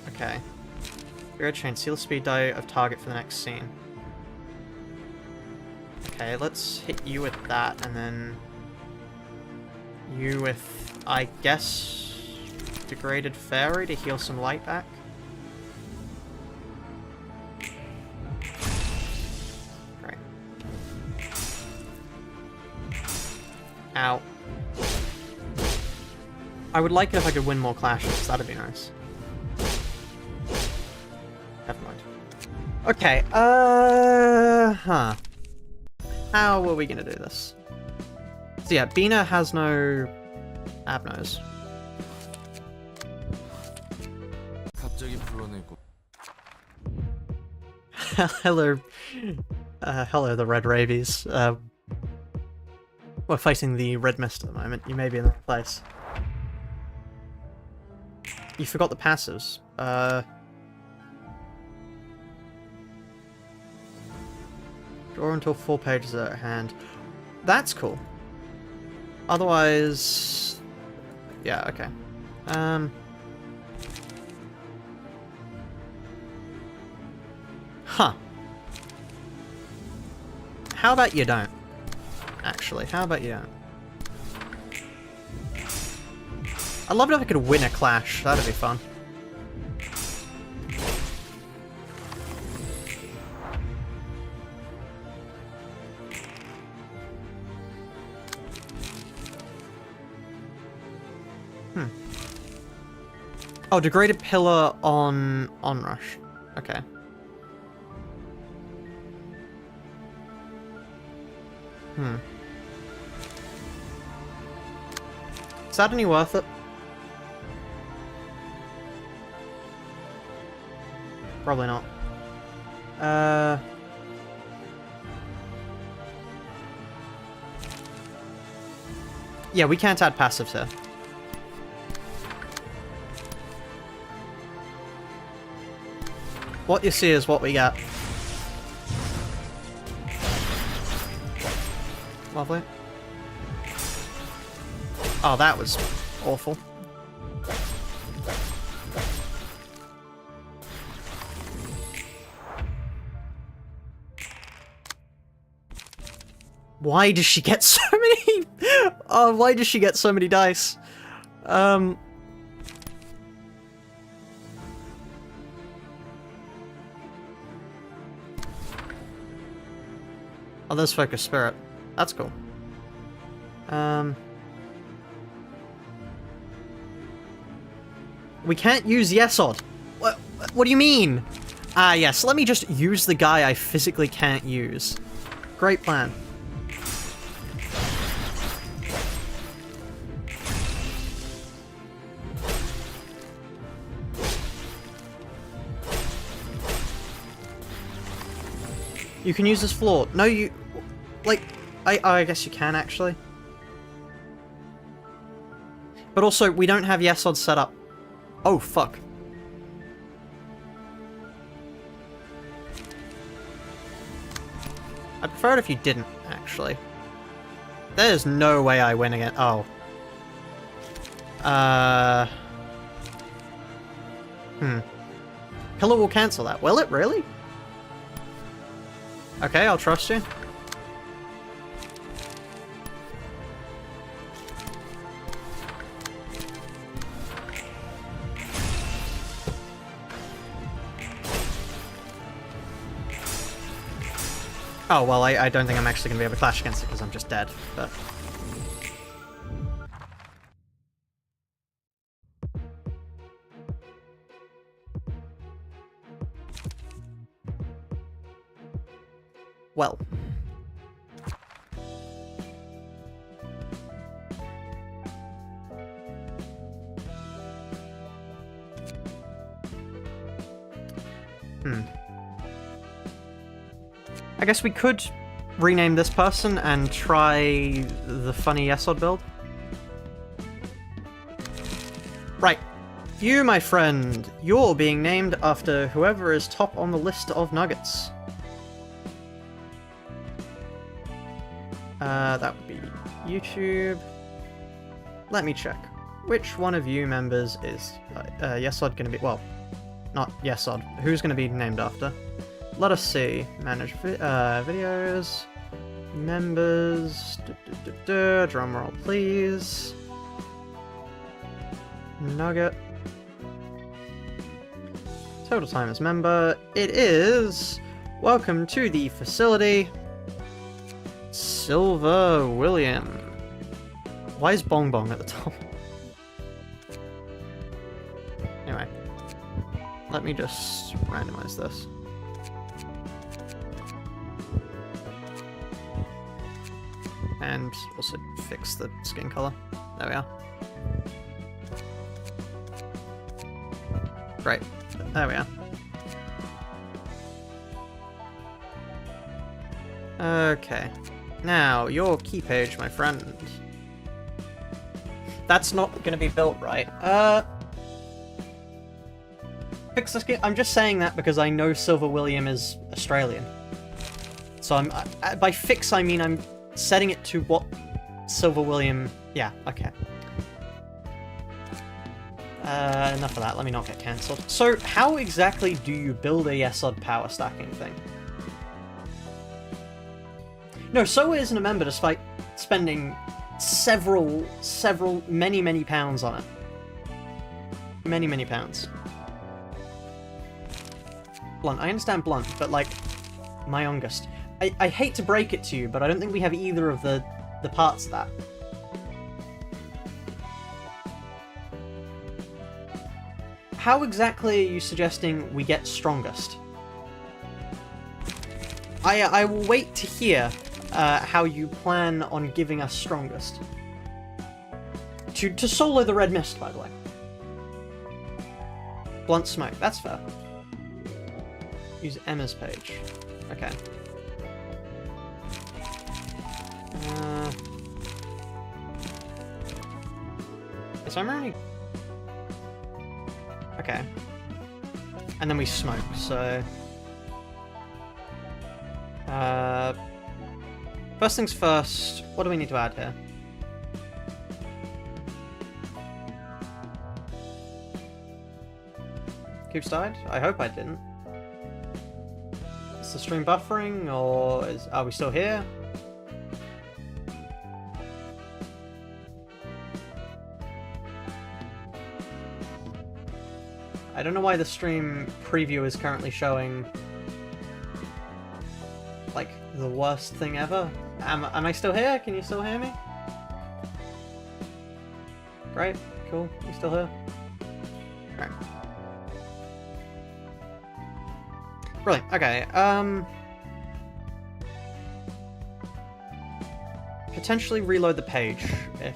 Okay. Red chain. Seal speed die of target for the next scene. Okay, let's hit you with that, and then you with, I guess, Degraded Fairy to heal some light back. Great. Ow. I would like it if I could win more clashes, that'd be nice. Never mind. Okay, huh. How are we gonna do this? So yeah, Bina has no Abnos. Hello. Hello, the Red Rabies. We're fighting the Red Mist at the moment. You may be in the right place. You forgot the passives. Draw until 4 pages are at hand. That's cool. Otherwise... Yeah, okay. Huh. How about you don't? Actually, how about you don't? I'd love it if I could win a clash. That'd be fun. Oh, degraded pillar on onrush. Okay. Is that any worth it? Probably not. Yeah, we can't add passives here. What you see is what we get. Lovely. Oh, that was awful. Why does she get so many? Oh, why does she get so many dice? Oh, there's Focus Spirit. That's cool. We can't use Yesod. What do you mean? Ah, yes. Let me just use the guy I physically can't use. Great plan. You can use this floor. No, you... Like, I guess you can, actually. But also, we don't have Yesod set up. Oh, fuck. I'd prefer it if you didn't, actually. There's no way I win again. Oh. Pillar will cancel that. Will it, really? Okay, I'll trust you. Oh, well, I don't think I'm actually going to be able to clash against it because I'm just dead, but... Well. I guess we could rename this person and try the funny Yesod build. Right. You, my friend, you're being named after whoever is top on the list of nuggets. That would be YouTube. Let me check. Which one of you members is Yesod going to be... Well, not Yesod. Who's going to be named after? Let us see. Manage videos. Members. Drum roll, please. Nugget. Total time as member. It is... Welcome to the facility. Silver William. Why is Bong Bong at the top? Anyway. Let me just randomize this. And also fix the skin color. There we are. Great. There we are. Okay. Now, your key page, my friend. That's not going to be built right. Fix the skin. I'm just saying that because I know Silver William is Australian. So by fix, I mean I'm setting it to what Silver William... Yeah, okay. Enough of that. Let me not get cancelled. So, how exactly do you build a Yesod power stacking thing? No, Soa isn't a member despite spending many pounds on it. Many pounds. Blunt. I understand Blunt, but like, my youngest. I hate to break it to you, but I don't think we have either of the parts of that. how exactly are you suggesting we get strongest? I will wait to hear how you plan on giving us strongest. To solo the red mist, by the way. Blunt smoke, that's fair. Use Emma's page. Okay. Is Emma only... Okay. And then we smoke, so... First things first, what do we need to add here? Coops died? I hope I didn't. Is the stream buffering, or are we still here? I don't know why the stream preview is currently showing like the worst thing ever. Am I still here? Can you still hear me? Great, cool. You still here? Right. Brilliant. Okay. Potentially reload the page if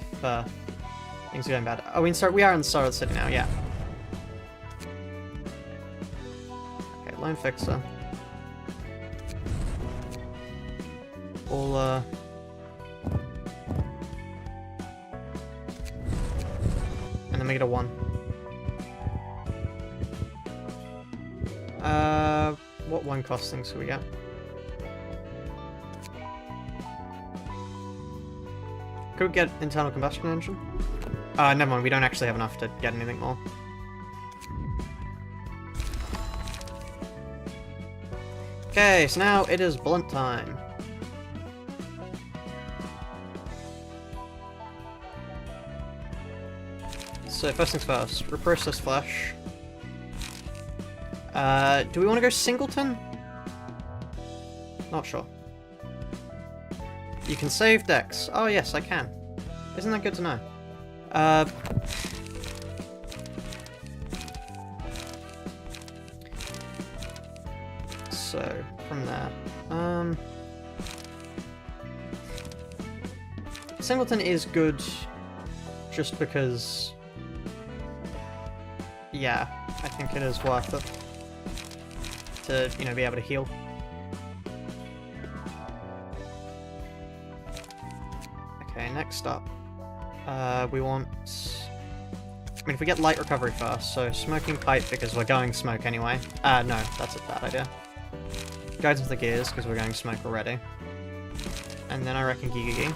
things are going bad. Oh, we are in the start of the city now. Yeah. Okay, loan fixer. We'll and then make it a 1. What 1 cost things do we get? Could we get internal combustion engine? Never mind, we don't actually have enough to get anything more. Okay, so now it is blunt time. So first things first, reprocess flesh. Do we want to go singleton? Not sure. You can save decks. Oh yes, I can. Isn't that good to know? So, from there. Singleton is good just because... Yeah, I think it is worth it to, you know, be able to heal. Okay, next up, we want... I mean, if we get light recovery first, so smoking pipe because we're going smoke anyway. No, that's a bad idea. Guides with the gears because we're going smoke already. And then I reckon Gigagi.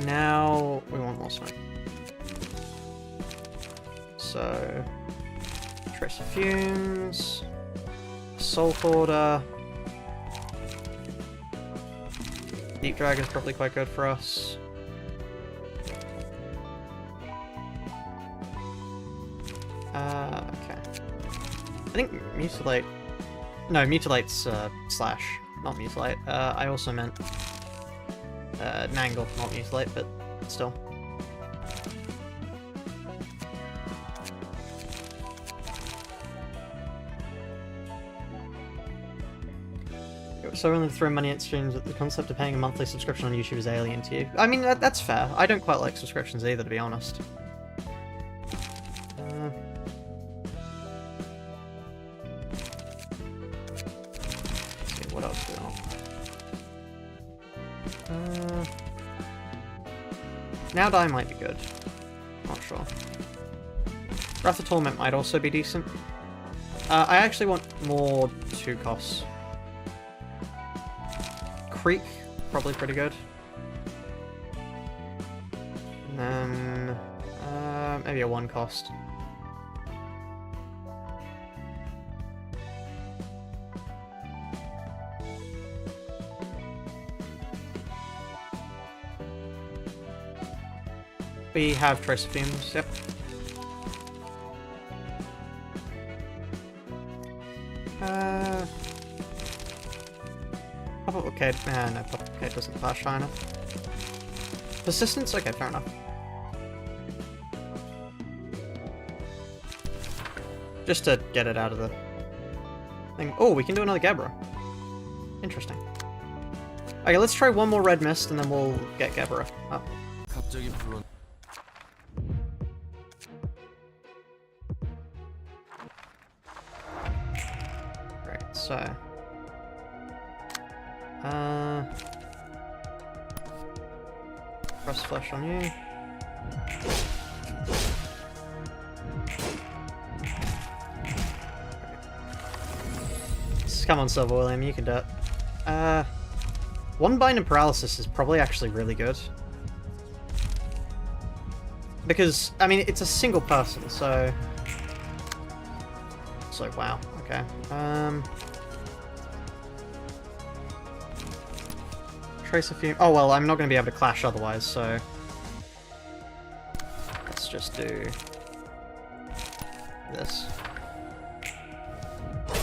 Now we want more smoke. So, trace of fumes, soul hoarder, deep drag is probably quite good for us. Okay. I think mutilate. No, mutilate's slash, not mutilate. I also meant Nangle, not mutilate, but still. So only throw money at streams, the concept of paying a monthly subscription on YouTube is alien to you. I mean, that's fair. I don't quite like subscriptions either, to be honest. Let's see, what else do we want? Now die might be good. Not sure. Wrath of Torment might also be decent. I actually want more 2 costs. Creek, probably pretty good. And then maybe a 1 cost. We have trace of fumes, yep. Okay, no, okay, it doesn't flash high enough. Persistence? Okay, fair enough. Just to get it out of the thing. Oh, we can do another Gebra. Interesting. Okay, let's try one more red mist and then we'll get Gebra up. 갑자기 불러. Right, so... Press flesh on you. Come on, Silver William, you can do it. One bind and paralysis is probably actually really good. Because, I mean, it's a single person, so... So, wow, okay. Trace a few... Oh, well, I'm not going to be able to clash otherwise, so... Let's just do... this.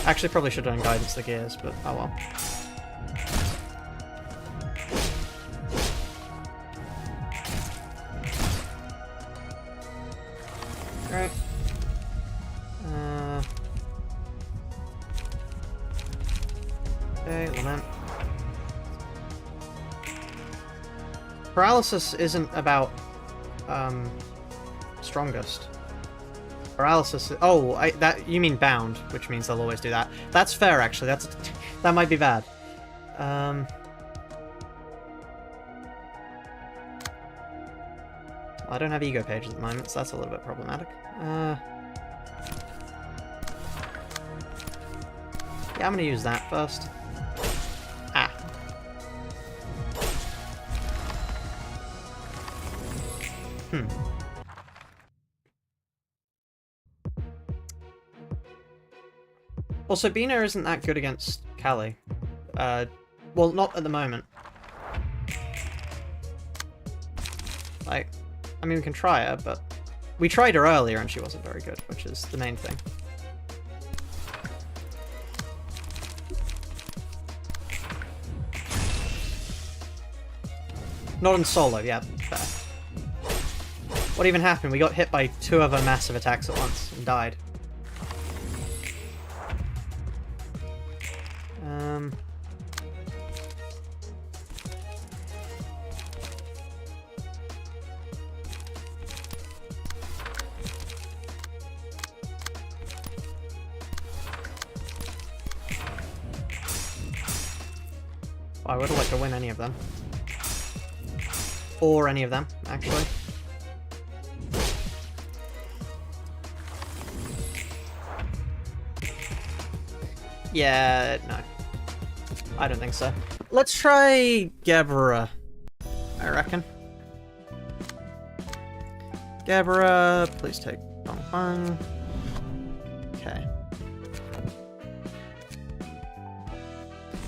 Actually, probably should have done Guidance the Gears, but oh well. Alright. Okay, Lament. Paralysis isn't about, strongest. Paralysis. Oh, that you mean bound, which means they'll always do that. That's fair, actually. That might be bad. I don't have ego pages at the moment, so that's a little bit problematic. Yeah, I'm gonna use that first. Ah. Also, Bina isn't that good against Callie. Well, not at the moment. Like, I mean, we can try her, but... We tried her earlier and she wasn't very good, which is the main thing. Not in solo, yeah, fair. What even happened? We got hit by 2 of her massive attacks at once and died. I would have liked to win any of them. Or any of them, actually. Yeah, no. I don't think so. Let's try Gebra, I reckon. Gebra, please take Dong Fang. Okay.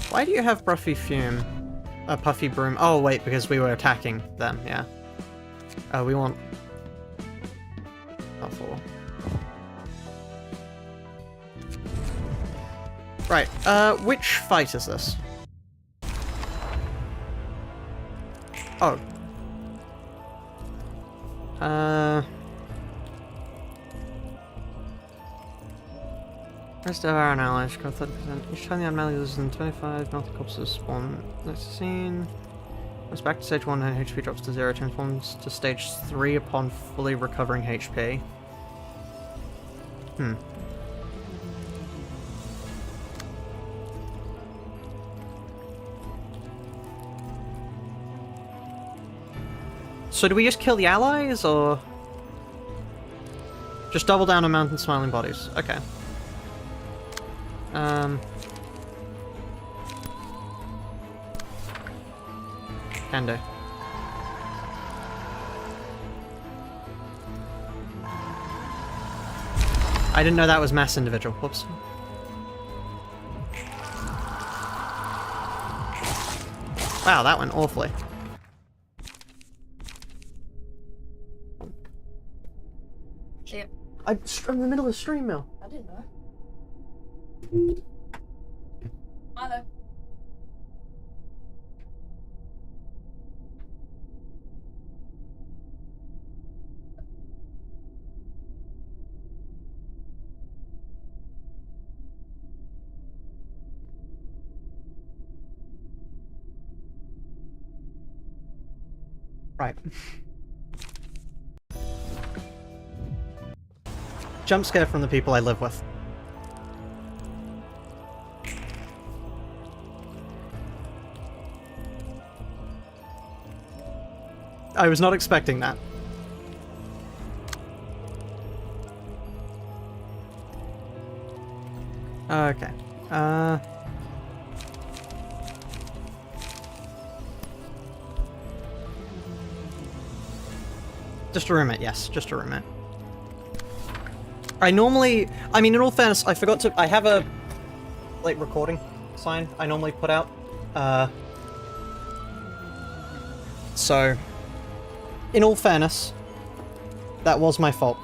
Why do you have Puffy Fume? Puffy Broom. Oh, wait, because we were attacking them, yeah. Oh, we want... Buffalo. Right, which fight is this? Oh. Rest of our allies got 30%. Each time the anomaly loses in 25, multiple corpses spawn. Next scene. Goes back to stage 1 and HP drops to 0, transforms to stage 3 upon fully recovering HP. So do we just kill the allies, or...? Just double down on Mountain Smiling Bodies. Okay. Can do. I didn't know that was mass individual. Whoops. Wow, that went awfully. Yeah. I'm in the middle of a stream mill. I didn't know. Hello. Right. Jump scare from the people I live with. I was not expecting that. Okay. Just a roommate, yes. Just a roommate. I normally... I mean, in all fairness, I forgot to... I have a, like, recording sign I normally put out. So... In all fairness, that was my fault.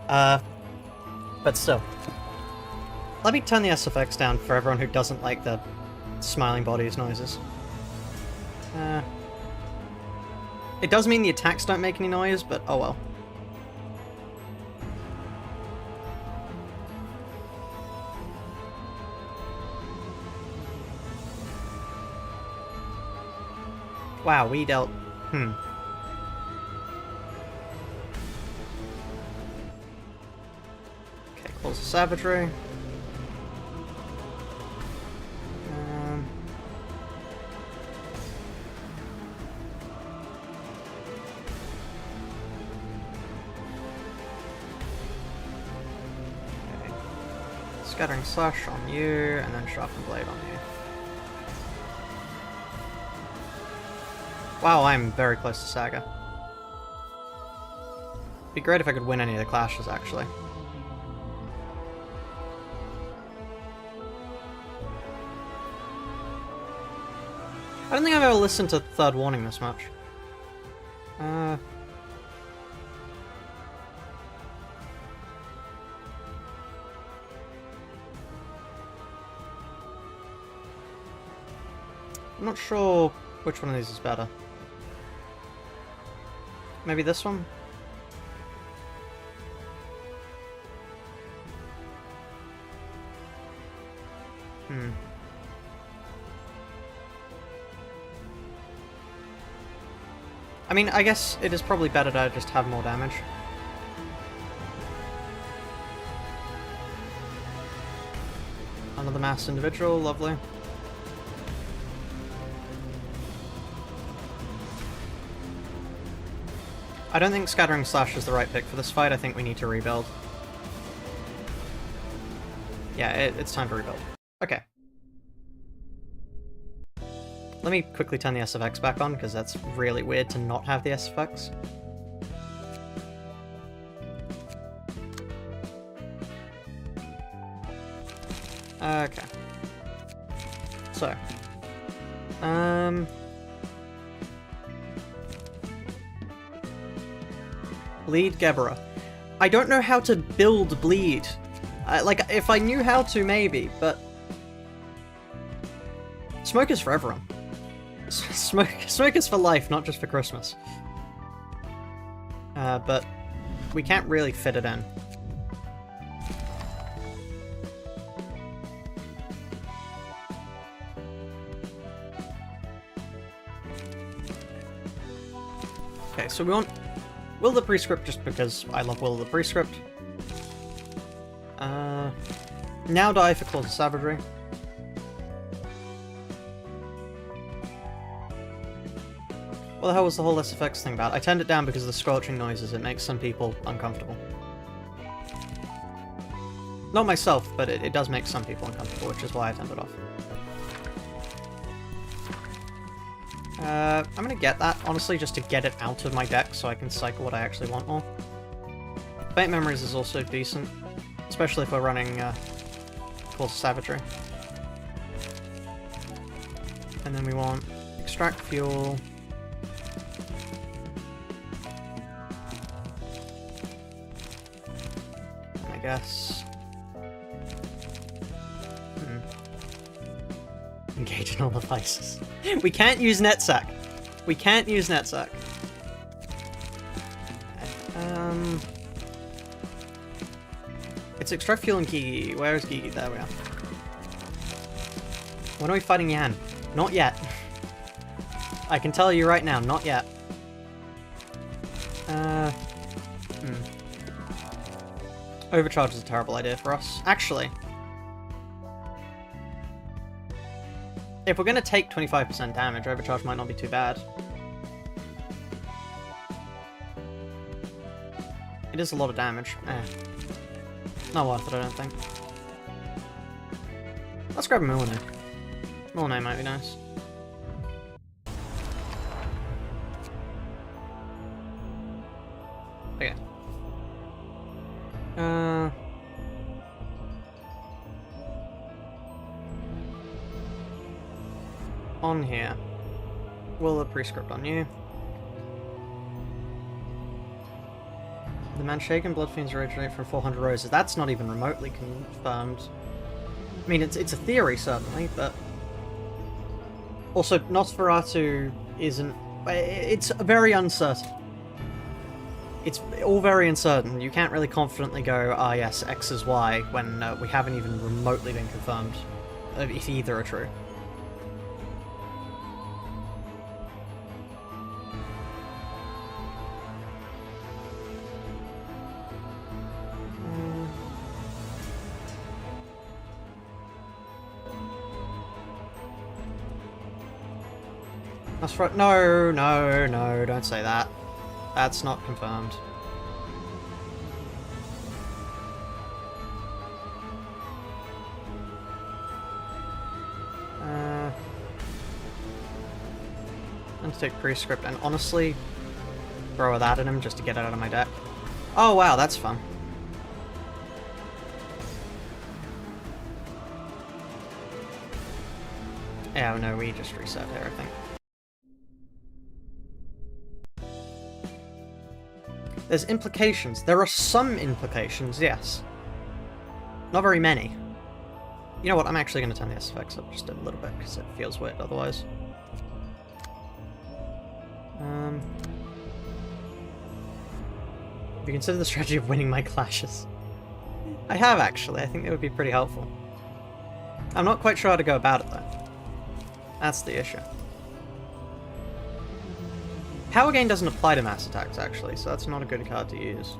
But still. Let me turn the SFX down for everyone who doesn't like the smiling bodies noises. It does mean the attacks don't make any noise, but oh well. Wow, we dealt... Okay, close the savagery. Scattering Slash on you, and then Sharpened Blade on you. Wow, I'm very close to Saga. Be great if I could win any of the clashes, actually. I don't think I've ever listened to Third Warning this much. I'm not sure which one of these is better. Maybe this one? I mean, I guess it is probably better to just have more damage. Another mass individual, lovely. I don't think Scattering Slash is the right pick for this fight. I think we need to rebuild. Yeah, it's time to rebuild. Okay. Let me quickly turn the SFX back on, because that's really weird to not have the SFX. Okay. So. Bleed Gebera. I don't know how to build Bleed. Like, if I knew how to, maybe, but... Smoke is for everyone. Smoke is for life, not just for Christmas. But we can't really fit it in. Okay, so we want Will the Prescript just because I love Will the Prescript. Now die for Claws of Savagery. What the hell was the whole SFX thing about? I turned it down because of the scorching noises. It makes some people uncomfortable. Not myself, but it does make some people uncomfortable, which is why I turned it off. I'm gonna get that, honestly, just to get it out of my deck so I can cycle what I actually want more. Faint Memories is also decent, especially if we're running Claws of Savagery. And then we want Extract Fuel. I guess. Engage in all devices. We can't use Netsack. We can't use Netsack. It's Extract Fuel and Gigi. Where is Gigi? There we are. When are we fighting Yan? Not yet. I can tell you right now, not yet. Overcharge is a terrible idea for us. Actually, if we're going to take 25% damage, overcharge might not be too bad. It is a lot of damage. Not worth it, I don't think. Let's grab a Milne. Milne might be nice. Okay. On here. Will a prescript on you. The man shaken blood fiends originate from 400 roses. That's not even remotely confirmed. I mean, it's a theory, certainly, but... Also, Nosferatu isn't... It's very uncertain. It's all very uncertain. You can't really confidently go, ah yes, X is Y, when we haven't even remotely been confirmed if either are true. That's right. No, no, no, don't say that. That's not confirmed. I'm going to take prescript and honestly throw that at him just to get it out of my deck. Oh wow, that's fun. Yeah, no, we just reset here, I think. There's implications. There are some implications, yes. Not very many. You know what, I'm actually going to turn the SFX up just a little bit, because it feels weird otherwise. Have you considered the strategy of winning my clashes? I have, actually. I think it would be pretty helpful. I'm not quite sure how to go about it, though. That's the issue. Power gain doesn't apply to mass attacks, actually, so that's not a good card to use.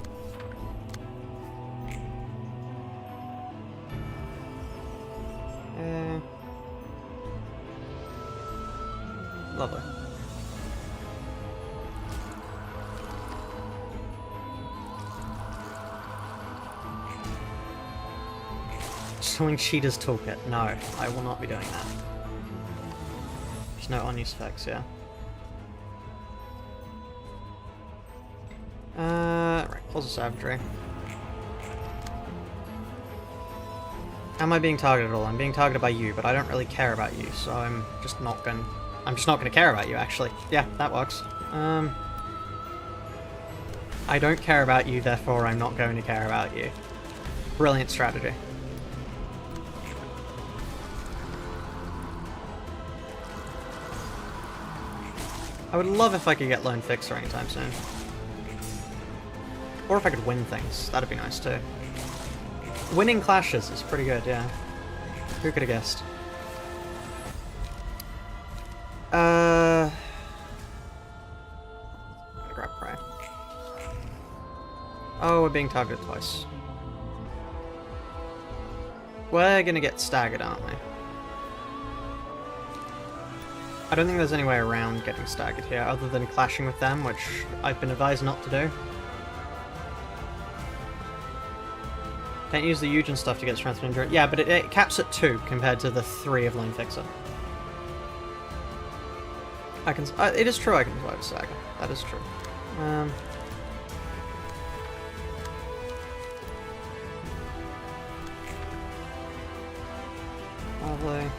Lovely. Showing Cheetah's toolkit. No, I will not be doing that. There's no unused effects, yeah. Right, close the savagery. Am I being targeted at all? I'm being targeted by you, but I don't really care about you, so I'm just not gonna care about you, actually. Yeah, that works. I don't care about you, therefore I'm not going to care about you. Brilliant strategy. I would love if I could get Lone Fixer anytime soon. Or if I could win things. That'd be nice too. Winning clashes is pretty good, yeah. Who could have guessed? Grab Prey. Oh, we're being targeted twice. We're gonna get staggered, aren't we? I don't think there's any way around getting staggered here, other than clashing with them, which I've been advised not to do. Can't use the Eugen stuff to get strength and endurance. Yeah, but it caps at 2 compared to the 3 of Lone Fixer. I can. It is true I can survive a stagger. That is true. Lovely.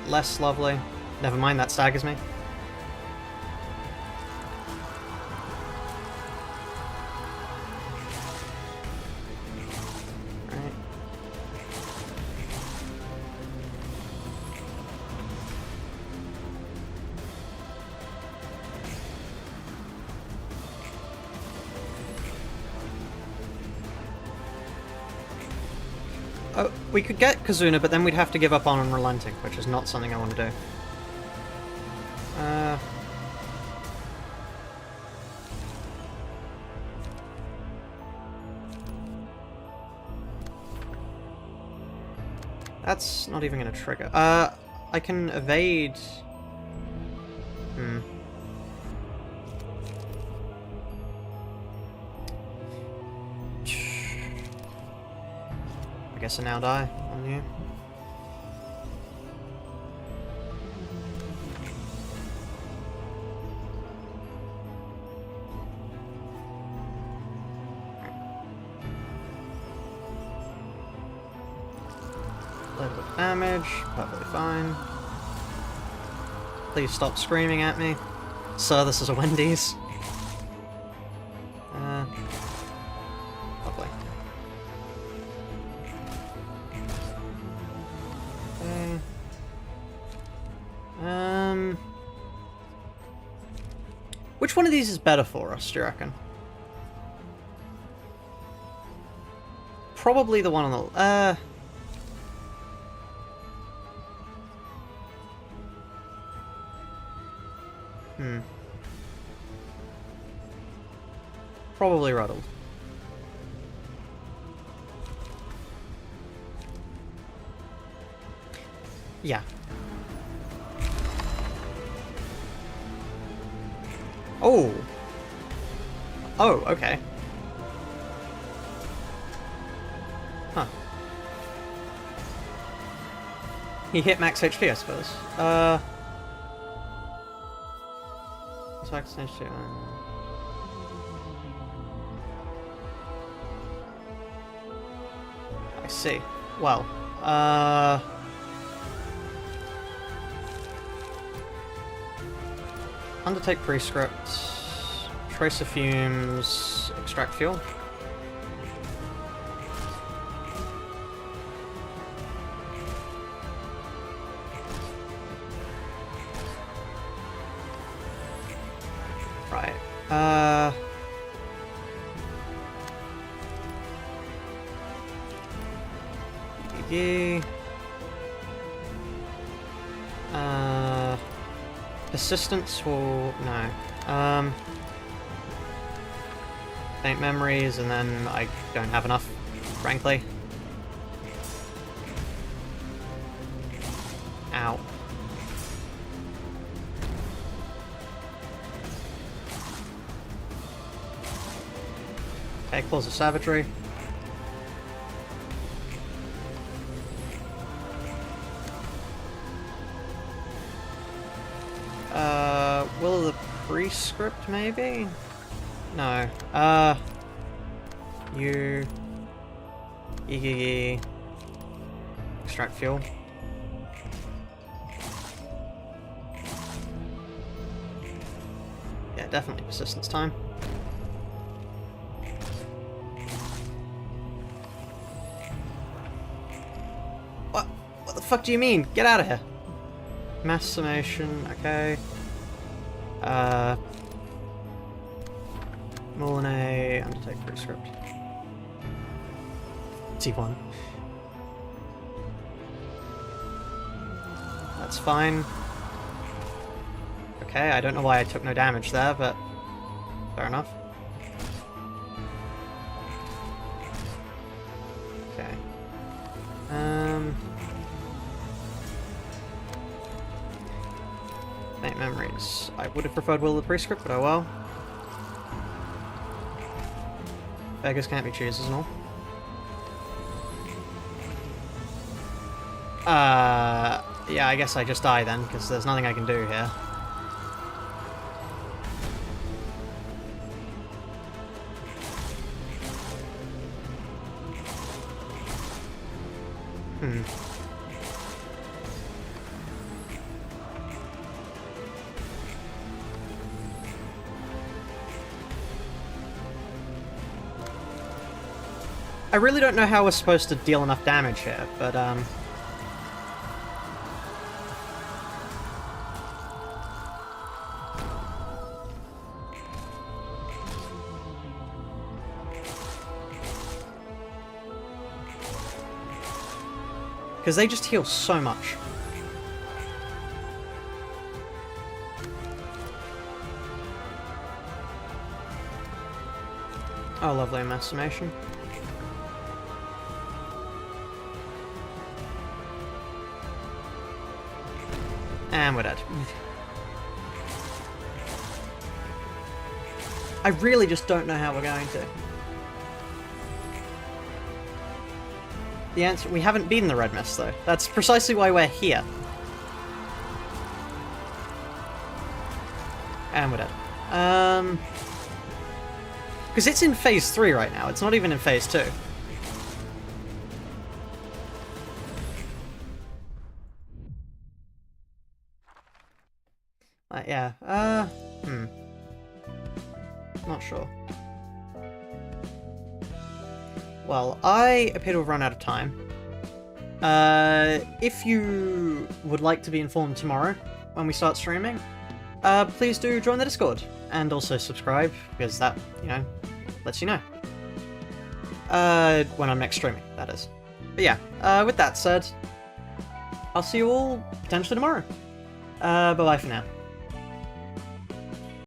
Less lovely. Never mind, that staggers me. Right. Oh, we could get Kazuna, but then we'd have to give up on Unrelenting, which is not something I want to do. That's not even gonna trigger. I can evade... I guess I now die on you. Little bit of damage, perfectly fine. Please stop screaming at me. Sir, this is a Wendy's. Lovely. Okay. Which one of these is better for us, do you reckon? Probably the one on the... Probably Ruddled. Yeah. Oh! Oh, okay. Huh. He hit max HP, I suppose. Attack stage 2. I see. Well, undertake prescript, tracer fumes, extract fuel. Right. Persistence will... no. Faint memories, and then I don't have enough, frankly. Ow. Okay, Claws of Savagery. Will of the Prescript, maybe? No. You... Igigi... Extract fuel. Yeah, definitely persistence time. What? What the fuck do you mean? Get out of here! Mass summation, okay. Moulinet, undertake prescript. T1. That's fine. Okay, I don't know why I took no damage there, but fair enough. Okay. Faint memories. I would have preferred Will of the Prescript, but oh well. Beggars can't be choosers and all. Yeah, I guess I just die then, because there's nothing I can do here. I really don't know how we're supposed to deal enough damage here, but because they just heal so much. Oh, lovely amalgamation. And we're dead. I really just don't know how we're going to. The answer, we haven't beaten the red mist though. That's precisely why we're here. And we're dead. Because it's in phase 3 right now, it's not even in phase 2. Yeah, not sure. Well, I appear to have run out of time. If you would like to be informed tomorrow when we start streaming, please do join the Discord and also subscribe, because that, you know, lets you know. When I'm next streaming, that is. But yeah, with that said, I'll see you all potentially tomorrow. Bye-bye for now.